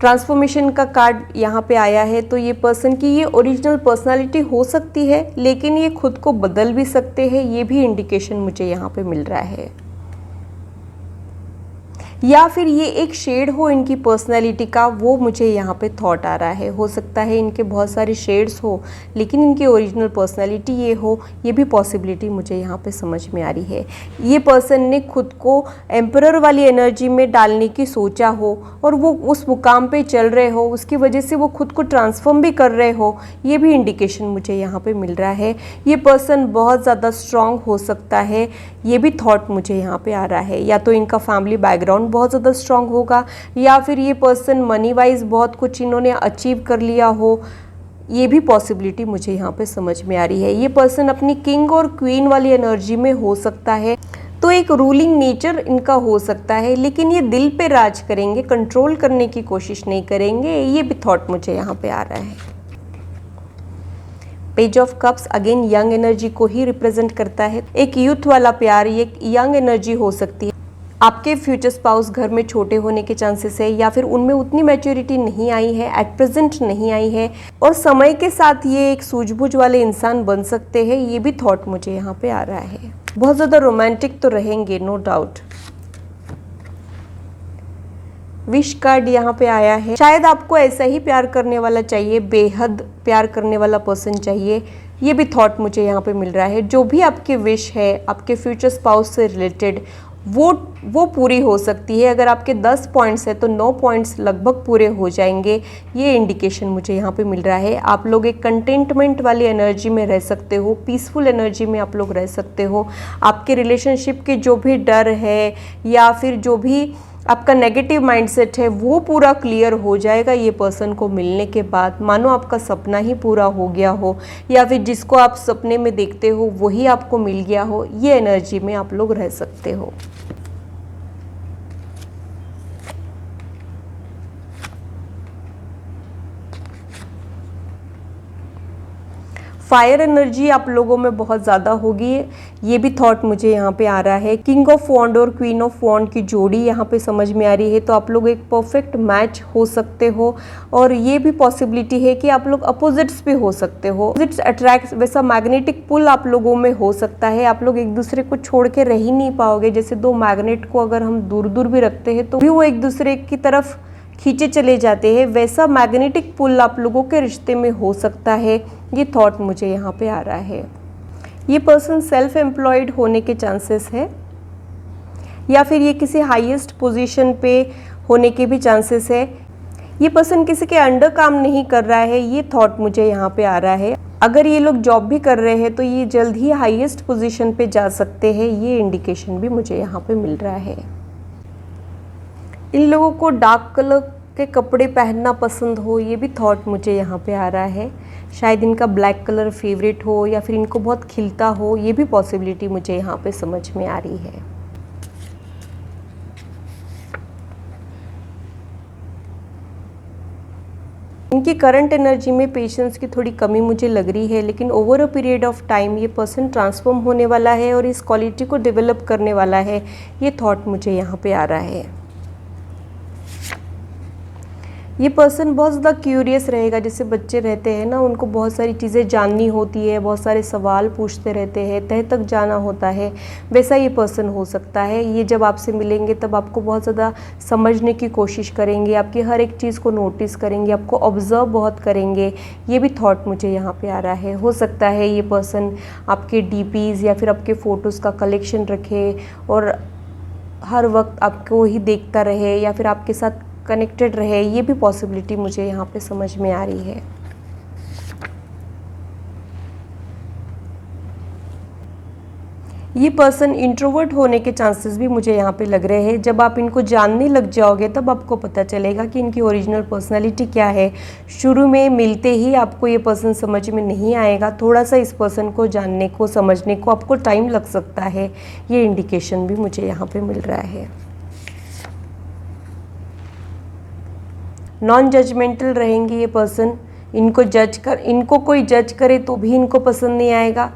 ट्रांसफॉर्मेशन का कार्ड यहाँ पे आया है, तो ये पर्सन की ये ओरिजिनल पर्सनालिटी हो सकती है, लेकिन ये खुद को बदल भी सकते हैं, ये भी इंडिकेशन मुझे यहाँ पे मिल रहा है। या फिर ये एक शेड हो इनकी पर्सनैलिटी का, वो मुझे यहाँ पे थॉट आ रहा है। हो सकता है इनके बहुत सारे शेड्स हो लेकिन इनकी ओरिजिनल पर्सनैलिटी ये हो, ये भी पॉसिबिलिटी मुझे यहाँ पे समझ में आ रही है। ये पर्सन ने खुद को एम्परर वाली एनर्जी में डालने की सोचा हो और वो उस मुकाम पे चल रहे हो, उसकी वजह से वो खुद को ट्रांसफॉर्म भी कर रहे हो, ये भी इंडिकेशन मुझे यहाँ पे मिल रहा है। ये पर्सन बहुत ज़्यादा स्ट्रॉन्ग हो सकता है, ये भी थॉट मुझे यहाँ पे आ रहा है। या तो इनका फैमिली बैकग्राउंड बहुत ज़्यादा स्ट्रॉन्ग होगा, या फिर ये पर्सन मनी वाइज बहुत कुछ इन्होंने अचीव कर लिया हो, ये भी पॉसिबिलिटी मुझे यहाँ पे समझ में आ रही है। ये पर्सन अपनी किंग और क्वीन वाली एनर्जी में हो सकता है, तो एक रूलिंग नेचर इनका हो सकता है, लेकिन ये दिल पे राज करेंगे, कंट्रोल करने की कोशिश नहीं करेंगे। ये भी थॉट मुझे यहाँ पे आ रहा है। Page of cups again young energy को ही रिप्रेजेंट करता है। एक यूथ वाला प्यार, ये यंग एनर्जी हो सकती है। आपके फ्यूचर स्पाउस घर में छोटे होने के चांसेस है, या फिर उनमें उतनी मैच्योरिटी नहीं आई है, एट प्रेजेंट नहीं आई है, और समय के साथ ये एक सूझबूझ वाले इंसान बन सकते हैं। ये भी थॉट मुझे यहाँ पे आ रहा है। बहुत ज़्यादा रोमांटिक तो रहेंगे, नो डाउट। विश कार्ड यहाँ पे आया है। शायद आपको ऐसा ही प्यार करने वाला चाहिए, बेहद प्यार करने वाला पर्सन चाहिए। ये भी थॉट मुझे यहाँ पे मिल रहा है। जो भी आपकी विश है आपके फ्यूचर स्पाउस से रिलेटेड, वो पूरी हो सकती है। अगर आपके 10 पॉइंट्स है तो 9 पॉइंट्स लगभग पूरे हो जाएंगे। ये इंडिकेशन मुझे यहाँ पे मिल रहा है। आप लोग एक कंटेंटमेंट वाली एनर्जी में रह सकते हो, पीसफुल एनर्जी में आप लोग रह सकते हो। आपके रिलेशनशिप के जो भी डर है या फिर जो भी आपका नेगेटिव माइंडसेट है वो पूरा क्लियर हो जाएगा ये पर्सन को मिलने के बाद। मानो आपका सपना ही पूरा हो गया हो, या फिर जिसको आप सपने में देखते हो वही आपको मिल गया हो। ये एनर्जी में आप लोग रह सकते हो। फायर एनर्जी आप लोगों में बहुत ज़्यादा होगी, ये भी थॉट मुझे यहाँ पे आ रहा है। किंग ऑफ वॉन्ड और क्वीन ऑफ वॉन्ड की जोड़ी यहाँ पे समझ में आ रही है, तो आप लोग एक परफेक्ट मैच हो सकते हो। और ये भी पॉसिबिलिटी है कि आप लोग अपोजिट्स भी हो सकते हो। अपोजिट्स अट्रैक्ट, वैसा मैग्नेटिक पुल आप लोगों में हो सकता है। आप लोग एक दूसरे को छोड़ के रह ही नहीं पाओगे। जैसे दो मैग्नेट को अगर हम दूर दूर भी रखते हैं तो भी वो एक दूसरे की तरफ खींचे चले जाते हैं, वैसा मैग्नेटिक पुल आप लोगों के रिश्ते में हो सकता है। ये थॉट मुझे यहाँ पे आ रहा है। ये पर्सन सेल्फ एम्प्लॉयड होने के चांसेस है, या फिर ये किसी हाईएस्ट पोजीशन पे होने के भी चांसेस है। ये पर्सन किसी के अंडर काम नहीं कर रहा है, ये थॉट मुझे यहाँ पे आ रहा है। अगर ये लोग जॉब भी कर रहे हैं तो ये जल्द ही हाईएस्ट पोजीशन पे जा सकते हैं। ये इंडिकेशन भी मुझे यहाँ पे मिल रहा है। इन लोगों को डार्क कलर के कपड़े पहनना पसंद हो, ये भी थॉट मुझे यहाँ पे आ रहा है। शायद इनका ब्लैक कलर फेवरेट हो, या फिर इनको बहुत खिलता हो। ये भी पॉसिबिलिटी मुझे यहाँ पे समझ में आ रही है। इनकी करंट एनर्जी में पेशेंस की थोड़ी कमी मुझे लग रही है, लेकिन over a period of time ये पर्सन ट्रांसफॉर्म होने वाला है और इस क्वालिटी को डेवलप करने वाला है। ये थॉट मुझे यहाँ पे आ रहा है। ये पर्सन बहुत ज़्यादा क्यूरियस रहेगा। जैसे बच्चे रहते हैं ना, उनको बहुत सारी चीज़ें जाननी होती है, बहुत सारे सवाल पूछते रहते हैं, तह तक जाना होता है, वैसा ये पर्सन हो सकता है। ये जब आपसे मिलेंगे तब आपको बहुत ज़्यादा समझने की कोशिश करेंगे, आपकी हर एक चीज़ को नोटिस करेंगे, आपको ऑब्जर्व बहुत करेंगे। ये भी थॉट मुझे यहाँ पे आ रहा है। हो सकता है ये पर्सन आपके डीपीज़ या फिर आपके फ़ोटोज़ का कलेक्शन रखे और हर वक्त आपको ही देखता रहे, या फिर आपके साथ कनेक्टेड रहे। ये भी पॉसिबिलिटी मुझे यहाँ पे समझ में आ रही है। ये पर्सन इंट्रोवर्ट होने के चांसेस भी मुझे यहाँ पे लग रहे हैं। जब आप इनको जानने लग जाओगे तब आपको पता चलेगा कि इनकी ओरिजिनल पर्सनालिटी क्या है। शुरू में मिलते ही आपको ये पर्सन समझ में नहीं आएगा। थोड़ा सा इस पर्सन को जानने को, समझने को आपको टाइम लग सकता है। ये इंडिकेशन भी मुझे यहाँ पे मिल रहा है। नॉन जजमेंटल रहेंगे ये पर्सन। इनको कोई जज करे तो भी इनको पसंद नहीं आएगा,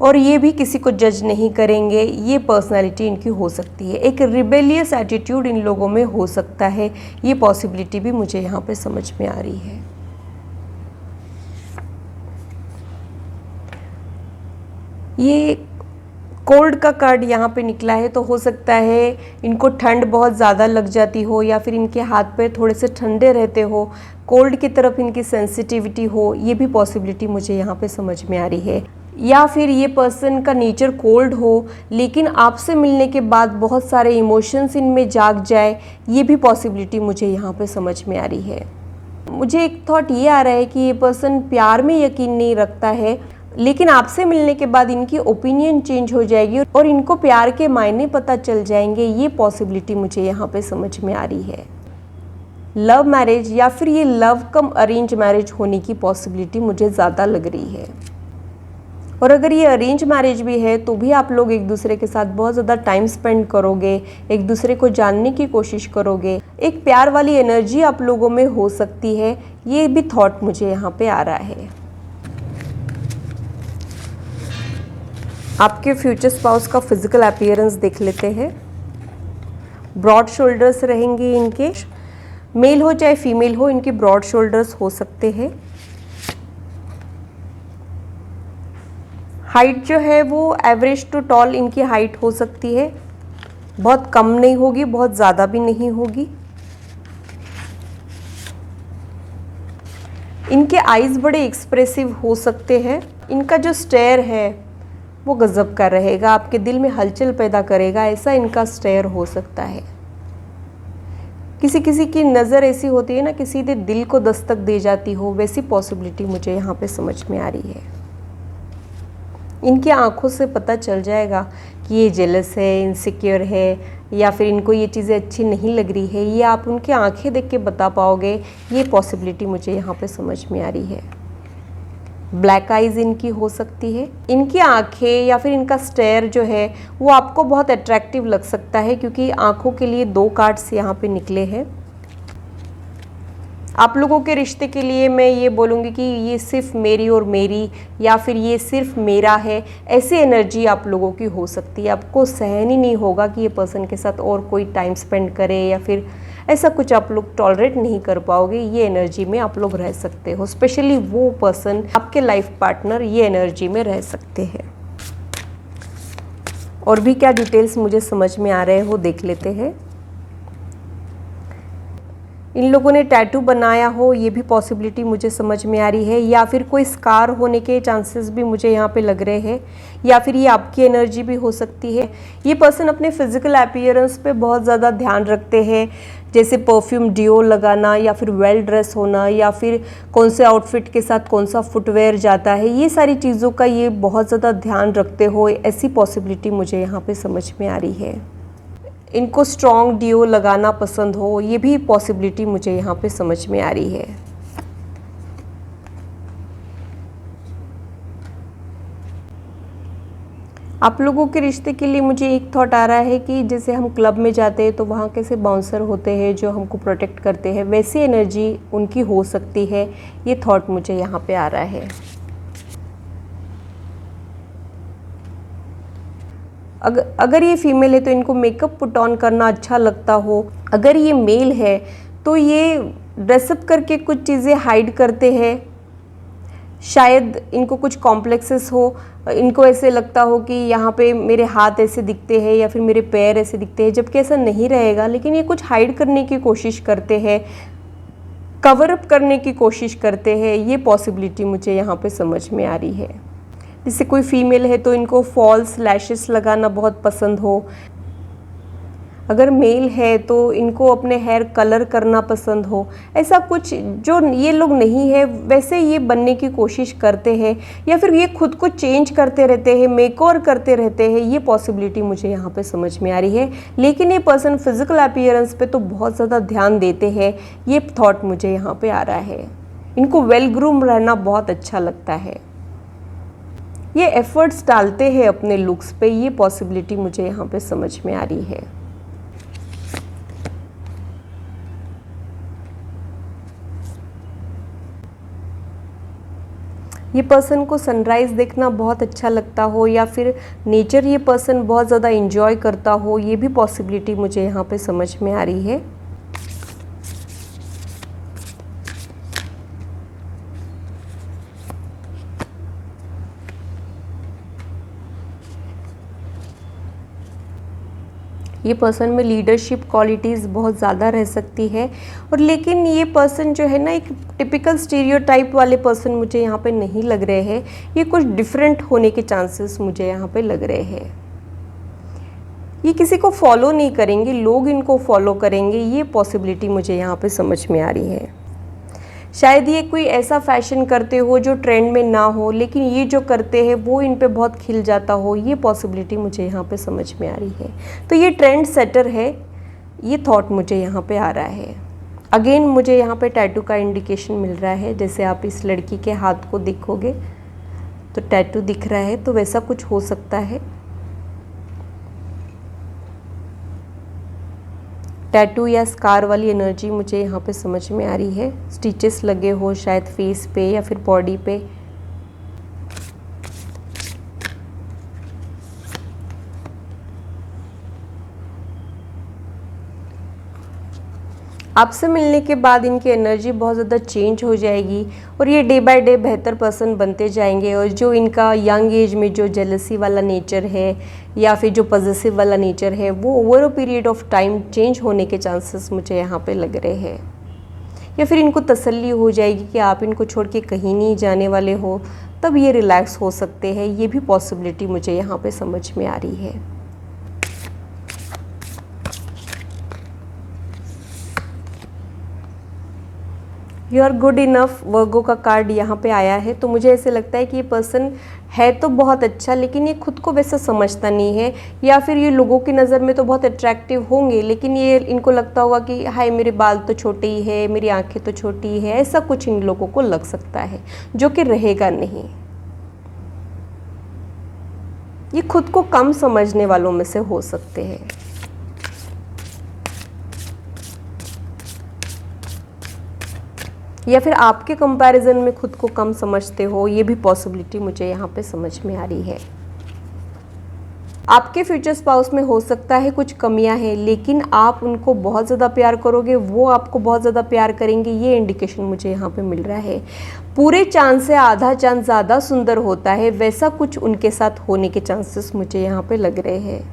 और ये भी किसी को जज नहीं करेंगे। ये पर्सनालिटी इनकी हो सकती है। एक रिबेलियस एटीट्यूड इन लोगों में हो सकता है। ये पॉसिबिलिटी भी मुझे यहाँ पे समझ में आ रही है। ये कोल्ड का कार्ड यहाँ पे निकला है, तो हो सकता है इनको ठंड बहुत ज़्यादा लग जाती हो, या फिर इनके हाथ पैर थोड़े से ठंडे रहते हो, कोल्ड की तरफ इनकी सेंसिटिविटी हो। ये भी पॉसिबिलिटी मुझे यहाँ पे समझ में आ रही है। या फिर ये पर्सन का नेचर कोल्ड हो, लेकिन आपसे मिलने के बाद बहुत सारे इमोशंस इनमें जाग जाए। ये भी पॉसिबिलिटी मुझे यहाँ पे समझ में आ रही है। मुझे एक थॉट ये आ रहा है कि ये पर्सन प्यार में यकीन नहीं रखता है, लेकिन आपसे मिलने के बाद इनकी ओपिनियन चेंज हो जाएगी और इनको प्यार के मायने पता चल जाएंगे। ये पॉसिबिलिटी मुझे यहाँ पे समझ में आ रही है। लव मैरिज या फिर ये लव कम अरेंज मैरिज होने की पॉसिबिलिटी मुझे ज़्यादा लग रही है। और अगर ये अरेंज मैरिज भी है तो भी आप लोग एक दूसरे के साथ बहुत ज़्यादा टाइम स्पेंड करोगे, एक दूसरे को जानने की कोशिश करोगे, एक प्यार वाली एनर्जी आप लोगों में हो सकती है, ये भी थॉट मुझे यहाँ पे आ रहा है। आपके फ्यूचर स्पाउस का फिजिकल अपीयरेंस देख लेते हैं। ब्रॉड शोल्डर्स रहेंगे इनके, मेल हो चाहे फीमेल हो, इनके ब्रॉड शोल्डर्स हो सकते हैं। हाइट जो है वो एवरेज टू टॉल इनकी हाइट हो सकती है, बहुत कम नहीं होगी, बहुत ज़्यादा भी नहीं होगी। इनके आईज बड़े एक्सप्रेसिव हो सकते हैं। इनका जो स्टेयर है वो गजब का रहेगा, आपके दिल में हलचल पैदा करेगा, ऐसा इनका स्टेयर हो सकता है। किसी किसी की नज़र ऐसी होती है ना कि सीधे दिल को दस्तक दे जाती हो, वैसी पॉसिबिलिटी मुझे यहाँ पे समझ में आ रही है। इनकी आंखों से पता चल जाएगा कि ये जेलस है, इनसिक्योर है, या फिर इनको ये चीज़ें अच्छी नहीं लग रही है, ये आप उनकी आंखें देख के बता पाओगे, ये पॉसिबिलिटी मुझे यहाँ पे समझ में आ रही है। ब्लैक आइज इनकी हो सकती है। इनकी आंखें या फिर इनका स्टेयर जो है वो आपको बहुत अट्रैक्टिव लग सकता है, क्योंकि आंखों के लिए 2 कार्ड्स यहाँ पे निकले हैं। आप लोगों के रिश्ते के लिए मैं ये बोलूँगी कि ये सिर्फ मेरी और मेरी, या फिर ये सिर्फ मेरा है, ऐसी एनर्जी आप लोगों की हो सकती है। आपको सहन ही नहीं होगा कि ये पर्सन के साथ और कोई टाइम स्पेंड करे, या फिर ऐसा कुछ आप लोग टॉलरेट नहीं कर पाओगे। ये एनर्जी में आप लोग रह सकते हो, स्पेशली वो पर्सन, आपके लाइफ पार्टनर, ये एनर्जी में रह सकते हैं। और भी क्या डिटेल्स मुझे समझ में आ रहे हो देख लेते हैं। इन लोगों ने टैटू बनाया हो, ये भी पॉसिबिलिटी मुझे समझ में आ रही है, या फिर कोई स्कार होने के चांसेस भी मुझे यहाँ पे लग रहे हैं, या फिर ये आपकी एनर्जी भी हो सकती है। ये पर्सन अपने फिजिकल अपीयरेंस पे बहुत ज़्यादा ध्यान रखते हैं, जैसे परफ्यूम, डिओ लगाना, या फिर वेल ड्रेस होना, या फिर कौन से आउटफिट के साथ कौन सा फुटवेयर जाता है, ये सारी चीज़ों का ये बहुत ज़्यादा ध्यान रखते हो, ऐसी पॉसिबिलिटी मुझे यहाँ पे समझ में आ रही है। इनको स्ट्रॉन्ग डिओ लगाना पसंद हो, ये भी पॉसिबिलिटी मुझे यहाँ पे समझ में आ रही है। आप लोगों के रिश्ते के लिए मुझे एक थॉट आ रहा है कि जैसे हम क्लब में जाते हैं तो वहाँ कैसे बाउंसर होते हैं जो हमको प्रोटेक्ट करते हैं, वैसी एनर्जी उनकी हो सकती है। ये थॉट मुझे यहाँ पे आ रहा है। अगर ये फीमेल है तो इनको मेकअप पुट ऑन करना अच्छा लगता हो। अगर ये मेल है तो ये ड्रेसअप करके कुछ चीज़ें हाइड करते हैं। शायद इनको कुछ कॉम्प्लेक्सेस हो, इनको ऐसे लगता हो कि यहाँ पे मेरे हाथ ऐसे दिखते हैं या फिर मेरे पैर ऐसे दिखते हैं, जबकि ऐसा नहीं रहेगा। लेकिन ये कुछ हाइड करने की कोशिश करते हैं, कवर अप करने की कोशिश करते हैं। ये पॉसिबिलिटी मुझे यहाँ पे समझ में आ रही है। जैसे कोई फीमेल है तो इनको फॉल्स लैशेस लगाना बहुत पसंद हो। अगर मेल है तो इनको अपने हेयर कलर करना पसंद हो। ऐसा कुछ जो ये लोग नहीं है वैसे ये बनने की कोशिश करते हैं, या फिर ये खुद को चेंज करते रहते हैं, मेकओवर करते रहते हैं। ये पॉसिबिलिटी मुझे यहाँ पे समझ में आ रही है। लेकिन ये पर्सन फिजिकल अपीयरेंस पे तो बहुत ज़्यादा ध्यान देते हैं। ये थॉट मुझे यहाँ पे आ रहा है। इनको वेल ग्रूम रहना बहुत अच्छा लगता है। ये एफर्ट्स डालते हैं अपने लुक्स पे। ये पॉसिबिलिटी मुझे यहाँ पे समझ में आ रही है। ये पर्सन को सनराइज़ देखना बहुत अच्छा लगता हो, या फिर नेचर ये पर्सन बहुत ज़्यादा एंजॉय करता हो। ये भी पॉसिबिलिटी मुझे यहाँ पे समझ में आ रही है। ये पर्सन में लीडरशिप क्वालिटीज़ बहुत ज़्यादा रह सकती है। और लेकिन ये पर्सन जो है ना, एक टिपिकल स्टीरियोटाइप वाले पर्सन मुझे यहाँ पे नहीं लग रहे हैं। ये कुछ डिफरेंट होने के चांसेस मुझे यहाँ पे लग रहे हैं। ये किसी को फॉलो नहीं करेंगे, लोग इनको फॉलो करेंगे। ये पॉसिबिलिटी मुझे यहाँ पे समझ में आ रही है। शायद ये कोई ऐसा फैशन करते हो जो ट्रेंड में ना हो, लेकिन ये जो करते हैं वो इन पे बहुत खिल जाता हो। ये पॉसिबिलिटी मुझे यहाँ पे समझ में आ रही है। तो ये ट्रेंड सेटर है, ये थॉट मुझे यहाँ पे आ रहा है। अगेन मुझे यहाँ पे टैटू का इंडिकेशन मिल रहा है। जैसे आप इस लड़की के हाथ को देखोगे तो टैटू दिख रहा है, तो वैसा कुछ हो सकता है। टैटू या स्कार वाली एनर्जी मुझे यहाँ पे समझ में आ रही है। स्टिचेस लगे हो शायद फेस पे या फिर बॉडी पे। आपसे मिलने के बाद इनकी एनर्जी बहुत ज़्यादा चेंज हो जाएगी और ये डे बाय डे बेहतर पर्सन बनते जाएंगे। और जो इनका यंग एज में जो जेलसी वाला नेचर है या फिर जो पॉजिटिव वाला नेचर है, वो over a period of time change होने के चांसेस मुझे यहाँ पे लग रहे हैं। या फिर इनको तसल्ली हो जाएगी कि आप इनको छोड़ के कहीं नहीं जाने वाले हो, तब ये रिलैक्स हो सकते हैं। ये भी पॉसिबिलिटी मुझे यहाँ पे समझ में आ रही है। यू आर गुड इनफ वर्गो का कार्ड यहाँ पे आया है। तो मुझे ऐसे लगता है कि ये पर्सन है तो बहुत अच्छा, लेकिन ये खुद को वैसा समझता नहीं है। या फिर ये लोगों की नज़र में तो बहुत अट्रैक्टिव होंगे, लेकिन ये इनको लगता होगा कि हाय मेरे बाल तो छोटे ही है, मेरी आंखें तो छोटी ही है। ऐसा कुछ इन लोगों को लग सकता है, जो कि रहेगा नहीं। ये खुद को कम समझने वालों में से हो सकते हैं। या फिर आपके कंपैरिजन में खुद को कम समझते हो, ये भी पॉसिबिलिटी मुझे यहाँ पे समझ में आ रही है। आपके फ्यूचर स्पाउस में हो सकता है कुछ कमियां हैं, लेकिन आप उनको बहुत ज़्यादा प्यार करोगे, वो आपको बहुत ज़्यादा प्यार करेंगे। ये इंडिकेशन मुझे यहाँ पे मिल रहा है। पूरे चांद से आधा चांद ज़्यादा सुंदर होता है, वैसा कुछ उनके साथ होने के चांसेस मुझे यहाँ पे लग रहे हैं।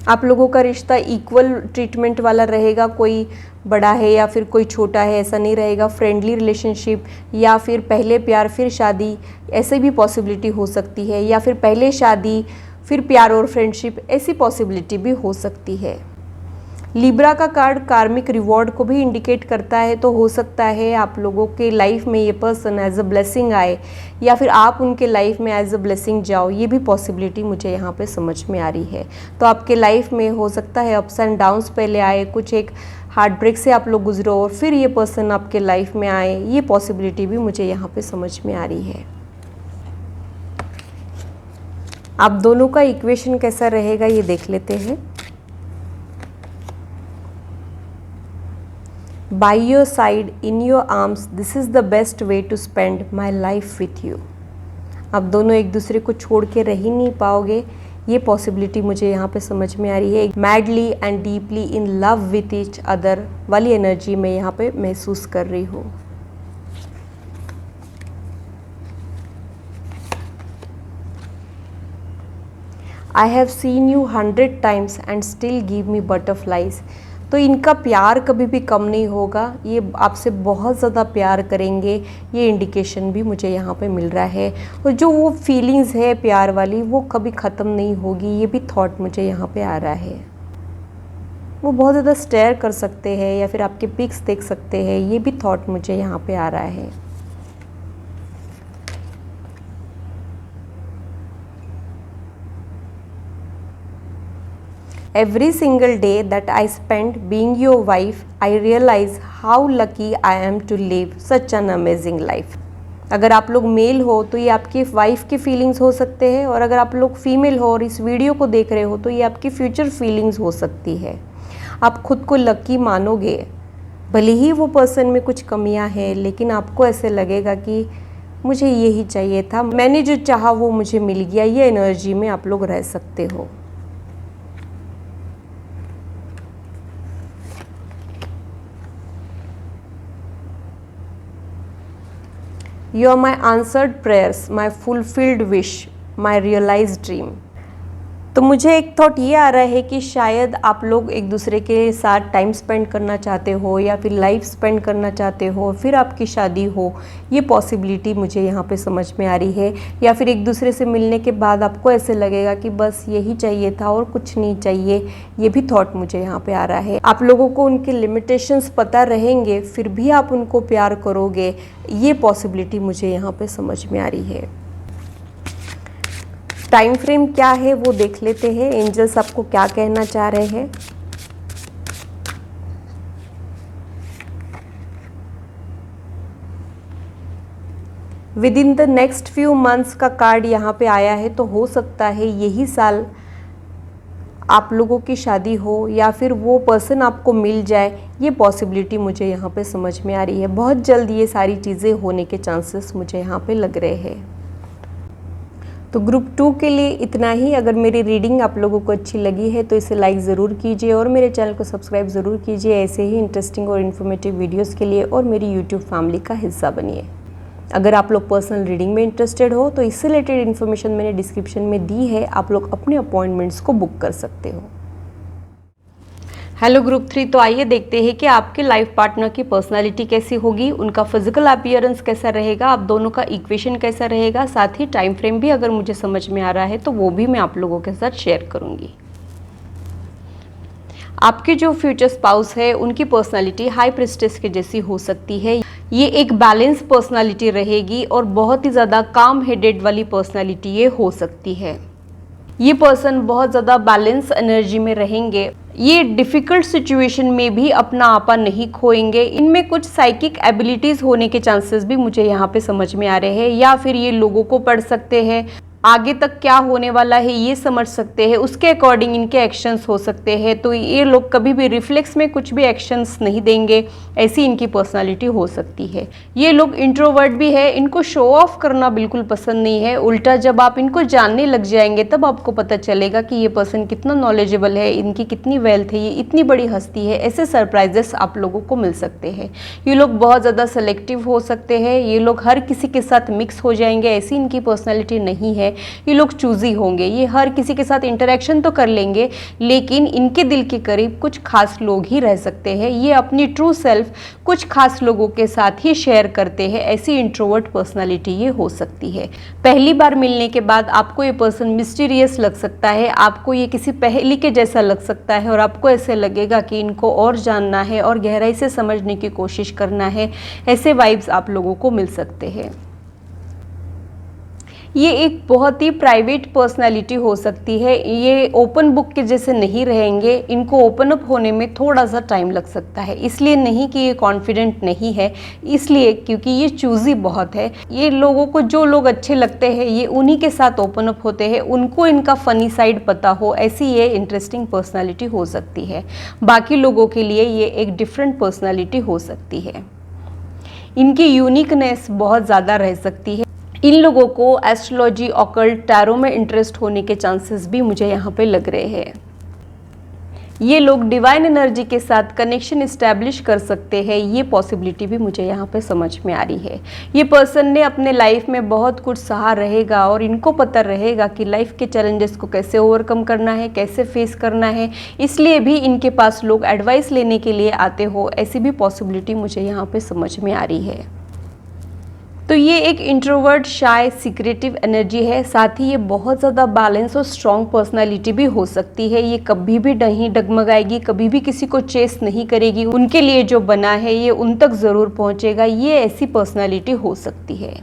आप लोगों का रिश्ता इक्वल ट्रीटमेंट वाला रहेगा। कोई बड़ा है या फिर कोई छोटा है ऐसा नहीं रहेगा। फ्रेंडली रिलेशनशिप या फिर पहले प्यार फिर शादी, ऐसे भी पॉसिबिलिटी हो सकती है। या फिर पहले शादी फिर प्यार और फ्रेंडशिप, ऐसी पॉसिबिलिटी भी हो सकती है। लिब्रा का कार्ड कार्मिक रिवॉर्ड को भी इंडिकेट करता है। तो हो सकता है आप लोगों के लाइफ में ये पर्सन एज अ ब्लेसिंग आए, या फिर आप उनके लाइफ में एज अ ब्लेसिंग जाओ। ये भी पॉसिबिलिटी मुझे यहाँ पे समझ में आ रही है। तो आपके लाइफ में हो सकता है अप्स एंड डाउन्स पहले आए, कुछ एक हार्ट ब्रेक से आप लोग गुजरो और फिर ये पर्सन आपके लाइफ में आए। ये पॉसिबिलिटी भी मुझे यहाँ पे समझ में आ रही है। आप दोनों का इक्वेशन कैसा रहेगा ये देख लेते हैं। By your side, in your arms, this is the best way to spend my life with you. आप दोनों एक दूसरे को छोड़ के रह ही नहीं पाओगे। ये पॉसिबिलिटी मुझे यहाँ पे समझ में आ रही है। Madly and deeply in love with each other वाली एनर्जी मैं यहाँ पे महसूस कर रही हूँ। I have seen you 100 times and still give me butterflies. तो इनका प्यार कभी भी कम नहीं होगा। ये आपसे बहुत ज़्यादा प्यार करेंगे, ये इंडिकेशन भी मुझे यहाँ पे मिल रहा है। और जो वो फीलिंग्स है प्यार वाली, वो कभी ख़त्म नहीं होगी। ये भी थॉट मुझे यहाँ पे आ रहा है। वो बहुत ज़्यादा स्टेयर कर सकते हैं या फिर आपके पिक्स देख सकते हैं। ये भी थॉट मुझे यहाँ पे आ रहा है। Every single day that I spent being your wife, I realize how lucky I am to live such an amazing life. अगर आप लोग मेल हो तो ये आपकी वाइफ की फीलिंग्स हो सकते हैं, और अगर आप लोग फीमेल हो और इस वीडियो को देख रहे हो तो ये आपकी फ्यूचर फीलिंग्स हो सकती है। आप खुद को लकी मानोगे, भले ही वो पर्सन में कुछ कमियां हैं, लेकिन आपको ऐसे लगेगा कि मुझे यही चाहिए था, मैंने जो चाहा वो मुझे मिल गया। ये एनर्जी में आप लोग रह सकते हो। You are my answered prayers, my fulfilled wish, my realized dream. तो मुझे एक थॉट ये आ रहा है कि शायद आप लोग एक दूसरे के साथ टाइम स्पेंड करना चाहते हो या फिर लाइफ स्पेंड करना चाहते हो, फिर आपकी शादी हो। ये पॉसिबिलिटी मुझे यहाँ पे समझ में आ रही है। या फिर एक दूसरे से मिलने के बाद आपको ऐसे लगेगा कि बस यही चाहिए था और कुछ नहीं चाहिए। ये भी थॉट मुझे यहाँ पे आ रहा है। आप लोगों को उनके लिमिटेशंस पता रहेंगे, फिर भी आप उनको प्यार करोगे। ये पॉसिबिलिटी मुझे यहाँ पे समझ में आ रही है। टाइम फ्रेम क्या है वो देख लेते हैं, एंजल्स आपको क्या कहना चाह रहे हैं। With in the next few months का कार्ड यहाँ पे आया है, तो हो सकता है यही साल आप लोगों की शादी हो या फिर वो पर्सन आपको मिल जाए, ये पॉसिबिलिटी मुझे यहाँ पे समझ में आ रही है। बहुत जल्द ये सारी चीज़ें होने के चांसेस मुझे यहाँ पे लग रहे हैं। तो ग्रुप 2 के लिए इतना ही। अगर मेरी रीडिंग आप लोगों को अच्छी लगी है तो इसे लाइक ज़रूर कीजिए और मेरे चैनल को सब्सक्राइब ज़रूर कीजिए ऐसे ही इंटरेस्टिंग और इन्फॉर्मेटिव वीडियोस के लिए, और मेरी यूट्यूब फैमिली का हिस्सा बनिए। अगर आप लोग पर्सनल रीडिंग में इंटरेस्टेड हो तो इससे रिलेटेड इन्फॉर्मेशन मैंने डिस्क्रिप्शन में दी है, आप लोग अपने अपॉइंटमेंट्स को बुक कर सकते हो। हेलो ग्रुप 3, तो आइए देखते हैं कि आपके लाइफ पार्टनर की पर्सनालिटी कैसी होगी, उनका फिजिकल अपीयरेंस कैसा रहेगा, आप दोनों का इक्वेशन कैसा रहेगा, साथ ही टाइम फ्रेम भी अगर मुझे समझ में आ रहा है तो वो भी मैं आप लोगों के साथ शेयर करूंगी। आपके जो फ्यूचर स्पाउस है उनकी पर्सनालिटी हाई प्रिस्टेस के जैसी हो सकती है। ये एक बैलेंस पर्सनालिटी रहेगी और बहुत ही ज़्यादा काम हेडेड वाली पर्सनालिटी ये हो सकती है। ये पर्सन बहुत ज़्यादा बैलेंस एनर्जी में रहेंगे। ये डिफ़िकल्ट सिचुएशन में भी अपना आपा नहीं खोएंगे। इनमें कुछ साइकिक एबिलिटीज़ होने के चांसेस भी मुझे यहाँ पे समझ में आ रहे हैं, या फिर ये लोगों को पढ़ सकते हैं, आगे तक क्या होने वाला है ये समझ सकते हैं, उसके अकॉर्डिंग इनके एक्शंस हो सकते हैं। तो ये लोग कभी भी रिफ्लेक्स में कुछ भी एक्शंस नहीं देंगे, ऐसी इनकी पर्सनालिटी हो सकती है। ये लोग इंट्रोवर्ट भी है, इनको शो ऑफ करना बिल्कुल पसंद नहीं है। उल्टा जब आप इनको जानने लग जाएंगे तब आपको पता चलेगा कि ये पर्सन कितना नॉलेजेबल है, इनकी कितनी वेल्थ है, ये इतनी बड़ी हस्ती है। ऐसे सरप्राइजेस आप लोगों को मिल सकते हैं। ये लोग बहुत ज़्यादा सेलेक्टिव हो सकते हैं, ये लोग हर किसी के साथ मिक्स हो जाएंगे, ऐसी इनकी पर्सनैलिटी नहीं है। ये लोग चूजी होंगे, ये हर किसी के साथ इंटरेक्शन तो कर लेंगे लेकिन इनके दिल के करीब कुछ खास लोग ही रह सकते हैं। ये अपनी ट्रू सेल्फ कुछ खास लोगों के साथ ही शेयर करते हैं, ऐसी इंट्रोवर्ट पर्सनालिटी ये हो सकती है। पहली बार मिलने के बाद आपको ये पर्सन मिस्टीरियस लग सकता है, आपको ये किसी पहेली के जैसा लग सकता है और आपको ऐसे लगेगा कि इनको और जानना है और गहराई से समझने की कोशिश करना है। ऐसे वाइब्स आप लोगों को मिल सकते हैं। ये एक बहुत ही प्राइवेट पर्सनालिटी हो सकती है, ये ओपन बुक के जैसे नहीं रहेंगे, इनको ओपन अप होने में थोड़ा सा टाइम लग सकता है। इसलिए नहीं कि ये कॉन्फिडेंट नहीं है, इसलिए क्योंकि ये चूजी बहुत है। ये लोगों को जो लोग अच्छे लगते हैं ये उन्हीं के साथ ओपन अप होते हैं, उनको इनका फनी साइड पता हो, ऐसी ये इंटरेस्टिंग पर्सनालिटी हो सकती है। बाकी लोगों के लिए ये एक डिफरेंट पर्सनालिटी हो सकती है। इनकी यूनिकनेस बहुत ज़्यादा रह सकती है। इन लोगों को एस्ट्रोलॉजी, ऑकल्ट, टैरो में इंटरेस्ट होने के चांसेस भी मुझे यहाँ पे लग रहे हैं। ये लोग डिवाइन एनर्जी के साथ कनेक्शन इस्टेब्लिश कर सकते हैं, ये पॉसिबिलिटी भी मुझे यहाँ पे समझ में आ रही है। ये पर्सन ने अपने लाइफ में बहुत कुछ सहा रहेगा और इनको पता रहेगा कि लाइफ के चैलेंजेस को कैसे ओवरकम करना है, कैसे फेस करना है, इसलिए भी इनके पास लोग एडवाइस लेने के लिए आते हो, ऐसी भी पॉसिबिलिटी मुझे यहाँ पे समझ में आ रही है। तो ये एक इंट्रोवर्ट, शाय, सीक्रेटिव एनर्जी है, साथ ही ये बहुत ज़्यादा बैलेंस और स्ट्रॉन्ग पर्सनालिटी भी हो सकती है। ये कभी भी नहीं डगमगाएगी, कभी भी किसी को चेस नहीं करेगी, उनके लिए जो बना है ये उन तक ज़रूर पहुंचेगा। ये ऐसी पर्सनालिटी हो सकती है।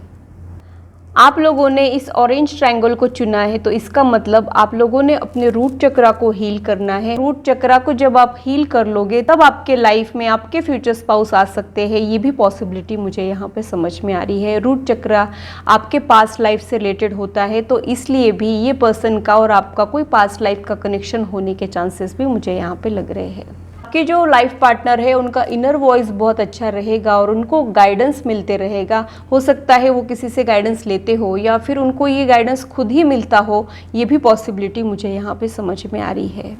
आप लोगों ने इस ऑरेंज ट्रायंगल को चुना है तो इसका मतलब आप लोगों ने अपने रूट चक्रा को हील करना है। रूट चक्रा को जब आप हील कर लोगे तब आपके लाइफ में आपके फ्यूचर स्पाउस आ सकते हैं, ये भी पॉसिबिलिटी मुझे यहाँ पे समझ में आ रही है। रूट चक्रा आपके पास्ट लाइफ से रिलेटेड होता है, तो इसलिए भी ये पर्सन का और आपका कोई पास्ट लाइफ का कनेक्शन होने के चांसेस भी मुझे यहाँ पे लग रहे हैं। आपके जो लाइफ पार्टनर है उनका इनर वॉइस बहुत अच्छा रहेगा और उनको गाइडेंस मिलते रहेगा। हो सकता है वो किसी से गाइडेंस लेते हो या फिर उनको ये गाइडेंस खुद ही मिलता हो, ये भी पॉसिबिलिटी मुझे यहाँ पे समझ में आ रही है।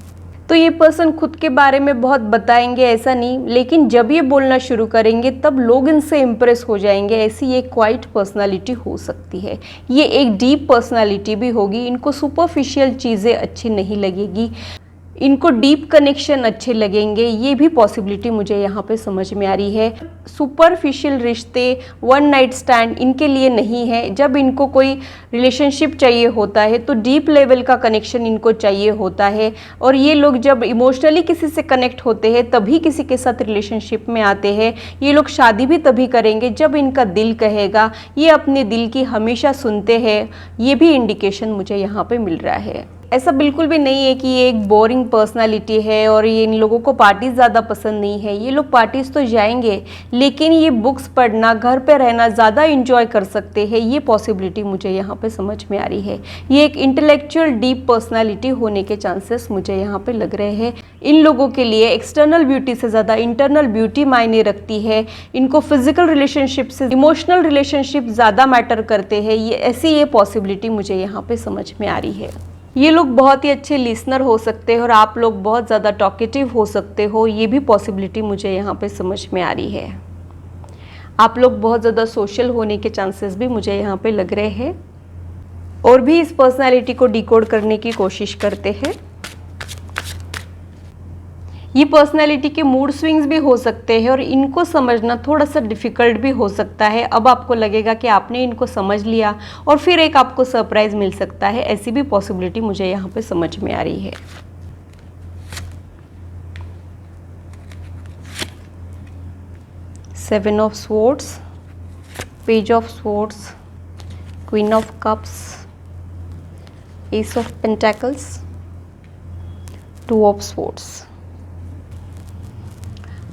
तो ये पर्सन खुद के बारे में बहुत बताएंगे ऐसा नहीं, लेकिन जब ये बोलना शुरू करेंगे तब लोग इनसे इम्प्रेस हो जाएंगे, ऐसी ये क्वाइट पर्सनालिटी हो सकती है। ये एक डीप पर्सनालिटी भी होगी, इनको सुपरफिशियल चीज़ें अच्छी नहीं लगेगी। इनको डीप कनेक्शन अच्छे लगेंगे, ये भी पॉसिबिलिटी मुझे यहाँ पे समझ में आ रही है। सुपरफिशियल रिश्ते, वन नाइट स्टैंड इनके लिए नहीं है। जब इनको कोई रिलेशनशिप चाहिए होता है तो डीप लेवल का कनेक्शन इनको चाहिए होता है, और ये लोग जब इमोशनली किसी से कनेक्ट होते हैं तभी किसी के साथ रिलेशनशिप में आते हैं। ये लोग शादी भी तभी करेंगे जब इनका दिल कहेगा। ये अपने दिल की हमेशा सुनते हैं, ये भी इंडिकेशन मुझे यहाँ पे मिल रहा है। ऐसा बिल्कुल भी नहीं है कि ये एक बोरिंग पर्सनालिटी है और ये इन लोगों को पार्टीज ज़्यादा पसंद नहीं है। ये लोग पार्टीज तो जाएंगे, लेकिन ये बुक्स पढ़ना, घर पे रहना ज़्यादा इंजॉय कर सकते हैं। ये पॉसिबिलिटी मुझे यहाँ पे समझ में आ रही है। ये एक इंटेलेक्चुअल डीप पर्सनालिटी होने के चांसेस मुझे यहाँ पे लग रहे हैं। इन लोगों के लिए एक्सटर्नल ब्यूटी से ज़्यादा इंटरनल ब्यूटी मायने रखती है। इनको फिजिकल रिलेशनशिप से इमोशनल रिलेशनशिप ज़्यादा मैटर करते हैं। ये पॉसिबिलिटी मुझे यहाँ पे समझ में आ रही है। ये लोग बहुत ही अच्छे लिसनर हो सकते हैं और आप लोग बहुत ज़्यादा टॉकेटिव हो सकते हो, ये भी पॉसिबिलिटी मुझे यहाँ पे समझ में आ रही है। आप लोग बहुत ज़्यादा सोशल होने के चांसेस भी मुझे यहाँ पे लग रहे हैं, और भी इस पर्सनालिटी को डिकोड करने की कोशिश करते हैं। ये पर्सनैलिटी के मूड स्विंग्स भी हो सकते हैं और इनको समझना थोड़ा सा डिफ़िकल्ट भी हो सकता है। अब आपको लगेगा कि आपने इनको समझ लिया और फिर एक आपको सरप्राइज़ मिल सकता है, ऐसी भी पॉसिबिलिटी मुझे यहाँ पे समझ में आ रही है। Seven of swords, page of swords, queen of cups, S of pentacles, two of swords.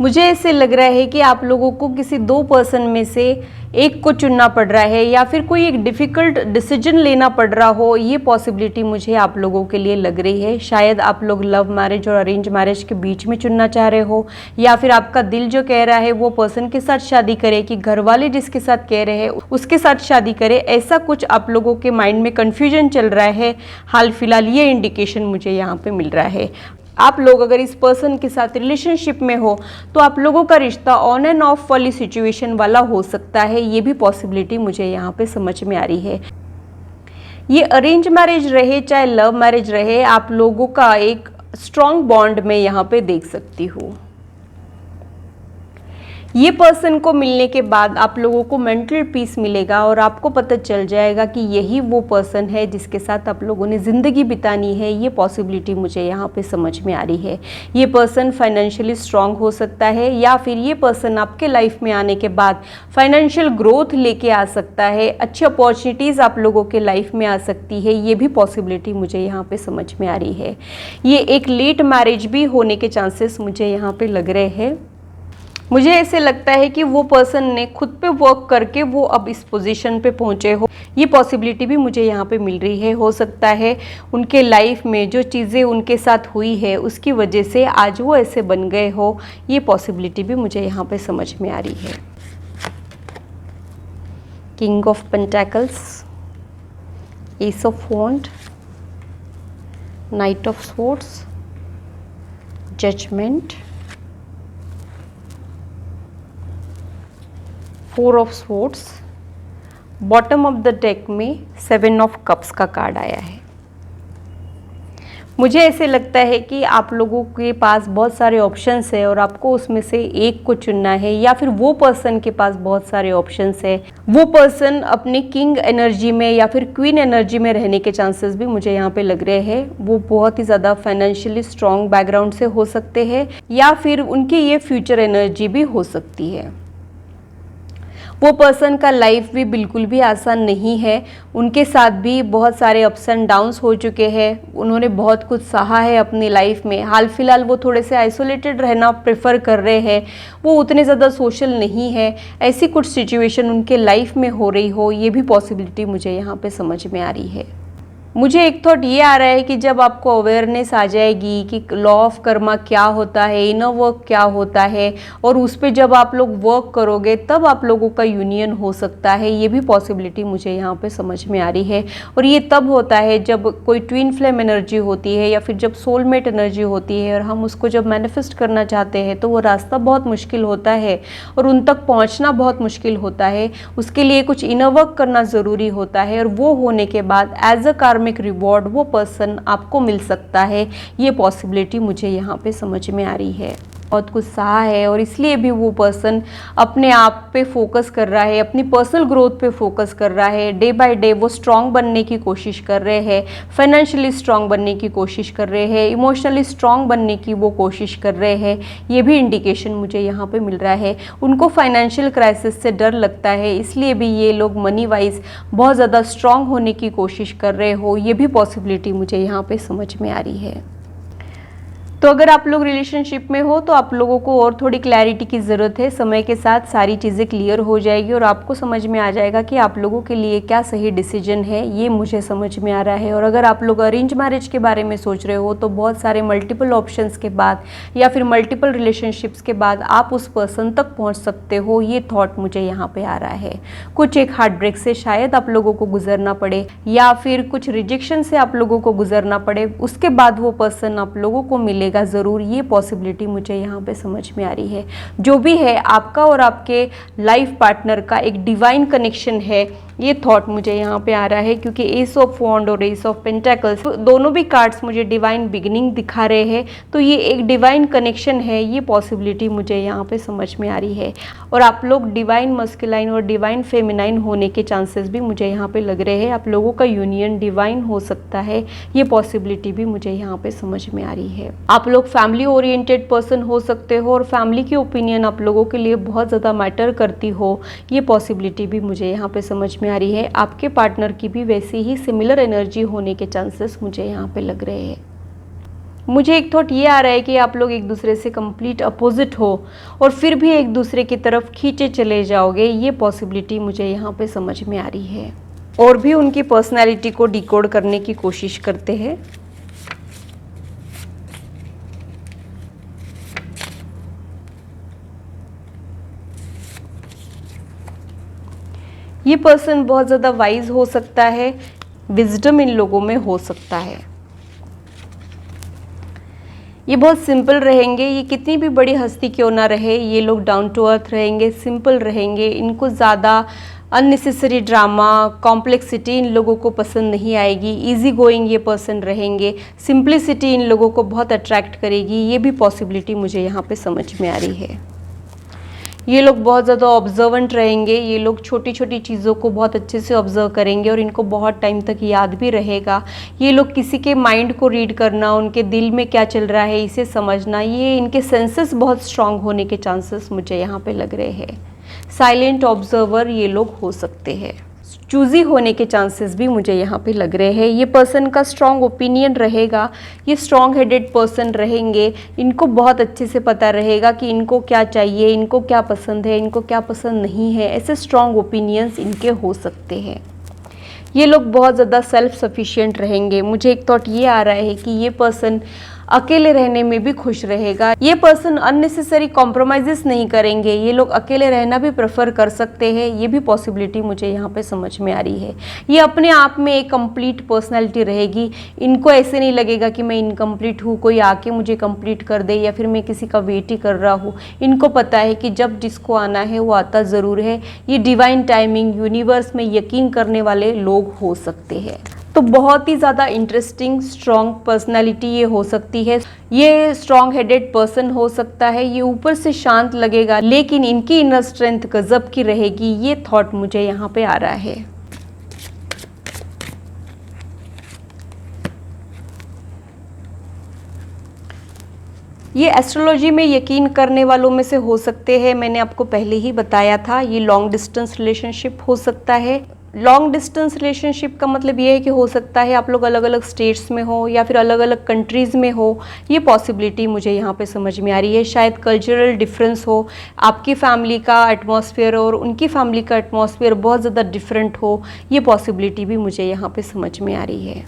मुझे ऐसे लग रहा है कि आप लोगों को किसी दो पर्सन में से एक को चुनना पड़ रहा है, या फिर कोई एक डिफ़िकल्ट डिसीजन लेना पड़ रहा हो। ये पॉसिबिलिटी मुझे आप लोगों के लिए लग रही है। शायद आप लोग लव मैरिज और अरेंज मैरिज के बीच में चुनना चाह रहे हो, या फिर आपका दिल जो कह रहा है वो पर्सन के साथ शादी करे, कि घर वाले जिसके साथ कह रहे हैं उसके साथ शादी करे। ऐसा कुछ आप लोगों के माइंड में कन्फ्यूजन चल रहा है हाल फिलहाल, ये इंडिकेशन मुझे यहाँ पे मिल रहा है। आप लोग अगर इस पर्सन के साथ रिलेशनशिप में हो तो आप लोगों का रिश्ता ऑन एंड ऑफ वाली सिचुएशन वाला हो सकता है। ये भी पॉसिबिलिटी मुझे यहाँ पे समझ में आ रही है। ये अरेंज मैरिज रहे चाहे लव मैरिज रहे, आप लोगों का एक स्ट्रॉन्ग बॉन्ड में यहाँ पे देख सकती हूँ। ये पर्सन को मिलने के बाद आप लोगों को मेंटल पीस मिलेगा और आपको पता चल जाएगा कि यही वो पर्सन है जिसके साथ आप लोगों ने ज़िंदगी बितानी है। ये पॉसिबिलिटी मुझे यहाँ पे समझ में आ रही है। ये पर्सन फाइनेंशियली स्ट्रांग हो सकता है, या फिर ये पर्सन आपके लाइफ में आने के बाद फाइनेंशियल ग्रोथ लेके आ सकता है। अच्छी अपॉर्चुनिटीज़ आप लोगों के लाइफ में आ सकती है। ये भी पॉसिबिलिटी मुझे यहाँ पर समझ में आ रही है। ये एक लेट मैरिज भी होने के चांसेस मुझे यहाँ पर लग रहे हैं। मुझे ऐसे लगता है कि वो पर्सन ने खुद पे वर्क करके वो अब इस पोजीशन पे पहुँचे हो। ये पॉसिबिलिटी भी मुझे यहाँ पे मिल रही है। हो सकता है उनके लाइफ में जो चीज़ें उनके साथ हुई है उसकी वजह से आज वो ऐसे बन गए हो। ये पॉसिबिलिटी भी मुझे यहाँ पे समझ में आ रही है। King of pentacles, ace of wand, knight of swords, judgement, four of swords. Bottom of the deck में सेवन ऑफ कप्स का कार्ड आया है। मुझे ऐसे लगता है कि आप लोगों के पास बहुत सारे ऑप्शंस है और आपको उसमें से एक को चुनना है, या फिर वो पर्सन के पास बहुत सारे ऑप्शंस है। वो पर्सन अपने किंग एनर्जी में या फिर क्वीन एनर्जी में रहने के चांसेस भी मुझे यहाँ पे लग रहे हैं। वो बहुत ही ज़्यादा फाइनेंशियली स्ट्रॉन्ग बैकग्राउंड से हो सकते हैं, या फिर उनकी ये फ्यूचर एनर्जी भी हो सकती है। वो पर्सन का लाइफ भी बिल्कुल भी आसान नहीं है। उनके साथ भी बहुत सारे अप्स एंड डाउन्स हो चुके हैं। उन्होंने बहुत कुछ सहा है अपनी लाइफ में। हाल फिलहाल वो थोड़े से आइसोलेटेड रहना प्रेफर कर रहे हैं। वो उतने ज़्यादा सोशल नहीं है। ऐसी कुछ सिचुएशन उनके लाइफ में हो रही हो, ये भी पॉसिबिलिटी मुझे यहाँ पे समझ में आ रही है। मुझे एक थॉट ये आ रहा है कि जब आपको अवेयरनेस आ जाएगी कि लॉ ऑफ कर्मा क्या होता है, इनर वर्क क्या होता है, और उस पर जब आप लोग वर्क करोगे तब आप लोगों का यूनियन हो सकता है। ये भी पॉसिबिलिटी मुझे यहाँ पे समझ में आ रही है। और ये तब होता है जब कोई ट्विन फ्लेम एनर्जी होती है, या फिर जब सोलमेट एनर्जी होती है, और हम उसको जब मैनिफेस्ट करना चाहते हैं तो वो रास्ता बहुत मुश्किल होता है और उन तक पहुँचना बहुत मुश्किल होता है। उसके लिए कुछ इनर वर्क करना ज़रूरी होता है, और वो होने के बाद एज अ कार्मिक कार्मिक रिवॉर्ड वो पर्सन आपको मिल सकता है, ये पॉसिबिलिटी मुझे यहाँ पे समझ में आ रही है। बहुत कुछ सहा है और इसलिए भी वो पर्सन अपने आप पे फोकस कर रहा है, अपनी पर्सनल ग्रोथ पे फोकस कर रहा है। डे बाय डे वो स्ट्रांग बनने की कोशिश कर रहे हैं, फाइनेंशियली स्ट्रांग बनने की कोशिश कर रहे हैं, इमोशनली स्ट्रांग बनने की वो कोशिश कर रहे हैं। ये भी इंडिकेशन मुझे यहाँ पे मिल रहा है। उनको फाइनेंशियल क्राइसिस से डर लगता है, इसलिए भी ये लोग मनी वाइज बहुत ज़्यादा स्ट्रांग होने की कोशिश कर रहे हो, ये भी पॉसिबिलिटी मुझे यहाँ पे समझ में आ रही है। तो अगर आप लोग रिलेशनशिप में हो तो आप लोगों को और थोड़ी क्लैरिटी की ज़रूरत है। समय के साथ सारी चीज़ें क्लियर हो जाएगी और आपको समझ में आ जाएगा कि आप लोगों के लिए क्या सही डिसीजन है, ये मुझे समझ में आ रहा है। और अगर आप लोग अरेंज मैरिज के बारे में सोच रहे हो तो बहुत सारे मल्टीपल ऑप्शंस के बाद या फिर मल्टीपल रिलेशनशिप्स के बाद आप उस पर्सन तक पहुँच सकते हो, ये थॉट मुझे यहाँ पर आ रहा है। कुछ एक हार्ट ब्रेक से शायद आप लोगों को गुजरना पड़े या फिर कुछ रिजेक्शन से आप लोगों को गुजरना पड़े, उसके बाद वो पर्सन आप लोगों को मिले ज़रूर, ये पॉसिबिलिटी मुझे यहाँ पे समझ में आ रही है। जो भी है आपका और आपके लाइफ पार्टनर का एक डिवाइन कनेक्शन है, ये थॉट मुझे यहाँ पे आ रहा है, क्योंकि एस ऑफ वॉन्ड और एस ऑफ पेंटेकल्स दोनों भी कार्ड्स मुझे डिवाइन बिगिनिंग दिखा रहे हैं। तो ये एक डिवाइन कनेक्शन है, ये पॉसिबिलिटी मुझे यहाँ पे समझ में आ रही है। और आप लोग डिवाइन मस्कुलाइन और डिवाइन फेमिनाइन होने के चांसेस भी मुझे यहाँ पे लग रहे हैं। आप लोगों का यूनियन डिवाइन हो सकता है, ये पॉसिबिलिटी भी मुझे यहाँ पे समझ में आ रही है। आप लोग फैमिली ओरिएंटेड पर्सन हो सकते हो और फैमिली की ओपिनियन आप लोगों के लिए बहुत ज़्यादा मैटर करती हो, ये पॉसिबिलिटी भी मुझे यहाँ पे समझ में आ रही है। आपके पार्टनर की भी वैसी ही सिमिलर एनर्जी होने के चांसेस मुझे यहाँ पे लग रहे हैं। मुझे एक थॉट ये आ रहा है कि आप लोग एक दूसरे से कंप्लीट अपोजिट हो और फिर भी एक दूसरे की तरफ खींचे चले जाओगे, ये पॉसिबिलिटी मुझे यहाँ पे समझ में आ रही है। और भी उनकी पर्सनैलिटी को डिकोड करने की कोशिश करते हैं। ये पर्सन बहुत ज़्यादा वाइज हो सकता है, विजडम इन लोगों में हो सकता है। ये बहुत सिंपल रहेंगे, ये कितनी भी बड़ी हस्ती क्यों ना रहे, ये लोग डाउन टू अर्थ रहेंगे, सिंपल रहेंगे। इनको ज़्यादा अननेसेसरी ड्रामा, कॉम्प्लेक्सिटी इन लोगों को पसंद नहीं आएगी। इजी गोइंग ये पर्सन रहेंगे, सिंप्लिसिटी इन लोगों को बहुत अट्रैक्ट करेगी, ये भी पॉसिबिलिटी मुझे यहाँ पे समझ में आ रही है। ये लोग बहुत ज़्यादा ऑब्जर्वेंट रहेंगे, ये लोग छोटी छोटी चीज़ों को बहुत अच्छे से ऑब्जर्व करेंगे और इनको बहुत टाइम तक याद भी रहेगा। ये लोग किसी के माइंड को रीड करना, उनके दिल में क्या चल रहा है इसे समझना, ये इनके सेंसेस बहुत स्ट्रांग होने के चांसेस मुझे यहाँ पे लग रहे हैं। साइलेंट ऑब्जर्वर ये लोग हो सकते हैं। चूजी होने के चांसेस भी मुझे यहाँ पे लग रहे हैं। ये पर्सन का स्ट्रॉन्ग ओपिनियन रहेगा, ये स्ट्रॉन्ग हेडेड पर्सन रहेंगे। इनको बहुत अच्छे से पता रहेगा कि इनको क्या चाहिए, इनको क्या पसंद है, इनको क्या पसंद नहीं है। ऐसे स्ट्रॉन्ग ओपिनियंस इनके हो सकते हैं। ये लोग बहुत ज़्यादा सेल्फ सफिशिएंट रहेंगे। मुझे एक थॉट ये आ रहा है कि ये पर्सन अकेले रहने में भी खुश रहेगा। ये पर्सन अननेसेसरी कॉम्प्रोमाइज़ेस नहीं करेंगे, ये लोग अकेले रहना भी प्रेफर कर सकते हैं, ये भी पॉसिबिलिटी मुझे यहाँ पे समझ में आ रही है। ये अपने आप में एक कंप्लीट पर्सनालिटी रहेगी। इनको ऐसे नहीं लगेगा कि मैं इनकम्प्लीट हूँ, कोई आके मुझे कंप्लीट कर दे या फिर मैं किसी का वेट ही कर रहा हूँ। इनको पता है कि जब जिसको आना है वो आता ज़रूर है। ये डिवाइन टाइमिंग, यूनिवर्स में यकीन करने वाले लोग हो सकते हैं। तो बहुत ही ज़्यादा इंटरेस्टिंग स्ट्रॉन्ग पर्सनालिटी ये हो सकती है। ये स्ट्रॉन्ग हेडेड पर्सन हो सकता है। ये ऊपर से शांत लगेगा लेकिन इनकी इनर स्ट्रेंथ गजब की रहेगी, ये थॉट मुझे यहाँ पे आ रहा है। ये एस्ट्रोलॉजी में यकीन करने वालों में से हो सकते हैं। मैंने आपको पहले ही बताया था, ये लॉन्ग डिस्टेंस रिलेशनशिप हो सकता है। लॉन्ग डिस्टेंस रिलेशनशिप का मतलब ये है कि हो सकता है आप लोग अलग अलग स्टेट्स में हो या फिर अलग अलग कंट्रीज़ में हो। ये पॉसिबिलिटी मुझे यहाँ पे समझ में आ रही है। शायद कल्चरल डिफरेंस हो, आपकी फैमिली का एटमॉस्फेयर और उनकी फैमिली का एटमॉस्फेयर बहुत ज़्यादा डिफरेंट हो। ये पॉसिबिलिटी भी मुझे यहाँ पे समझ में आ रही है।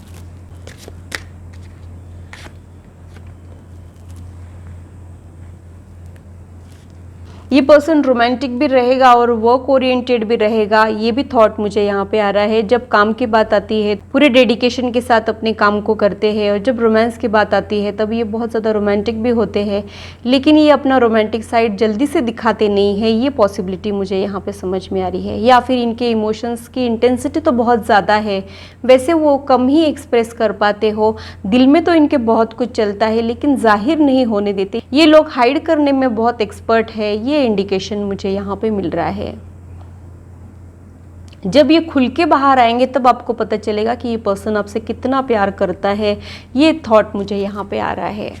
ये पर्सन रोमांटिक भी रहेगा और वर्क ओरिएंटेड भी रहेगा, ये भी थॉट मुझे यहाँ पे आ रहा है। जब काम की बात आती है पूरे डेडिकेशन के साथ अपने काम को करते हैं, और जब रोमांस की बात आती है तब ये बहुत ज़्यादा रोमांटिक भी होते हैं, लेकिन ये अपना रोमांटिक साइड जल्दी से दिखाते नहीं है। ये पॉसिबिलिटी मुझे यहाँ पे समझ में आ रही है। या फिर इनके इमोशंस की इंटेंसिटी तो बहुत ज़्यादा है, वैसे वो कम ही एक्सप्रेस कर पाते हो। दिल में तो इनके बहुत कुछ चलता है लेकिन जाहिर नहीं होने देते। ये लोग हाइड करने में बहुत एक्सपर्ट है, ये इंडिकेशन मुझे यहाँ पे मिल रहा है। जब ये खुल के बाहर आएंगे तब आपको पता चलेगा कि ये पर्सन आपसे कितना प्यार करता है। ये थॉट मुझे यहाँ पे आ रहा है।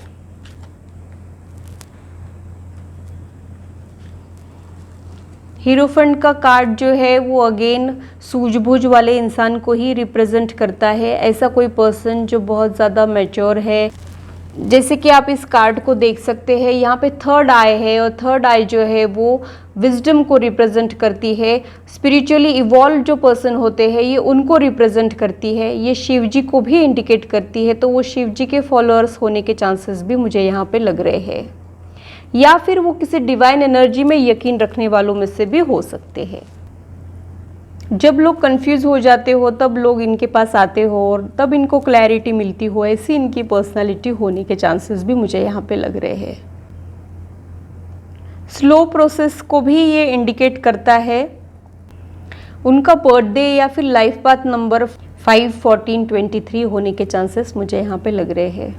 हीरोफंट का कार्ड जो है वो अगेन सूझबूझ वाले इंसान को ही रिप्रेजेंट करता है। ऐसा कोई पर्सन जो बहुत ज़्यादा मैच्योर है। जैसे कि आप इस कार्ड को देख सकते हैं, यहाँ पे थर्ड आई है, और थर्ड आई जो है वो विजडम को रिप्रेजेंट करती है। स्पिरिचुअली इवॉल्व जो पर्सन होते हैं ये उनको रिप्रेजेंट करती है। ये शिव जी को भी इंडिकेट करती है, तो वो शिव जी के फॉलोअर्स होने के चांसेस भी मुझे यहाँ पे लग रहे हैं, या फिर वो किसी डिवाइन एनर्जी में यकीन रखने वालों में से भी हो सकते हैं। जब लोग कंफ्यूज हो जाते हो तब लोग इनके पास आते हो और तब इनको क्लैरिटी मिलती हो, ऐसी इनकी पर्सनालिटी होने के चांसेस भी मुझे यहाँ पे लग रहे हैं। स्लो प्रोसेस को भी ये इंडिकेट करता है। उनका बर्थडे या फिर लाइफ पाथ नंबर 5, 14, 23 होने के चांसेस मुझे यहाँ पे लग रहे हैं।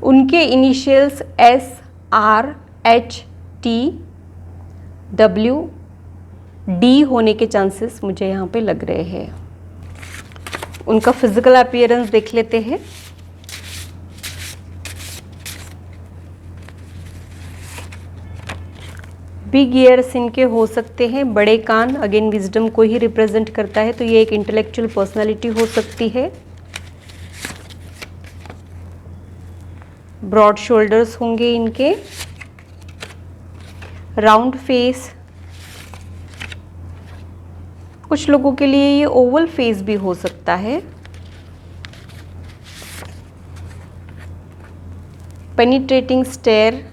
उनके इनिशियल्स SRHTW-D होने के चांसेस मुझे यहाँ पे लग रहे हैं। उनका फिजिकल अपीयरेंस देख लेते हैं। बिग ईयर्स इनके हो सकते हैं, बड़े कान, अगेन विजडम को ही रिप्रेजेंट करता है, तो ये एक इंटेलेक्चुअल पर्सनालिटी हो सकती है। ब्रॉड शोल्डर्स होंगे इनके, राउंड फेस, कुछ लोगों के लिए ये ओवल फेस भी हो सकता है। पेनिट्रेटिंग स्टेयर,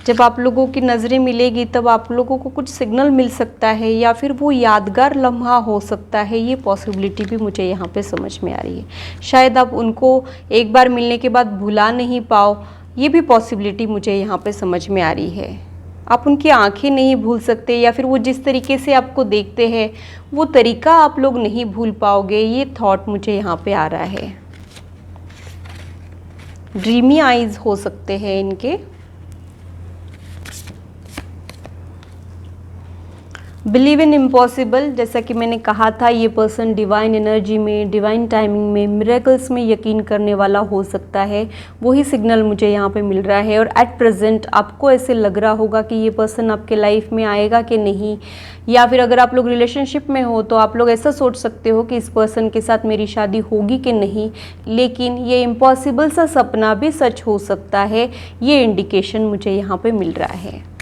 जब आप लोगों की नज़रें मिलेगी तब आप लोगों को कुछ सिग्नल मिल सकता है, या फिर वो यादगार लम्हा हो सकता है। ये पॉसिबिलिटी भी मुझे यहाँ पे समझ में आ रही है। शायद आप उनको एक बार मिलने के बाद भुला नहीं पाओ, ये भी पॉसिबिलिटी मुझे यहाँ पे समझ में आ रही है। आप उनकी आंखें नहीं भूल सकते, या फिर वो जिस तरीके से आपको देखते हैं वो तरीका आप लोग नहीं भूल पाओगे। ये थॉट मुझे यहाँ पे आ रहा है। ड्रीमी आईज हो सकते हैं इनके। बिलीव इन इम्पॉसिबल, जैसा कि मैंने कहा था, ये पर्सन डिवाइन एनर्जी में, डिवाइन टाइमिंग में, मिरेकल्स में यकीन करने वाला हो सकता है। वही सिग्नल मुझे यहाँ पे मिल रहा है। और एट प्रेजेंट आपको ऐसे लग रहा होगा कि ये पर्सन आपके लाइफ में आएगा कि नहीं, या फिर अगर आप लोग रिलेशनशिप में हो तो आप लोग ऐसा सोच सकते हो कि इस पर्सन के साथ मेरी शादी होगी कि नहीं, लेकिन ये इम्पॉसिबल सा सपना भी सच हो सकता है। ये इंडिकेशन मुझे यहाँ पे मिल रहा है।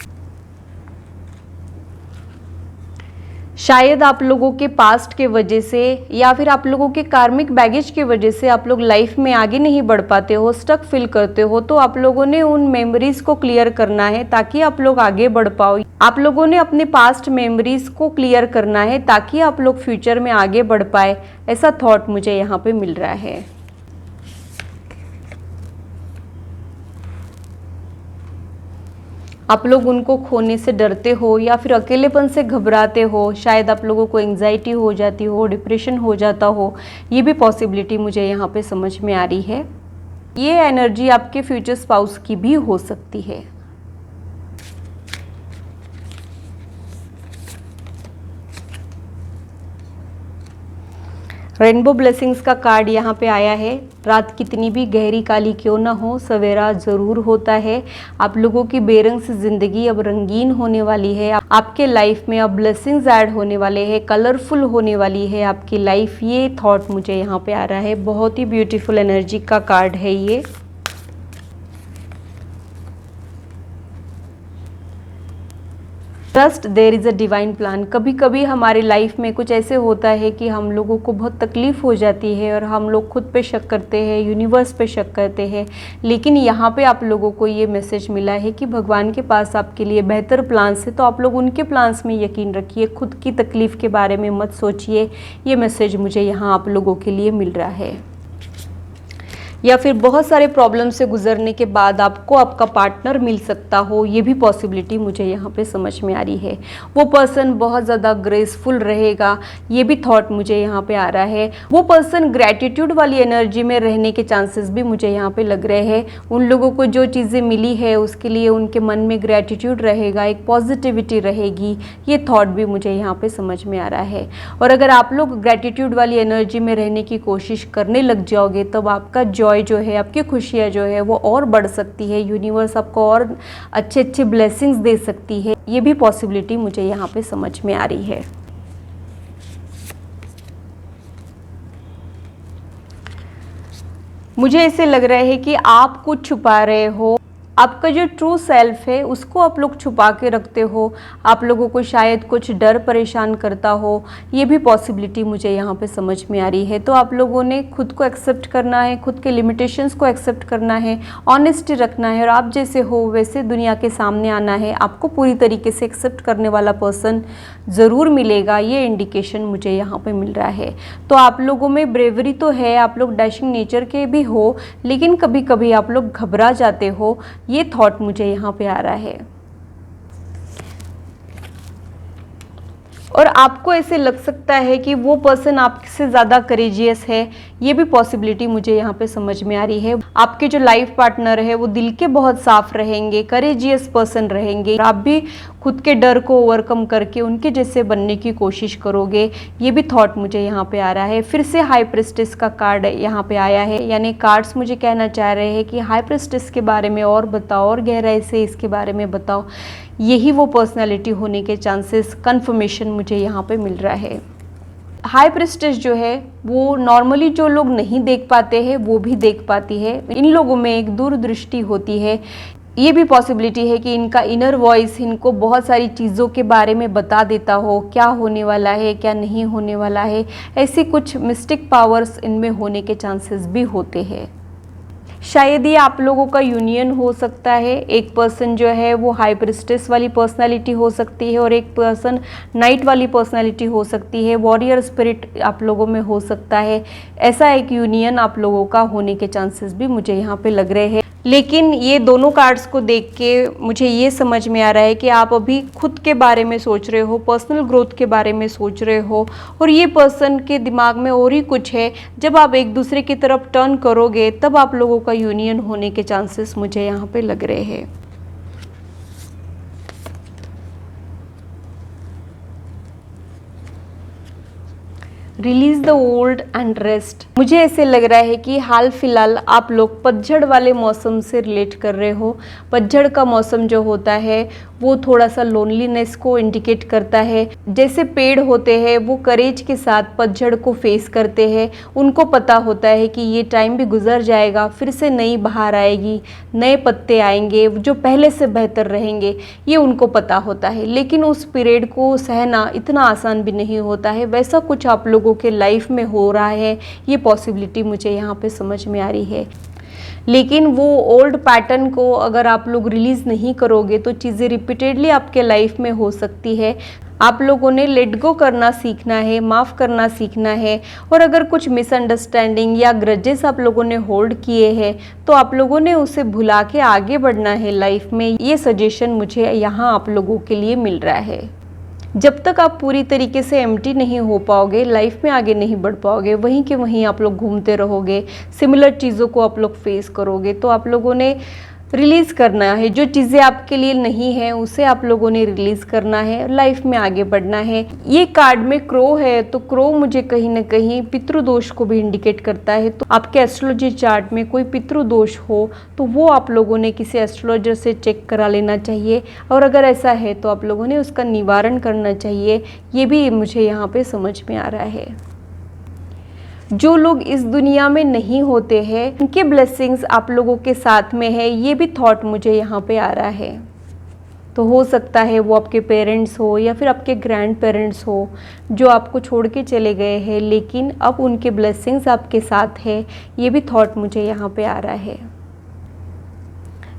शायद आप लोगों के पास्ट के वजह से या फिर आप लोगों के कार्मिक बैगेज के वजह से आप लोग लाइफ में आगे नहीं बढ़ पाते हो, स्टक फील करते हो, तो आप लोगों ने उन मेमोरीज को क्लियर करना है ताकि आप लोग आगे बढ़ पाओ। आप लोगों ने अपने पास्ट मेमोरीज को क्लियर करना है ताकि आप लोग फ्यूचर में आगे बढ़ पाए। ऐसा थॉट मुझे यहाँ पे मिल रहा है। आप लोग उनको खोने से डरते हो या फिर अकेलेपन से घबराते हो। शायद आप लोगों को एंग्जाइटी हो जाती हो, डिप्रेशन हो जाता हो। ये भी पॉसिबिलिटी मुझे यहाँ पे समझ में आ रही है। ये एनर्जी आपके फ्यूचर स्पाउस की भी हो सकती है। रेनबो ब्लेसिंग्स का कार्ड यहाँ पे आया है। रात कितनी भी गहरी काली क्यों ना हो, सवेरा ज़रूर होता है। आप लोगों की बेरंग से ज़िंदगी अब रंगीन होने वाली है। आपके लाइफ में अब ब्लेसिंग्स ऐड होने वाले हैं, कलरफुल होने वाली है आपकी लाइफ। ये थॉट मुझे यहाँ पे आ रहा है। बहुत ही ब्यूटीफुल एनर्जी का कार्ड है ये। Trust there is a divine plan. कभी कभी हमारे लाइफ में कुछ ऐसे होता है कि हम लोगों को बहुत तकलीफ़ हो जाती है और हम लोग खुद पे शक करते हैं, यूनिवर्स पे शक करते हैं, लेकिन यहाँ पे आप लोगों को ये मैसेज मिला है कि भगवान के पास आपके लिए बेहतर प्लान्स है, तो आप लोग उनके प्लान्स में यकीन रखिए, खुद की तकलीफ़ के बारे में मत सोचिए। ये मैसेज मुझे यहाँ आप लोगों के लिए मिल रहा है। या फिर बहुत सारे प्रॉब्लम से गुजरने के बाद आपको आपका पार्टनर मिल सकता हो, ये भी पॉसिबिलिटी मुझे यहाँ पे समझ में आ रही है। वो पर्सन बहुत ज़्यादा ग्रेसफुल रहेगा, ये भी थॉट मुझे यहाँ पे आ रहा है। वो पर्सन ग्रैटिट्यूड वाली एनर्जी में रहने के चांसेस भी मुझे यहाँ पे लग रहे हैं। उन लोगों को जो चीज़ें मिली है उसके लिए उनके मन में ग्रैटिट्यूड रहेगा, एक पॉजिटिविटी रहेगी, ये थॉट भी मुझे यहाँ पे समझ में आ रहा है। और अगर आप लोग ग्रैटिट्यूड वाली एनर्जी में रहने की कोशिश करने लग जाओगे तब आपका जॉय जो है, आपकी खुशियाँ जो है वो और बढ़ सकती है, यूनिवर्स आपको और अच्छे अच्छे ब्लेसिंग्स दे सकती है, ये भी पॉसिबिलिटी मुझे यहाँ पे समझ में आ रही है। मुझे ऐसे लग रहा है कि आप कुछ छुपा रहे हो, आपका जो ट्रू सेल्फ है उसको आप लोग छुपा के रखते हो, आप लोगों को शायद कुछ डर परेशान करता हो, ये भी पॉसिबिलिटी मुझे यहाँ पे समझ में आ रही है। तो आप लोगों ने खुद को एक्सेप्ट करना है, खुद के लिमिटेशंस को एक्सेप्ट करना है, ऑनेस्टी रखना है और आप जैसे हो वैसे दुनिया के सामने आना है। आपको पूरी तरीके से एक्सेप्ट करने वाला पर्सन ज़रूर मिलेगा, ये इंडिकेशन मुझे यहाँ पे मिल रहा है। तो आप लोगों में ब्रेवरी तो है, आप लोग डैशिंग नेचर के भी हो, लेकिन कभी कभी आप लोग घबरा जाते हो, ये थॉट मुझे यहाँ पे आ रहा है। और आपको ऐसे लग सकता है कि वो पर्सन आपसे ज़्यादा करेजियस है, ये भी पॉसिबिलिटी मुझे यहाँ पे समझ में आ रही है। आपके जो लाइफ पार्टनर है वो दिल के बहुत साफ रहेंगे, करेजियस पर्सन रहेंगे, आप भी खुद के डर को ओवरकम करके उनके जैसे बनने की कोशिश करोगे, ये भी थॉट मुझे यहाँ पे आ रहा है। फिर से हाई प्रिस्टेस का कार्ड यहाँ पे आया है, यानी कार्ड्स मुझे कहना चाह रहे हैं कि हाई प्रिस्टेस के बारे में और बताओ और गहराई से इसके बारे में बताओ। यही वो पर्सनालिटी होने के चांसेस कंफर्मेशन मुझे यहाँ पे मिल रहा है। हाई प्रिस्टेस जो है वो नॉर्मली जो लोग नहीं देख पाते हैं वो भी देख पाती है। इन लोगों में एक दूरदृष्टि होती है, ये भी पॉसिबिलिटी है कि इनका इनर वॉइस इनको बहुत सारी चीज़ों के बारे में बता देता हो, क्या होने वाला है क्या नहीं होने वाला है, ऐसी कुछ मिस्टिक पावर्स इनमें होने के चांसेस भी होते हैं। शायद ये आप लोगों का यूनियन हो सकता है, एक पर्सन जो है वो हाई प्रिस्टेस वाली पर्सनालिटी हो सकती है और एक पर्सन नाइट वाली पर्सनालिटी हो सकती है, वॉरियर स्पिरिट आप लोगों में हो सकता है। ऐसा एक यूनियन आप लोगों का होने के चांसेस भी मुझे यहाँ पे लग रहे हैं। लेकिन ये दोनों कार्ड्स को देख के मुझे ये समझ में आ रहा है कि आप अभी खुद के बारे में सोच रहे हो, पर्सनल ग्रोथ के बारे में सोच रहे हो और ये पर्सन के दिमाग में और ही कुछ है। जब आप एक दूसरे की तरफ टर्न करोगे तब आप लोगों का यूनियन होने के चांसेस मुझे यहाँ पे लग रहे हैं। Release the old and rest. मुझे ऐसे लग रहा है कि हाल फिलहाल आप लोग पतझड़ वाले मौसम से रिलेट कर रहे हो। पतझड़ का मौसम जो होता है वो थोड़ा सा लोनलीनेस को इंडिकेट करता है। जैसे पेड़ होते हैं वो करेज के साथ पतझड़ को फेस करते हैं, उनको पता होता है कि ये टाइम भी गुजर जाएगा, फिर से नई बहार आएगी, नए पत्ते आएंगे जो पहले से बेहतर रहेंगे, ये उनको पता होता है। लेकिन उस पीरियड को सहना इतना आसान भी नहीं होता है। वैसा कुछ आप लोगों के लाइफ में हो रहा है, ये पॉसिबिलिटी मुझे यहाँ पे समझ में आ रही है। लेकिन वो ओल्ड पैटर्न को अगर आप लोग रिलीज़ नहीं करोगे तो चीज़ें रिपीटेडली आपके लाइफ में हो सकती है। आप लोगों ने लेट गो करना सीखना है, माफ़ करना सीखना है। और अगर कुछ मिसअंडरस्टैंडिंग या ग्रजेस आप लोगों ने होल्ड किए हैं तो आप लोगों ने उसे भुला के आगे बढ़ना है लाइफ में। ये सजेशन मुझे यहाँ आप लोगों के लिए मिल रहा है। जब तक आप पूरी तरीके से एम्प्टी नहीं हो पाओगे, लाइफ में आगे नहीं बढ़ पाओगे, वहीं के वहीं आप लोग घूमते रहोगे, सिमिलर चीज़ों को आप लोग फेस करोगे। तो आप लोगों ने रिलीज़ करना है, जो चीज़ें आपके लिए नहीं है उसे आप लोगों ने रिलीज़ करना है, लाइफ में आगे बढ़ना है। ये कार्ड में क्रो है तो क्रो मुझे कहीं ना कहीं पितृदोष को भी इंडिकेट करता है। तो आपके एस्ट्रोलॉजी चार्ट में कोई पितृदोष हो तो वो आप लोगों ने किसी एस्ट्रोलॉजर से चेक करा लेना चाहिए, और अगर ऐसा है तो आप लोगों ने उसका निवारण करना चाहिए। ये भी मुझे यहाँ पे समझ में आ रहा है। जो लोग इस दुनिया में नहीं होते हैं उनके ब्लेसिंग्स आप लोगों के साथ में है, ये भी थॉट मुझे यहाँ पे आ रहा है। तो हो सकता है वो आपके पेरेंट्स हो या फिर आपके ग्रैंड पेरेंट्स हो जो आपको छोड़ के चले गए हैं, लेकिन अब उनके ब्लेसिंग्स आपके साथ है। ये भी थॉट मुझे यहाँ पे आ रहा है।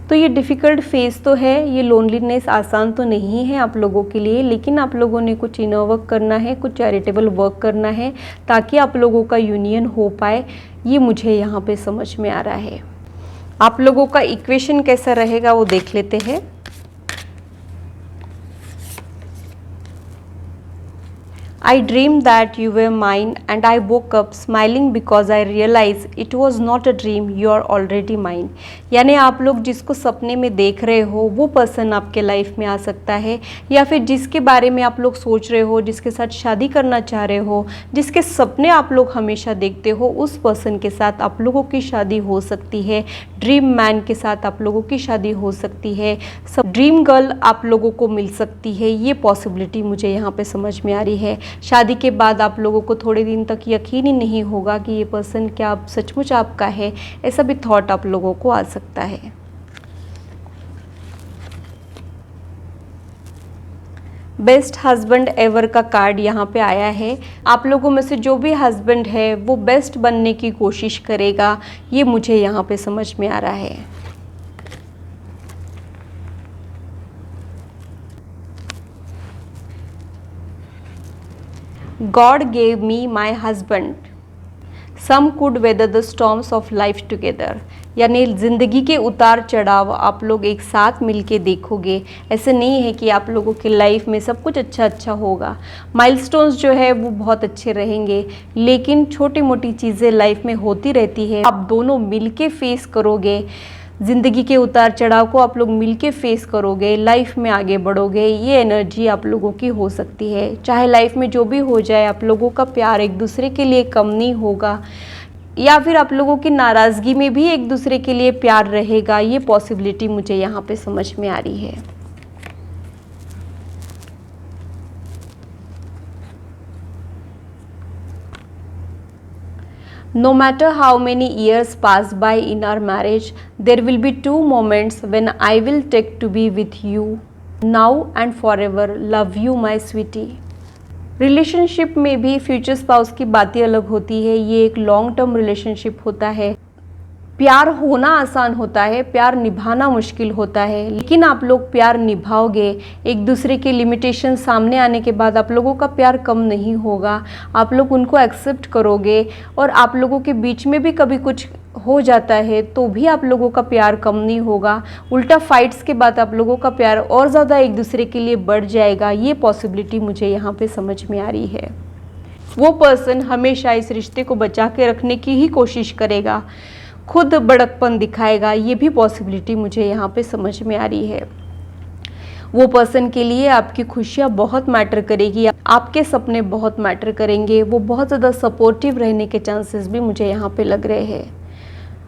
तो ये डिफ़िकल्ट फेज़ तो है, ये लोनलीनेस आसान तो नहीं है आप लोगों के लिए, लेकिन आप लोगों ने कुछ इनर वर्क करना है, कुछ चैरिटेबल वर्क करना है ताकि आप लोगों का यूनियन हो पाए। ये मुझे यहाँ पे समझ में आ रहा है। आप लोगों का इक्वेशन कैसा रहेगा वो देख लेते हैं। I dreamed that you were mine and I woke up smiling because I realized it was not a dream, you are already mine। यानी आप लोग जिसको सपने में देख रहे हो वो पर्सन आपके लाइफ में आ सकता है, या फिर जिसके बारे में आप लोग सोच रहे हो, जिसके साथ शादी करना चाह रहे हो, जिसके सपने आप लोग हमेशा देखते हो, उस पर्सन के साथ आप लोगों की शादी हो सकती है। ड्रीम मैन के साथ आप लोगों की शादी हो सकती है। सब ड्रीम गर्ल आप लोगों को मिल सकती है। ये पॉसिबिलिटी मुझे यहाँ पे समझ में आ रही है। शादी के बाद आप लोगों को थोड़े दिन तक यकीन ही नहीं होगा कि ये पर्सन क्या सचमुच आपका है। ऐसा भी थॉट आप लोगों को आ सकता है। बेस्ट हस्बैंड एवर का कार्ड यहाँ पे आया है। आप लोगों में से जो भी हस्बैंड है वो बेस्ट बनने की कोशिश करेगा, ये मुझे यहाँ पे समझ में आ रहा है। God gave me my husband. Some could weather the storms of life together। यानी ज़िंदगी के उतार चढ़ाव आप लोग एक साथ मिलके देखोगे। ऐसे नहीं है कि आप लोगों की लाइफ में सब कुछ अच्छा होगा। माइलस्टोन्स जो है वो बहुत अच्छे रहेंगे, लेकिन छोटी मोटी चीज़ें लाइफ में होती रहती है। आप दोनों मिलके फेस करोगे, ज़िंदगी के उतार चढ़ाव को आप लोग मिलके फेस करोगे, लाइफ में आगे बढ़ोगे। ये एनर्जी आप लोगों की हो सकती है। चाहे लाइफ में जो भी हो जाए, आप लोगों का प्यार एक दूसरे के लिए कम नहीं होगा, या फिर आप लोगों की नाराज़गी में भी एक दूसरे के लिए प्यार रहेगा। ये पॉसिबिलिटी मुझे यहाँ पे समझ में आ रही है। No matter how many years pass by in our marriage, there will be two moments when I will take to be with you now and forever. Love you my sweetie। Relationship में भी future spouse की बातें अलग होती है। ये एक long term relationship होता है। प्यार होना आसान होता है, प्यार निभाना मुश्किल होता है, लेकिन आप लोग प्यार निभाओगे। एक दूसरे के लिमिटेशन सामने आने के बाद आप लोगों का प्यार कम नहीं होगा। आप लोग उनको एक्सेप्ट करोगे, और आप लोगों के बीच में भी कभी कुछ हो जाता है तो भी आप लोगों का प्यार कम नहीं होगा। उल्टा फाइट्स के बाद आप लोगों का प्यार और ज़्यादा एक दूसरे के लिए बढ़ जाएगा। ये पॉसिबिलिटी मुझे यहाँ पे समझ में आ रही है। वो पर्सन हमेशा इस रिश्ते को बचा के रखने की ही कोशिश करेगा, खुद बड़कपन दिखाएगा। ये भी पॉसिबिलिटी मुझे यहाँ पे समझ में आ रही है। वो पर्सन के लिए आपकी खुशियाँ बहुत मैटर करेगी, आपके सपने बहुत मैटर करेंगे। वो बहुत ज़्यादा सपोर्टिव रहने के चांसेस भी मुझे यहाँ पे लग रहे हैं।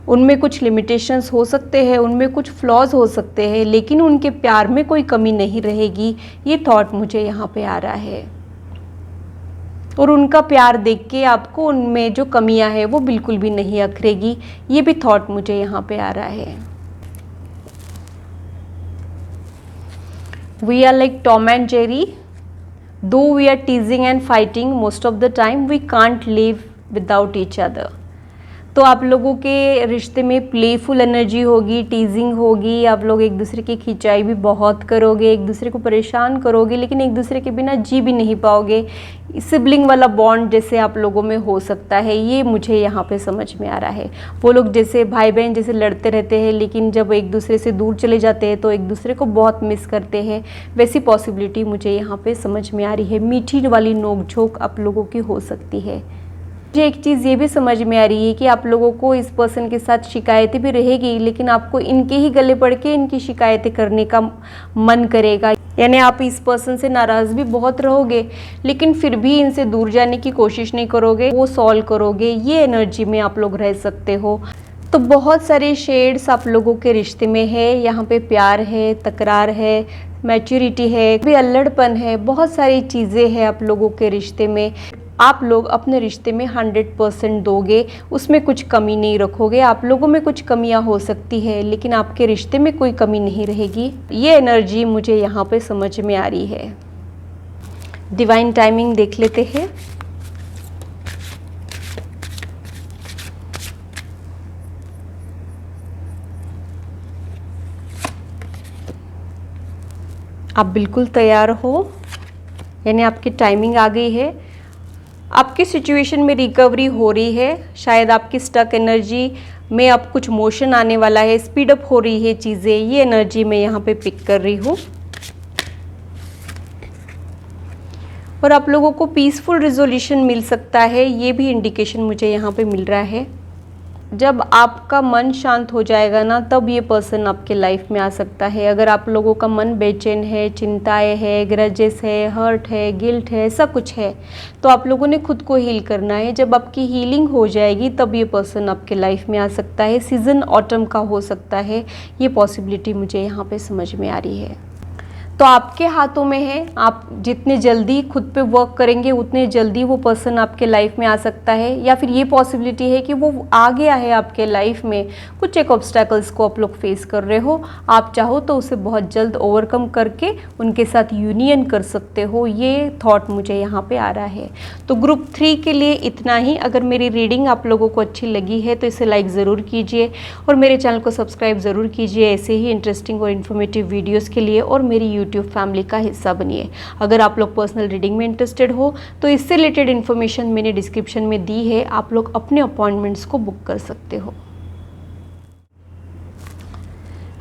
उनमें कुछ लिमिटेशंस हो सकते हैं, उनमें कुछ फ्लॉज हो सकते हैं, लेकिन उनके प्यार में कोई कमी नहीं रहेगी। ये थॉट मुझे यहाँ पे आ रहा है। और उनका प्यार देख के आपको उनमें जो कमियां हैं वो बिल्कुल भी नहीं अखरेगी। ये भी थॉट मुझे यहाँ पे आ रहा है। We are like Tom and Jerry, though we are teasing and fighting most of the time, we can't live without each other. तो आप लोगों के रिश्ते में प्लेफुल एनर्जी होगी, टीजिंग होगी। आप लोग एक दूसरे की खिंचाई भी बहुत करोगे, एक दूसरे को परेशान करोगे, लेकिन एक दूसरे के बिना जी भी नहीं पाओगे। सिबलिंग वाला बॉन्ड जैसे आप लोगों में हो सकता है, ये मुझे यहाँ पे समझ में आ रहा है। वो लोग जैसे भाई बहन जैसे लड़ते रहते हैं, लेकिन जब एक दूसरे से दूर चले जाते हैं तो एक दूसरे को बहुत मिस करते हैं। वैसी पॉसिबिलिटी मुझे यहाँ पे समझ में आ रही है। मीठी वाली नोक-झोंक आप लोगों की हो सकती है। मुझे एक चीज़ ये भी समझ में आ रही है कि आप लोगों को इस पर्सन के साथ शिकायतें भी रहेगी, लेकिन आपको इनके ही गले पड़ के इनकी शिकायतें करने का मन करेगा। यानी आप इस पर्सन से नाराज़ भी बहुत रहोगे, लेकिन फिर भी इनसे दूर जाने की कोशिश नहीं करोगे, वो सॉल्व करोगे। ये एनर्जी में आप लोग रह सकते हो। तो बहुत सारे शेड्स आप लोगों के रिश्ते में है। यहाँ पे प्यार है, तकरार है, मैच्योरिटी है, भी अल्लड़पन है, बहुत सारी चीज़ें हैं आप लोगों के रिश्ते में। आप लोग अपने रिश्ते में 100% दोगे, उसमें कुछ कमी नहीं रखोगे। आप लोगों में कुछ कमियां हो सकती है लेकिन आपके रिश्ते में कोई कमी नहीं रहेगी। ये एनर्जी मुझे यहाँ पे समझ में आ रही है। डिवाइन टाइमिंग देख लेते हैं। आप बिल्कुल तैयार हो, यानी आपकी टाइमिंग आ गई है। आपकी सिचुएशन में रिकवरी हो रही है। शायद आपकी स्टक एनर्जी में अब कुछ मोशन आने वाला है, स्पीड अप हो रही है चीज़ें। ये एनर्जी मैं यहाँ पे पिक कर रही हूँ। और आप लोगों को पीसफुल रिजोल्यूशन मिल सकता है, ये भी इंडिकेशन मुझे यहाँ पे मिल रहा है। जब आपका मन शांत हो जाएगा ना, तब ये पर्सन आपके लाइफ में आ सकता है। अगर आप लोगों का मन बेचैन है, चिंताएं है, ग्रजेस है, हर्ट है, गिल्ट है, ऐसा कुछ है, तो आप लोगों ने खुद को हील करना है। जब आपकी हीलिंग हो जाएगी तब ये पर्सन आपके लाइफ में आ सकता है। सीजन ऑटम का हो सकता है, ये पॉसिबिलिटी मुझे यहाँ पे समझ में आ रही है। तो आपके हाथों में है, आप जितने जल्दी खुद पे वर्क करेंगे उतने जल्दी वो पर्सन आपके लाइफ में आ सकता है। या फिर ये पॉसिबिलिटी है कि वो आ गया है आपके लाइफ में। कुछ एक ऑब्स्टैकल्स को आप लोग फेस कर रहे हो, आप चाहो तो उसे बहुत जल्द ओवरकम करके उनके साथ यूनियन कर सकते हो। ये थॉट मुझे यहाँ पे आ रहा है। तो ग्रुप 3 के लिए इतना ही। अगर मेरी रीडिंग आप लोगों को अच्छी लगी है तो इसे लाइक ज़रूर कीजिए और मेरे चैनल को सब्सक्राइब ज़रूर कीजिए ऐसे ही इंटरेस्टिंग और इन्फॉर्मेटिव वीडियोज़ के लिए, और मेरी यूट्यूब फैमिली का हिस्सा बनिए। अगर आप लोग पर्सनल रीडिंग में इंटरेस्टेड हो तो इससे रिलेटेड इन्फॉर्मेशन मैंने डिस्क्रिप्शन में दी है, आप लोग अपने अपॉइंटमेंट्स को बुक कर सकते हो।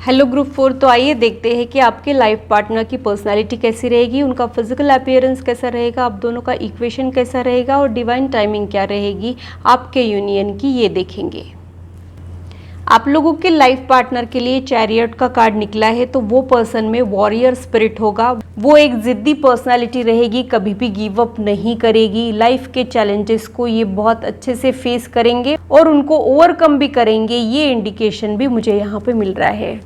हेलो ग्रुप 4, तो आइए देखते हैं कि आपके लाइफ पार्टनर की पर्सनालिटी कैसी रहेगी, उनका फिजिकल अपीयरेंस कैसा रहेगा, आप दोनों का इक्वेशन कैसा रहेगा और डिवाइन टाइमिंग क्या रहेगी आपके यूनियन की, ये देखेंगे। आप लोगों के लाइफ पार्टनर के लिए चैरियट का कार्ड निकला है, तो वो पर्सन में वॉरियर स्पिरिट होगा। वो एक जिद्दी पर्सनालिटी रहेगी, कभी भी गिव अप नहीं करेगी। लाइफ के चैलेंजेस को ये बहुत अच्छे से फेस करेंगे और उनको ओवरकम भी करेंगे। ये इंडिकेशन भी मुझे यहाँ पे मिल रहा है।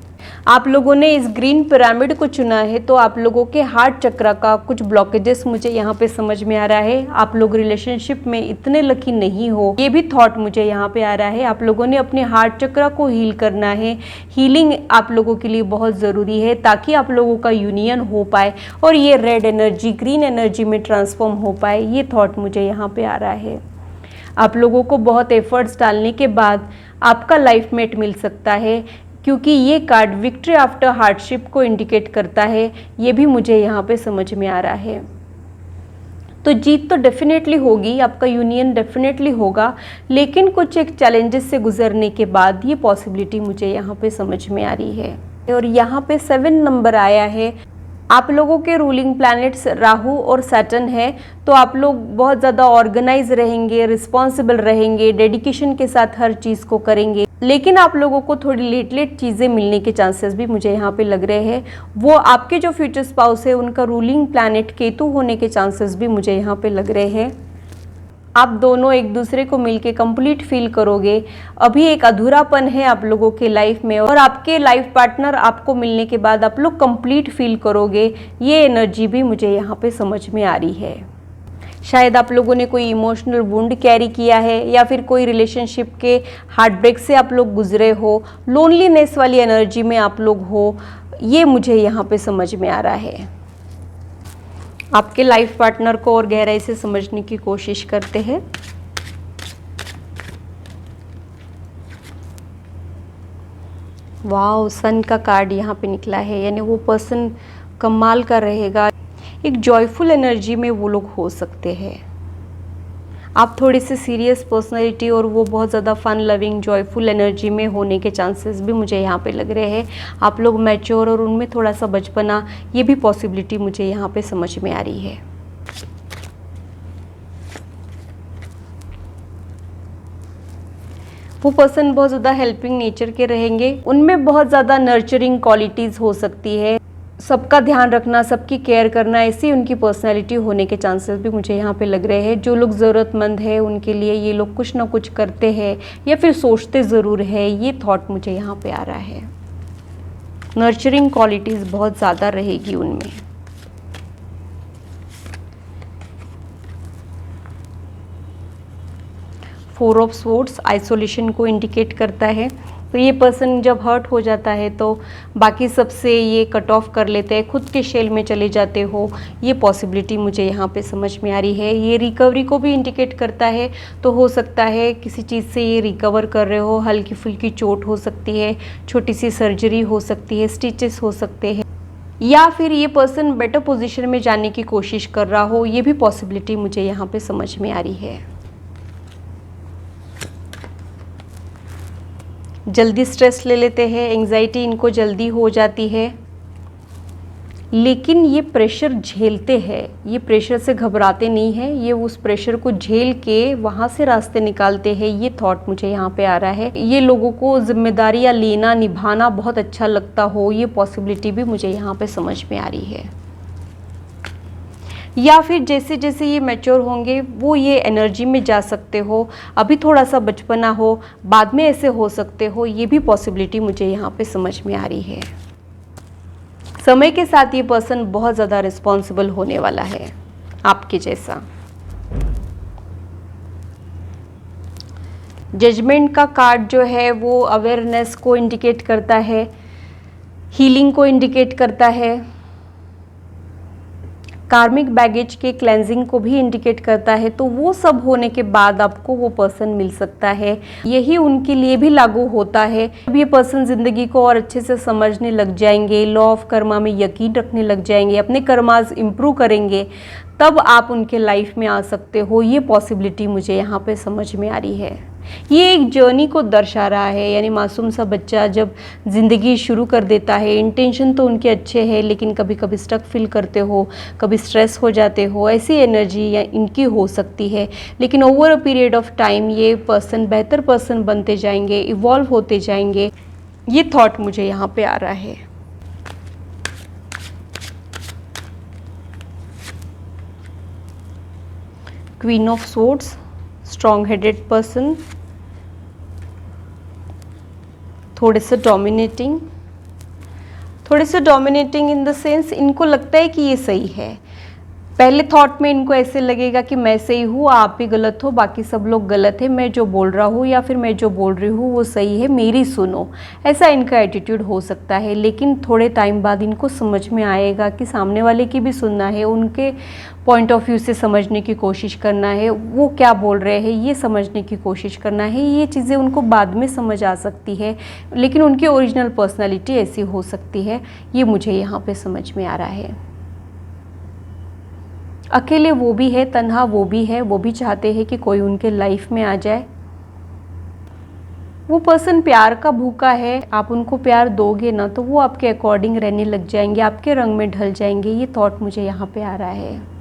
आप लोगों ने इस ग्रीन पिरामिड को चुना है, तो आप लोगों के हार्ट चक्र का कुछ ब्लॉकेजेस मुझे यहाँ पे समझ में आ रहा है। आप लोग रिलेशनशिप में इतने लकी नहीं हो, ये भी थॉट मुझे यहाँ पे आ रहा है। आप लोगों ने अपने हार्ट चक्र को हील करना है। हीलिंग आप लोगों के लिए बहुत ज़रूरी है ताकि आप लोगों का यूनियन हो पाए और ये रेड एनर्जी ग्रीन एनर्जी में ट्रांसफॉर्म हो पाए। ये थॉट मुझे यहाँ पे आ रहा है। आप लोगों को बहुत एफर्ट्स डालने के बाद आपका लाइफ मेट मिल सकता है, क्योंकि ये कार्ड विक्ट्री आफ्टर हार्डशिप को इंडिकेट करता है। ये भी मुझे यहाँ पे समझ में आ रहा है। तो जीत तो डेफिनेटली होगी, आपका यूनियन डेफिनेटली होगा, लेकिन कुछ एक चैलेंजेस से गुजरने के बाद ये पॉसिबिलिटी मुझे यहाँ पे समझ में आ रही है। और यहाँ पे 7 नंबर आया है। आप लोगों के रूलिंग प्लैनेट्स राहु और सैटर्न है, तो आप लोग बहुत ज़्यादा ऑर्गेनाइज रहेंगे, रिस्पॉन्सिबल रहेंगे, डेडिकेशन के साथ हर चीज़ को करेंगे। लेकिन आप लोगों को थोड़ी लेट चीज़ें मिलने के चांसेस भी मुझे यहाँ पे लग रहे हैं। वो आपके जो फ्यूचर स्पाउस है उनका रूलिंग प्लैनेट केतु होने के चांसेस भी मुझे यहाँ पे लग रहे हैं। आप दोनों एक दूसरे को मिलके कंप्लीट फील करोगे। अभी एक अधूरापन है आप लोगों के लाइफ में, और आपके लाइफ पार्टनर आपको मिलने के बाद आप लोग कंप्लीट फील करोगे। ये एनर्जी भी मुझे यहाँ पे समझ में आ रही है। शायद आप लोगों ने कोई इमोशनल वुंड कैरी किया है, या फिर कोई रिलेशनशिप के हार्ट ब्रेक से आप लोग गुजरे हो, लोनलीनेस वाली एनर्जी में आप लोग हो। ये मुझे यहाँ पे समझ में आ रहा है। आपके लाइफ पार्टनर को और गहराई से समझने की कोशिश करते हैं। वाओ, सन का कार्ड यहाँ पे निकला है, यानी वो पर्सन कमाल का रहेगा। एक जॉयफुल एनर्जी में वो लोग हो सकते हैं। आप थोड़ी सी सीरियस पर्सनैलिटी और वो बहुत ज़्यादा फन लविंग जॉयफुल एनर्जी में होने के चांसेस भी मुझे यहाँ पे लग रहे हैं। आप लोग मैच्योर और उनमें थोड़ा सा बचपना, ये भी पॉसिबिलिटी मुझे यहाँ पे समझ में आ रही है। वो पर्सन बहुत ज़्यादा हेल्पिंग नेचर के रहेंगे, उनमें बहुत ज़्यादा नर्चरिंग क्वालिटीज़ हो सकती है। सबका ध्यान रखना, सबकी केयर करना, ऐसी उनकी पर्सनैलिटी होने के चांसेस भी मुझे यहाँ पे लग रहे हैं। जो लोग ज़रूरतमंद है उनके लिए ये लोग कुछ ना कुछ करते हैं या फिर सोचते ज़रूर है। ये थॉट मुझे यहाँ पे आ रहा है। नर्चरिंग क्वालिटीज़ बहुत ज़्यादा रहेगी उनमें। 4 ऑफ स्वॉर्ड्स आइसोलेशन को इंडिकेट करता है। तो ये पर्सन जब हर्ट हो जाता है तो बाकी सबसे ये कट ऑफ कर लेते हैं, खुद के शेल में चले जाते हो, ये पॉसिबिलिटी मुझे यहाँ पे समझ में आ रही है। ये रिकवरी को भी इंडिकेट करता है, तो हो सकता है किसी चीज़ से ये रिकवर कर रहे हो, हल्की फुल्की चोट हो सकती है, छोटी सी सर्जरी हो सकती है, स्टिचेस हो सकते हैं, या फिर ये पर्सन बेटर पोजीशन में जाने की कोशिश कर रहा हो, ये भी पॉसिबिलिटी मुझे यहाँ पे समझ में आ रही है। जल्दी स्ट्रेस ले लेते हैं, एंजाइटी इनको जल्दी हो जाती है, लेकिन ये प्रेशर झेलते हैं, ये प्रेशर से घबराते नहीं हैं, ये उस प्रेशर को झेल के वहाँ से रास्ते निकालते हैं। ये थॉट मुझे यहाँ पे आ रहा है। ये लोगों को जिम्मेदारियाँ लेना, निभाना बहुत अच्छा लगता हो, ये पॉसिबिलिटी भी मुझे यहाँ पे समझ में आ रही है। या फिर जैसे जैसे ये मैच्योर होंगे वो ये एनर्जी में जा सकते हो, अभी थोड़ा सा बचपना हो, बाद में ऐसे हो सकते हो, ये भी पॉसिबिलिटी मुझे यहाँ पे समझ में आ रही है। समय के साथ ये पर्सन बहुत ज़्यादा रिस्पॉन्सिबल होने वाला है आपके जैसा। जजमेंट का कार्ड जो है वो अवेयरनेस को इंडिकेट करता है, हीलिंग को इंडिकेट करता है, कार्मिक बैगेज के क्लेंजिंग को भी इंडिकेट करता है। तो वो सब होने के बाद आपको वो पर्सन मिल सकता है, यही उनके लिए भी लागू होता है। अब ये पर्सन ज़िंदगी को और अच्छे से समझने लग जाएंगे, लॉ ऑफ कर्मा में यकीन रखने लग जाएंगे, अपने कर्मास इम्प्रूव करेंगे, तब आप उनके लाइफ में आ सकते हो। ये पॉसिबिलिटी मुझे यहाँ पे समझ में आ रही है। ये एक जर्नी को दर्शा रहा है, यानी मासूम सा बच्चा जब ज़िंदगी शुरू कर देता है, इंटेंशन तो उनके अच्छे हैं, लेकिन कभी कभी स्टक फील करते हो, कभी स्ट्रेस हो जाते हो, ऐसी एनर्जी या इनकी हो सकती है। लेकिन over a period of time ये पर्सन बेहतर पर्सन बनते जाएंगे, इवॉल्व होते जाएंगे, ये थॉट मुझे यहाँ पे आ रहा है। Queen of swords, strong headed person, थोड़े से डोमिनेटिंग इन द सेंस इनको लगता है कि ये सही है। पहले थॉट में इनको ऐसे लगेगा कि मैं सही हूँ, आप ही गलत हो, बाकी सब लोग गलत है, मैं जो बोल रहा हूँ या फिर मैं जो बोल रही हूँ वो सही है, मेरी सुनो, ऐसा इनका एटीट्यूड हो सकता है। लेकिन थोड़े टाइम बाद इनको समझ में आएगा कि सामने वाले की भी सुनना है, उनके पॉइंट ऑफ व्यू से समझने की कोशिश करना है, वो क्या बोल रहे हैं ये समझने की कोशिश करना है। ये चीज़ें उनको बाद में समझ आ सकती है, लेकिन उनकी ओरिजिनल पर्सनैलिटी ऐसी हो सकती है, ये मुझे यहाँ पे समझ में आ रहा है। अकेले वो भी है, तन्हा वो भी है, वो भी चाहते हैं कि कोई उनके लाइफ में आ जाए। वो पर्सन प्यार का भूखा है, आप उनको प्यार दोगे ना तो वो आपके अकॉर्डिंग रहने लग जाएंगे, आपके रंग में ढल जाएंगे, ये थॉट मुझे यहाँ पे आ रहा है।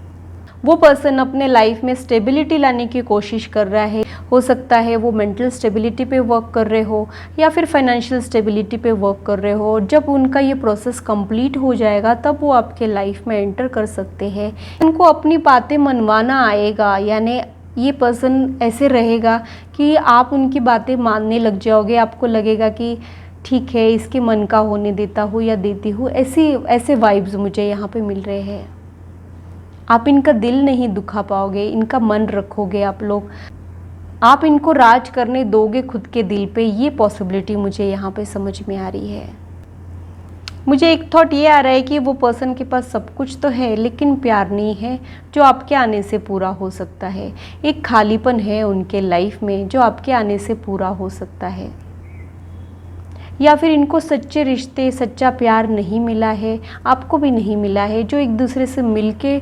वो पर्सन अपने लाइफ में स्टेबिलिटी लाने की कोशिश कर रहा है, हो सकता है वो मेंटल स्टेबिलिटी पे वर्क कर रहे हो या फिर फाइनेंशियल स्टेबिलिटी पे वर्क कर रहे हो। जब उनका ये प्रोसेस कंप्लीट हो जाएगा तब वो आपके लाइफ में एंटर कर सकते हैं। उनको अपनी बातें मनवाना आएगा, यानी ये पर्सन ऐसे रहेगा कि आप उनकी बातें मानने लग जाओगे, आपको लगेगा कि ठीक है इसके मन का होने देता हूँ या देती हूँ, ऐसे वाइब्स मुझे यहाँ पे मिल रहे हैं। आप इनका दिल नहीं दुखा पाओगे, इनका मन रखोगे आप लोग, आप इनको राज करने दोगे खुद के दिल पे, ये पॉसिबिलिटी मुझे यहाँ पे समझ में आ रही है। मुझे एक थॉट ये आ रहा है कि वो पर्सन के पास सब कुछ तो है लेकिन प्यार नहीं है, जो आपके आने से पूरा हो सकता है। एक खालीपन है उनके लाइफ में जो आपके आने से पूरा हो सकता है, या फिर इनको सच्चे रिश्ते, सच्चा प्यार नहीं मिला है, आपको भी नहीं मिला है, जो एक दूसरे से मिलके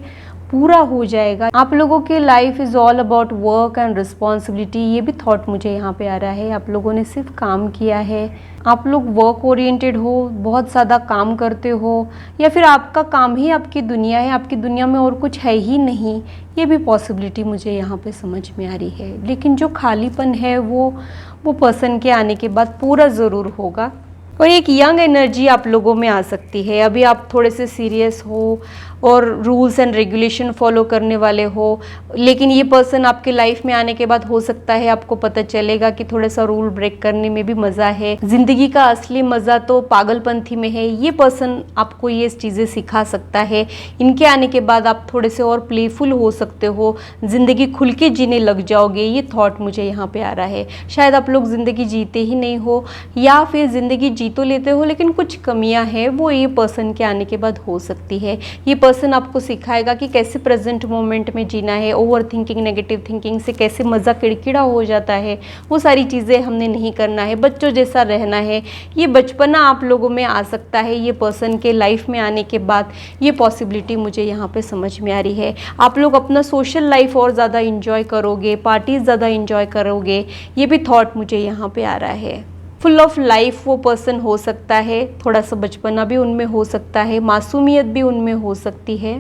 पूरा हो जाएगा। आप लोगों के life is all about work and responsibility, ये भी थॉट मुझे यहाँ पे आ रहा है। आप लोगों ने सिर्फ काम किया है, आप लोग वर्क ओरिएंटेड हो, बहुत ज़्यादा काम करते हो, या फिर आपका काम ही आपकी दुनिया है, आपकी दुनिया में और कुछ है ही नहीं, ये भी पॉसिबिलिटी मुझे यहाँ पे समझ में आ रही है। लेकिन जो खालीपन है वो पर्सन के आने के बाद पूरा ज़रूर होगा, और एक यंग एनर्जी आप लोगों में आ सकती है। अभी आप थोड़े से सीरियस हो और रूल्स एंड रेगुलेशन फॉलो करने वाले हो, लेकिन ये पर्सन आपके लाइफ में आने के बाद हो सकता है आपको पता चलेगा कि थोड़ा सा रूल ब्रेक करने में भी मज़ा है। ज़िंदगी का असली मज़ा तो पागलपंथी में है। ये पर्सन आपको ये चीज़ें सिखा सकता है। इनके आने के बाद आप थोड़े से और प्लेफुल हो सकते हो, ज़िंदगी खुल के जीने लग जाओगे। ये थॉट मुझे यहाँ पे आ रहा है। शायद आप लोग ज़िंदगी जीते ही नहीं हो, या फिर ज़िंदगी जी तो लेते हो लेकिन कुछ कमियां हैं, वो ये पर्सन के आने के बाद हो सकती है। ये पर्सन आपको सिखाएगा कि कैसे प्रेजेंट मोमेंट में जीना है, ओवर थिंकिंग, नेगेटिव थिंकिंग से कैसे मज़ा किड़किड़ा हो जाता है, वो सारी चीज़ें हमने नहीं करना है, बच्चों जैसा रहना है। ये बचपना आप लोगों में आ सकता है ये पर्सन के लाइफ में आने के बाद। ये पॉसिबिलिटी मुझे यहाँ पे समझ में आ रही है। आप लोग अपना सोशल लाइफ और ज़्यादा इंजॉय करोगे, पार्टीज़ ज़्यादा इंजॉय करोगे, ये भी थॉट मुझे यहाँ पे आ रहा है। फुल ऑफ लाइफ वो पर्सन हो सकता है, थोड़ा सा बचपना भी उनमें हो सकता है, मासूमियत भी उनमें हो सकती है,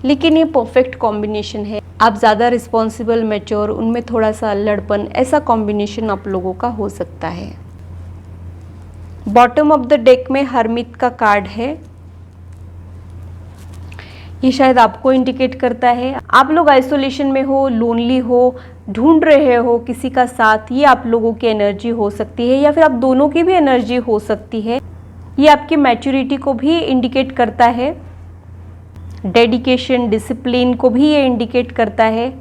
लेकिन ये परफेक्ट कॉम्बिनेशन है। आप ज़्यादा रिस्पॉन्सिबल, मैच्योर, उनमें थोड़ा सा अल्लड़पन, ऐसा कॉम्बिनेशन आप लोगों का हो सकता है। बॉटम ऑफ द डेक में हरमिट का कार्ड है। ये शायद आपको इंडिकेट करता है आप लोग आइसोलेशन में हो, लोनली हो, ढूंढ रहे हो किसी का साथ। ये आप लोगों की एनर्जी हो सकती है, या फिर आप दोनों की भी एनर्जी हो सकती है। ये आपकी मैच्योरिटी को भी इंडिकेट करता है, डेडिकेशन, डिसिप्लिन को भी ये इंडिकेट करता है।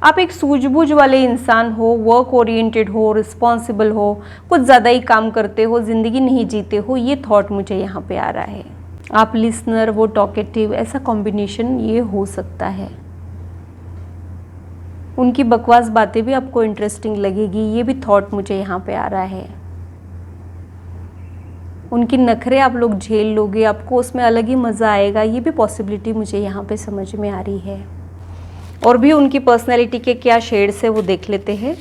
आप एक सूझबूझ वाले इंसान हो, वर्क ओरिएंटेड हो, रिस्पॉन्सिबल हो, कुछ ज़्यादा ही काम करते हो, ज़िंदगी नहीं जीते हो, ये थॉट मुझे यहाँ पे आ रहा है। आप लिसनर, वो टॉकेटिव, ऐसा कॉम्बिनेशन ये हो सकता है। उनकी बकवास बातें भी आपको इंटरेस्टिंग लगेगी, ये भी थॉट मुझे यहाँ पे आ रहा है। उनकी नखरे आप लोग झेल लोगे, आपको उसमें अलग ही मज़ा आएगा, ये भी पॉसिबिलिटी मुझे यहाँ पे समझ में आ रही है। और भी उनकी पर्सनैलिटी के क्या शेड्स है वो देख लेते हैं।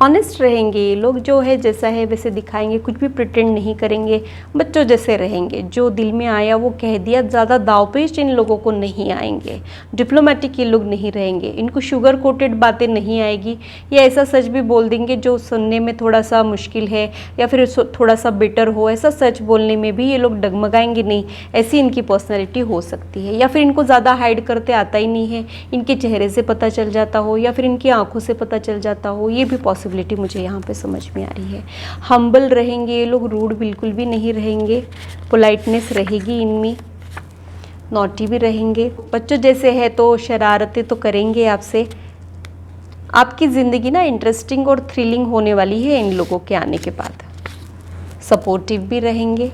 ऑनेस्ट रहेंगे ये लोग, जो है जैसा है वैसे दिखाएंगे, कुछ भी प्रिटेंड नहीं करेंगे, बच्चों जैसे रहेंगे। जो दिल में आया वो कह दिया, ज़्यादा दावपेच इन लोगों को नहीं आएंगे। डिप्लोमेटिक ये लोग नहीं रहेंगे, इनको शुगर कोटेड बातें नहीं आएगी, या ऐसा सच भी बोल देंगे जो सुनने में थोड़ा सा मुश्किल है या फिर थोड़ा सा बेटर हो। ऐसा सच बोलने में भी ये लोग डगमगाएंगे नहीं, ऐसी इनकी पर्सनैलिटी हो सकती है। या फिर इनको ज़्यादा हाइड करते आता ही नहीं है, इनके चेहरे से पता चल जाता हो या फिर इनकी आंखों से पता चल जाता हो, ये भी पॉसिबिलिटी मुझे यहाँ पे समझ में आ रही है। हम्बल रहेंगे ये लोग, रूड बिल्कुल भी नहीं रहेंगे, पोलाइटनेस रहेगी इनमें, नॉटी भी रहेंगे। बच्चों जैसे है तो शरारतें तो करेंगे आपसे। आपकी ज़िंदगी ना इंटरेस्टिंग और थ्रिलिंग होने वाली है इन लोगों के आने के बाद। सपोर्टिव भी रहेंगे,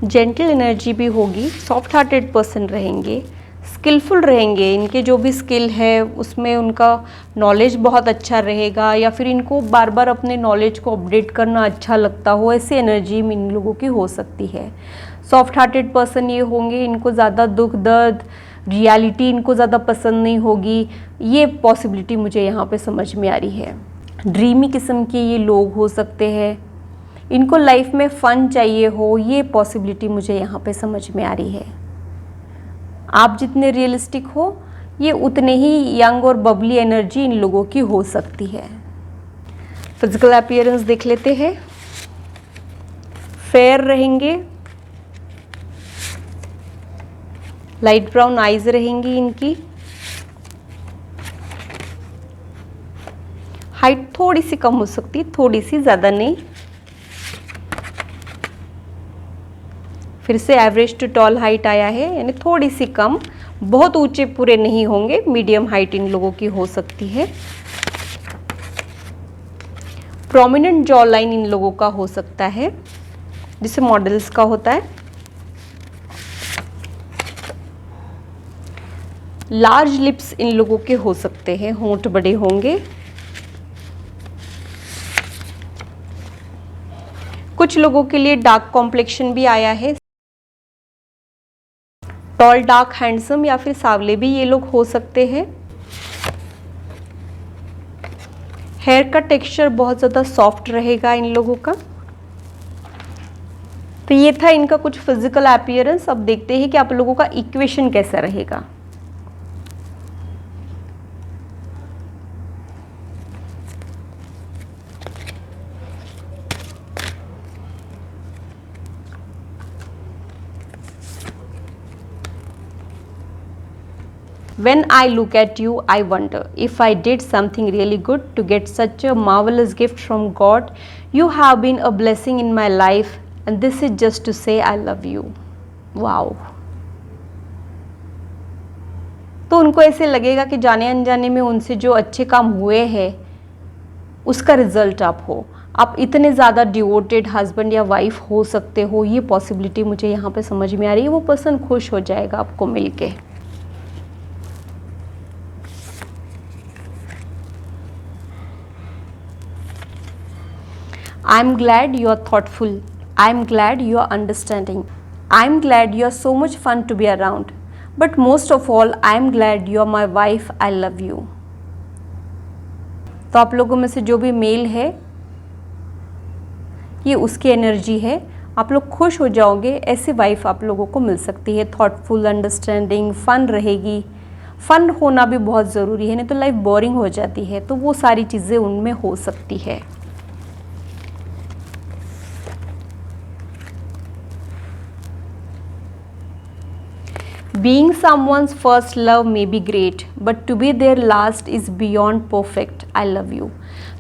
जेंटल एनर्जी भी होगी, सॉफ्ट हार्टेड पर्सन रहेंगे, स्किलफुल रहेंगे। इनके जो भी स्किल है उसमें उनका नॉलेज बहुत अच्छा रहेगा, या फिर इनको बार बार अपने नॉलेज को अपडेट करना अच्छा लगता हो, ऐसी एनर्जी इन लोगों की हो सकती है। सॉफ्ट हार्टेड पर्सन ये होंगे, इनको ज़्यादा दुख दर्द, रियलिटी इनको ज़्यादा पसंद नहीं होगी, ये पॉसिबिलिटी मुझे यहाँ पे समझ में आ रही है। ड्रीमी किस्म के ये लोग हो सकते हैं, इनको लाइफ में फ़न चाहिए हो, ये पॉसिबिलिटी मुझे यहाँ पे समझ में आ रही है। आप जितने रियलिस्टिक हो, ये उतने ही यंग और बबली एनर्जी इन लोगों की हो सकती है। फिजिकल अपीयरेंस देख लेते हैं। फेयर रहेंगे, लाइट ब्राउन आईज रहेंगी इनकी, हाइट थोड़ी सी कम हो सकती है, थोड़ी सी, ज़्यादा नहीं। फिर से एवरेज टू टॉल हाइट आया है, यानी थोड़ी सी कम, बहुत ऊंचे पूरे नहीं होंगे, मीडियम हाइट इन लोगों की हो सकती है। प्रोमिनेंट जॉ लाइन इन लोगों का हो सकता है, जिसे मॉडल्स का होता है। लार्ज लिप्स इन लोगों के हो सकते हैं, होंठ बड़े होंगे। कुछ लोगों के लिए डार्क कॉम्प्लेक्शन भी आया है, टॉल, डार्क, हैंडसम, या फिर सावले भी ये लोग हो सकते हैं। हेयर का टेक्सचर बहुत ज़्यादा सॉफ्ट रहेगा इन लोगों का। तो ये था इनका कुछ फिजिकल अपीयरेंस। अब देखते हैं कि आप लोगों का इक्वेशन कैसा रहेगा। When I look at you, I wonder if I did something really good to get such a marvelous gift from God. You have been a blessing in my life, and this is just to say I love you. Wow. तो उनको ऐसे लगेगा कि जाने अनजाने में उनसे जो अच्छे काम हुए हैं उसका रिजल्ट आप हो, आप इतने ज़्यादा डिवोटेड हस्बैंड या वाइफ हो सकते हो, ये पॉसिबिलिटी मुझे यहाँ पे समझ में आ रही है। वो पर्सन खुश हो जाएगा आपको मिलके। I am glad you are thoughtful. I am glad you are understanding. I am glad you are so much fun to be around. But most of all, I am glad you are my wife. I love you. तो आप लोगों में से जो भी mail है, ये उसकी एनर्जी है। आप लोग खुश हो जाओगे, ऐसी वाइफ आप लोगों को मिल सकती है। थॉटफुल, अंडरस्टैंडिंग, फन रहेगी। फन होना भी बहुत ज़रूरी है, नहीं तो लाइफ बोरिंग हो जाती है। तो वो सारी चीज़ें उनमें हो सकती है। Being someone's first love may be great, but to be their last is beyond perfect. I love you.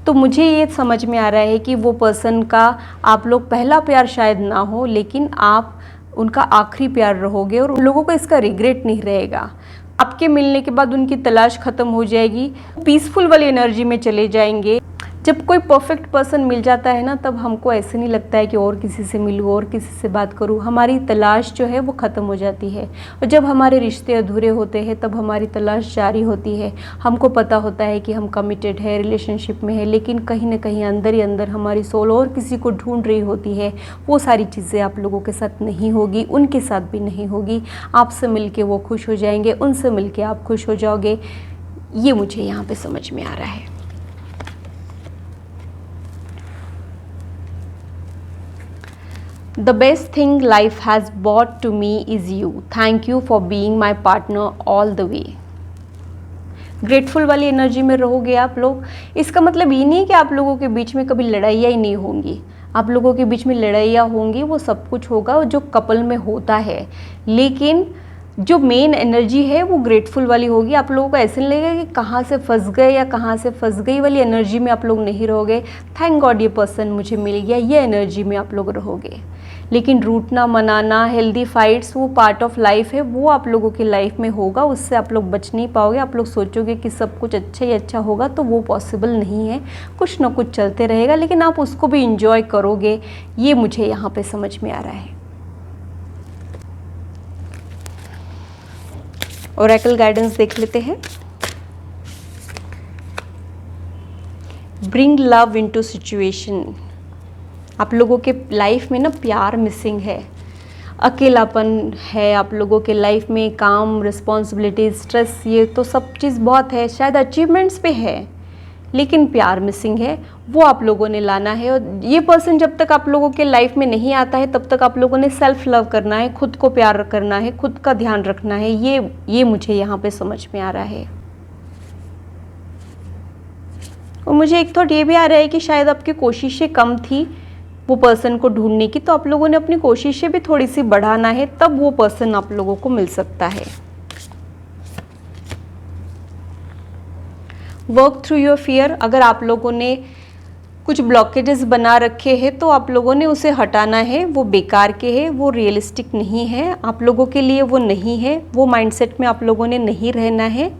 तो मुझे ये समझ में आ रहा है कि वो पर्सन का आप लोग पहला प्यार शायद ना हो, लेकिन आप उनका आखिरी प्यार रहोगे और उन लोगों को इसका रिग्रेट नहीं रहेगा। आपके मिलने के बाद उनकी तलाश ख़त्म हो जाएगी, पीसफुल वाली एनर्जी में चले जाएंगे। जब कोई परफेक्ट पर्सन मिल जाता है ना, तब हमको ऐसे नहीं लगता है कि और किसी से मिलूँ और किसी से बात करूँ। हमारी तलाश जो है वो ख़त्म हो जाती है। और जब हमारे रिश्ते अधूरे होते हैं तब हमारी तलाश जारी होती है। हमको पता होता है कि हम कमिटेड है, रिलेशनशिप में है, लेकिन कहीं ना कहीं अंदर ही अंदर हमारी सोल और किसी को ढूंढ रही होती है। वो सारी चीज़ें आप लोगों के साथ नहीं होगी, उनके साथ भी नहीं होगी। आपसे मिल के वो खुश हो जाएंगे, उनसे मिल के आप खुश हो जाओगे। ये मुझे यहाँ पर समझ में आ रहा है। The best thing life has brought to me is you. Thank you for being my partner all the way. Grateful वाली एनर्जी में रहोगे आप लोग। इसका मतलब ये नहीं है कि आप लोगों के बीच में कभी लड़ाइयाँ ही नहीं होंगी। आप लोगों के बीच में लड़ाइयाँ होंगी, वो सब कुछ होगा जो कपल में होता है, लेकिन जो मेन एनर्जी है वो ग्रेटफुल वाली होगी। आप लोगों को ऐसे नहीं लगेगा कि कहाँ से फंस गए या कहाँ से फंस गई वाली एनर्जी में आप लोग नहीं रहोगे। थैंक गॉड ये पर्सन मुझे मिल गया, ये एनर्जी में आप लोग रहोगे। लेकिन रूठना, मनाना, हेल्दी फाइट्स, वो पार्ट ऑफ लाइफ है, वो आप लोगों की लाइफ में होगा। उससे आप लोग बच नहीं पाओगे। आप लोग सोचोगे कि सब कुछ अच्छा ही अच्छा होगा, तो वो पॉसिबल नहीं है। कुछ ना कुछ चलते रहेगा, लेकिन आप उसको भी इंजॉय करोगे। ये मुझे यहाँ पे समझ में आ रहा है। ओरेकल गाइडेंस देख लेते हैं। Bring love into situation. आप लोगों के लाइफ में ना प्यार मिसिंग है, अकेलापन है आप लोगों के लाइफ में, काम, रिस्पॉन्सिबिलिटीज, स्ट्रेस, ये तो सब चीज़ बहुत है। शायद अचीवमेंट्स पे है, लेकिन प्यार मिसिंग है, वो आप लोगों ने लाना है। और ये पर्सन जब तक आप लोगों के लाइफ में नहीं आता है, तब तक आप लोगों ने सेल्फ लव करना है, खुद को प्यार करना है, खुद का ध्यान रखना है। ये मुझे यहाँ पे समझ में आ रहा है। और मुझे एक थॉट ये भी आ रहा है कि शायद आपकी कोशिशें कम थी वो पर्सन को ढूंढने की, तो आप लोगों ने अपनी कोशिशें भी थोड़ी सी बढ़ाना है, तब वो पर्सन आप लोगों को मिल सकता है। Work through your fear. अगर आप लोगों ने कुछ ब्लॉकेजेस बना रखे हैं तो आप लोगों ने उसे हटाना है। वो बेकार के हैं, वो रियलिस्टिक नहीं है, आप लोगों के लिए वो नहीं है। वो माइंडसेट में आप लोगों ने नहीं रहना है।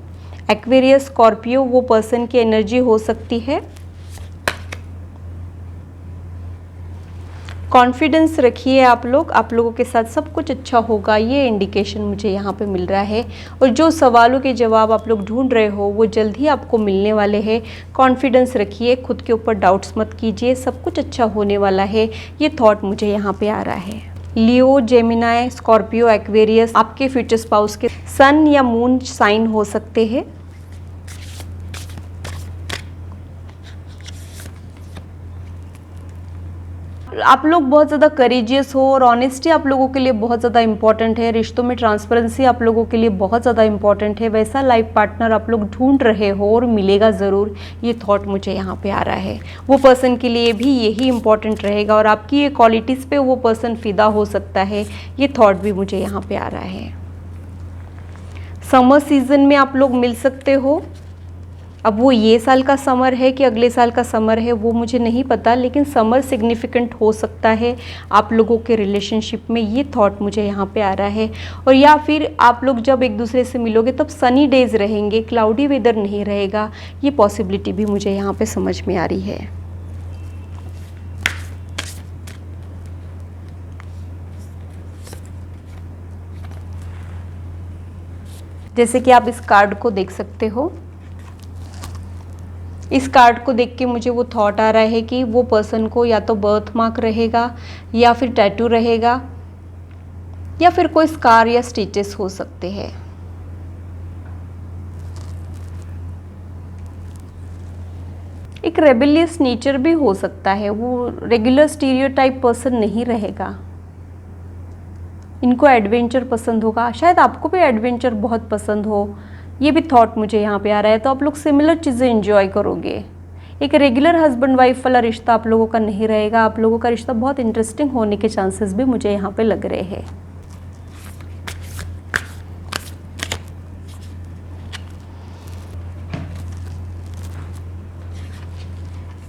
एक्वेरियस, स्कॉर्पियो, वो पर्सन की एनर्जी हो सकती है। कॉन्फिडेंस रखिए आप लोगों के साथ सब कुछ अच्छा होगा, ये इंडिकेशन मुझे यहाँ पे मिल रहा है। और जो सवालों के जवाब आप लोग ढूंढ रहे हो वो जल्द ही आपको मिलने वाले हैं। कॉन्फिडेंस रखिए, खुद के ऊपर डाउट्स मत कीजिए, सब कुछ अच्छा होने वाला है। ये थॉट मुझे यहाँ पे आ रहा है। लियो, जेमिनाई, स्कॉर्पियो, एक्वेरियस आपके फ्यूचर स्पाउस के सन या मून साइन हो सकते हैं। आप लोग बहुत ज़्यादा करेजियस हो और ऑनेस्टी आप लोगों के लिए बहुत ज़्यादा इंपॉर्टेंट है। रिश्तों में ट्रांसपेरेंसी आप लोगों के लिए बहुत ज़्यादा इंपॉर्टेंट है। वैसा लाइफ पार्टनर आप लोग ढूंढ रहे हो और मिलेगा ज़रूर, ये थॉट मुझे यहाँ पे आ रहा है। वो पर्सन के लिए भी यही इंपॉर्टेंट रहेगा और आपकी ये क्वालिटीज़ पे वो पर्सन फिदा हो सकता है। ये थॉट भी मुझे यहाँ पे आ रहा है। समर सीजन में आप लोग मिल सकते हो। अब वो ये साल का समर है कि अगले साल का समर है वो मुझे नहीं पता, लेकिन समर सिग्निफिकेंट हो सकता है आप लोगों के रिलेशनशिप में, ये थॉट मुझे यहाँ पे आ रहा है। और या फिर आप लोग जब एक दूसरे से मिलोगे तब सनी डेज रहेंगे, क्लाउडी वेदर नहीं रहेगा, ये पॉसिबिलिटी भी मुझे यहाँ पे समझ में आ रही है। जैसे कि आप इस कार्ड को देख सकते हो, इस कार्ड को देख के मुझे वो थॉट आ रहा है कि वो पर्सन को या तो बर्थ मार्क रहेगा या फिर टैटू रहेगा या फिर कोई स्कार या स्टिचेस हो सकते हैं। एक रेबेलियस नेचर भी हो सकता है, वो रेगुलर स्टीरियोटाइप पर्सन नहीं रहेगा। इनको एडवेंचर पसंद होगा, शायद आपको भी एडवेंचर बहुत पसंद हो, ये भी थॉट मुझे यहाँ पे आ रहा है। तो आप लोग सिमिलर चीज़ें एंजॉय करोगे। एक रेगुलर हस्बैंड वाइफ वाला रिश्ता आप लोगों का नहीं रहेगा, आप लोगों का रिश्ता बहुत इंटरेस्टिंग होने के चांसेस भी मुझे यहाँ पे लग रहे हैं।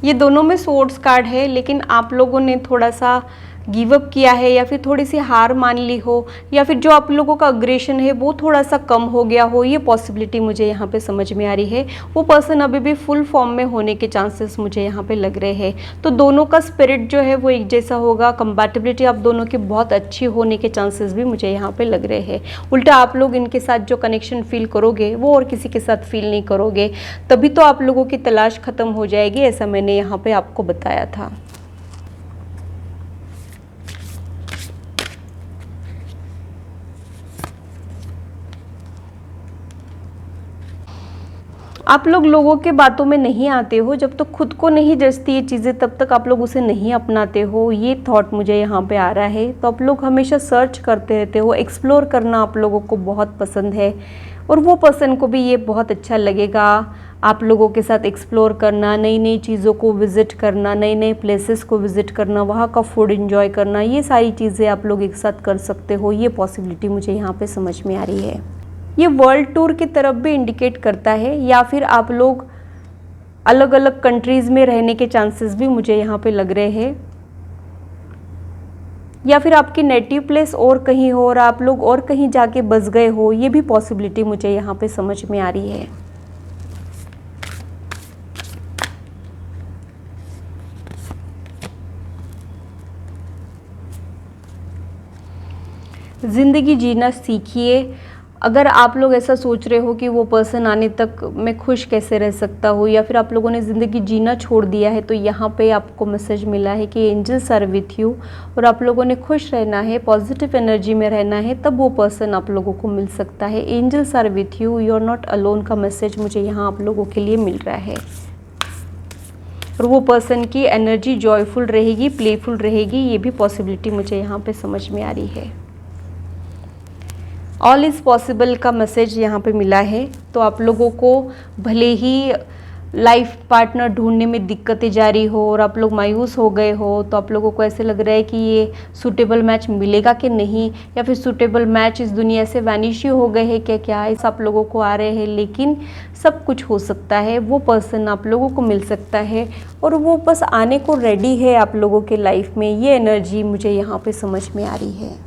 ये दोनों में सोर्ड्स कार्ड है, लेकिन आप लोगों ने थोड़ा सा गिव अप किया है या फिर थोड़ी सी हार मान ली हो, या फिर जो आप लोगों का अग्रेशन है वो थोड़ा सा कम हो गया हो, ये पॉसिबिलिटी मुझे यहाँ पे समझ में आ रही है। वो पर्सन अभी भी फुल फॉर्म में होने के चांसेस मुझे यहाँ पे लग रहे हैं। तो दोनों का स्पिरिट जो है वो एक जैसा होगा, कंपैटिबिलिटी आप दोनों की बहुत अच्छी होने के चांसेस भी मुझे यहाँ पे लग रहे हैं। उल्टा आप लोग इनके साथ जो कनेक्शन फील करोगे वो और किसी के साथ फील नहीं करोगे, तभी तो आप लोगों की तलाश खत्म हो जाएगी, ऐसा मैंने यहाँ पे आपको बताया था। आप लोग लोगों के बातों में नहीं आते हो, जब तक खुद को नहीं जचती ये चीज़ें तब तक आप लोग उसे नहीं अपनाते हो, ये थॉट मुझे यहाँ पे आ रहा है। तो आप लोग हमेशा सर्च करते रहते हो, एक्सप्लोर करना आप लोगों को बहुत पसंद है और वो पर्सन को भी ये बहुत अच्छा लगेगा आप लोगों के साथ एक्सप्लोर करना, नई नई चीज़ों को विज़िट करना, नए नए प्लेसेस को विज़िट करना, वहाँ का फूड एंजॉय करना, ये सारी चीज़ें आप लोग एक साथ कर सकते हो, ये पॉसिबिलिटी मुझे यहाँ पे समझ में आ रही है। ये वर्ल्ड टूर की तरफ भी इंडिकेट करता है, या फिर आप लोग अलग अलग कंट्रीज़ में रहने के चांसेस भी मुझे यहाँ पे लग रहे हैं, या फिर आपकी नेटिव प्लेस और कहीं हो और आप लोग और कहीं जाके बस गए हो, ये भी पॉसिबिलिटी मुझे यहाँ पे समझ में आ रही है। ज़िंदगी जीना सीखिए। अगर आप लोग ऐसा सोच रहे हो कि वो पर्सन आने तक मैं खुश कैसे रह सकता हूँ, या फिर आप लोगों ने ज़िंदगी जीना छोड़ दिया है, तो यहाँ पे आपको मैसेज मिला है कि एंजल्स आर विथ यू और आप लोगों ने खुश रहना है, पॉजिटिव एनर्जी में रहना है, तब वो पर्सन आप लोगों को मिल सकता है। Angels are with you, you are not alone का मैसेज मुझे यहाँ आप लोगों के लिए मिल रहा है। और वो पर्सन की एनर्जी जॉयफुल रहेगी, प्लेफुल रहेगी, ये भी पॉसिबिलिटी मुझे यहाँ पे समझ में आ रही है। ऑल इज़ पॉसिबल का मैसेज यहाँ पे मिला है। तो आप लोगों को भले ही लाइफ पार्टनर ढूंढने में दिक्कतें जारी हो और आप लोग मायूस हो गए हो, तो आप लोगों को ऐसे लग रहा है कि ये सूटेबल मैच मिलेगा कि नहीं, या फिर सूटेबल मैच इस दुनिया से वैनिश ही हो गए हैं क्या ऐसा आप लोगों को आ रहे हैं। लेकिन सब कुछ हो सकता है, वो पर्सन आप लोगों को मिल सकता है और वो बस आने को रेडी है आप लोगों के लाइफ में, ये एनर्जी मुझे यहाँ पे समझ में आ रही है।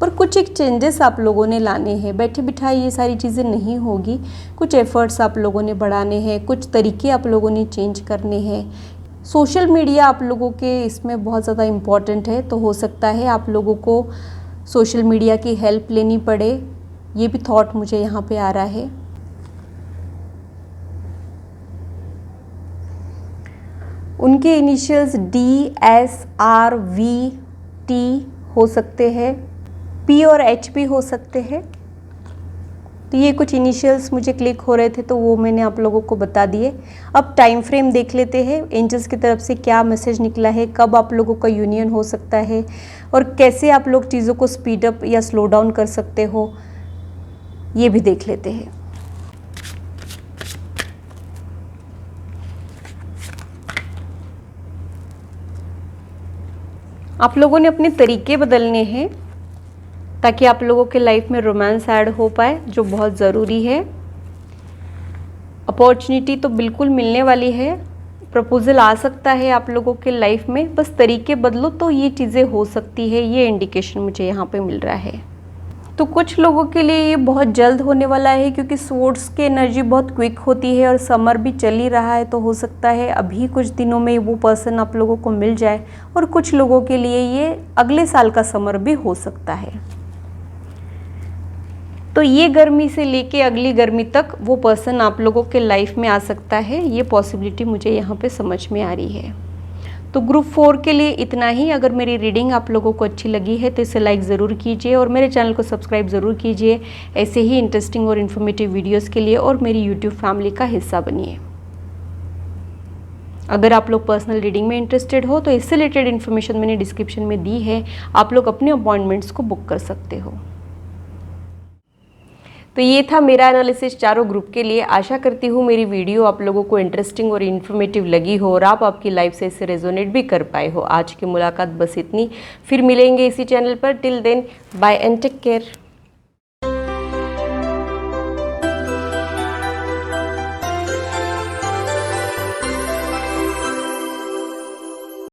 पर कुछ एक चेंजेस आप लोगों ने लाने हैं, बैठे बिठाए ये सारी चीज़ें नहीं होगी, कुछ एफर्ट्स आप लोगों ने बढ़ाने हैं, कुछ तरीके आप लोगों ने चेंज करने हैं। सोशल मीडिया आप लोगों के इसमें बहुत ज़्यादा इम्पॉर्टेंट है, तो हो सकता है आप लोगों को सोशल मीडिया की हेल्प लेनी पड़े, ये भी थॉट मुझे यहाँ पे आ रहा है। उनके इनिशियल्स DSRVT हो सकते हैं, P और H भी हो सकते हैं। तो ये कुछ इनिशियल्स मुझे क्लिक हो रहे थे, तो वो मैंने आप लोगों को बता दिए। अब टाइम फ्रेम देख लेते हैं, एंजल्स की तरफ से क्या मैसेज निकला है, कब आप लोगों का यूनियन हो सकता है और कैसे आप लोग चीज़ों को स्पीड अप या स्लो डाउन कर सकते हो, ये भी देख लेते हैं। आप लोगों ने अपने तरीके बदलने हैं, ताकि आप लोगों के लाइफ में रोमांस ऐड हो पाए, जो बहुत ज़रूरी है। अपॉर्चुनिटी तो बिल्कुल मिलने वाली है, प्रपोजल आ सकता है आप लोगों के लाइफ में, बस तरीके बदलो तो ये चीज़ें हो सकती है, ये इंडिकेशन मुझे यहाँ पे मिल रहा है। तो कुछ लोगों के लिए ये बहुत जल्द होने वाला है, क्योंकि स्वॉर्ड्स की एनर्जी बहुत क्विक होती है और समर भी चल ही रहा है, तो हो सकता है अभी कुछ दिनों में वो पर्सन आप लोगों को मिल जाए। और कुछ लोगों के लिए ये अगले साल का समर भी हो सकता है। तो ये गर्मी से लेके अगली गर्मी तक वो पर्सन आप लोगों के लाइफ में आ सकता है, ये पॉसिबिलिटी मुझे यहाँ पे समझ में आ रही है। तो ग्रुप 4 के लिए इतना ही। अगर मेरी रीडिंग आप लोगों को अच्छी लगी है तो इसे लाइक ज़रूर कीजिए और मेरे चैनल को सब्सक्राइब ज़रूर कीजिए ऐसे ही इंटरेस्टिंग और इन्फॉर्मेटिव वीडियोस के लिए, और मेरी यूट्यूब फैमिली का हिस्सा बनिए। अगर आप लोग पर्सनल रीडिंग में इंटरेस्टेड हो तो इससे रिलेटेड इन्फॉर्मेशन मैंने डिस्क्रिप्शन में दी है, आप लोग अपने अपॉइंटमेंट्स को बुक कर सकते हो। तो ये था मेरा एनालिसिस चारों ग्रुप के लिए। आशा करती हूँ मेरी वीडियो आप लोगों को इंटरेस्टिंग और इन्फॉर्मेटिव लगी हो और आप आपकी लाइफ से इससे रेजोनेट भी कर पाए हो। आज की मुलाकात बस इतनी, फिर मिलेंगे इसी चैनल पर। Till then, bye and take care.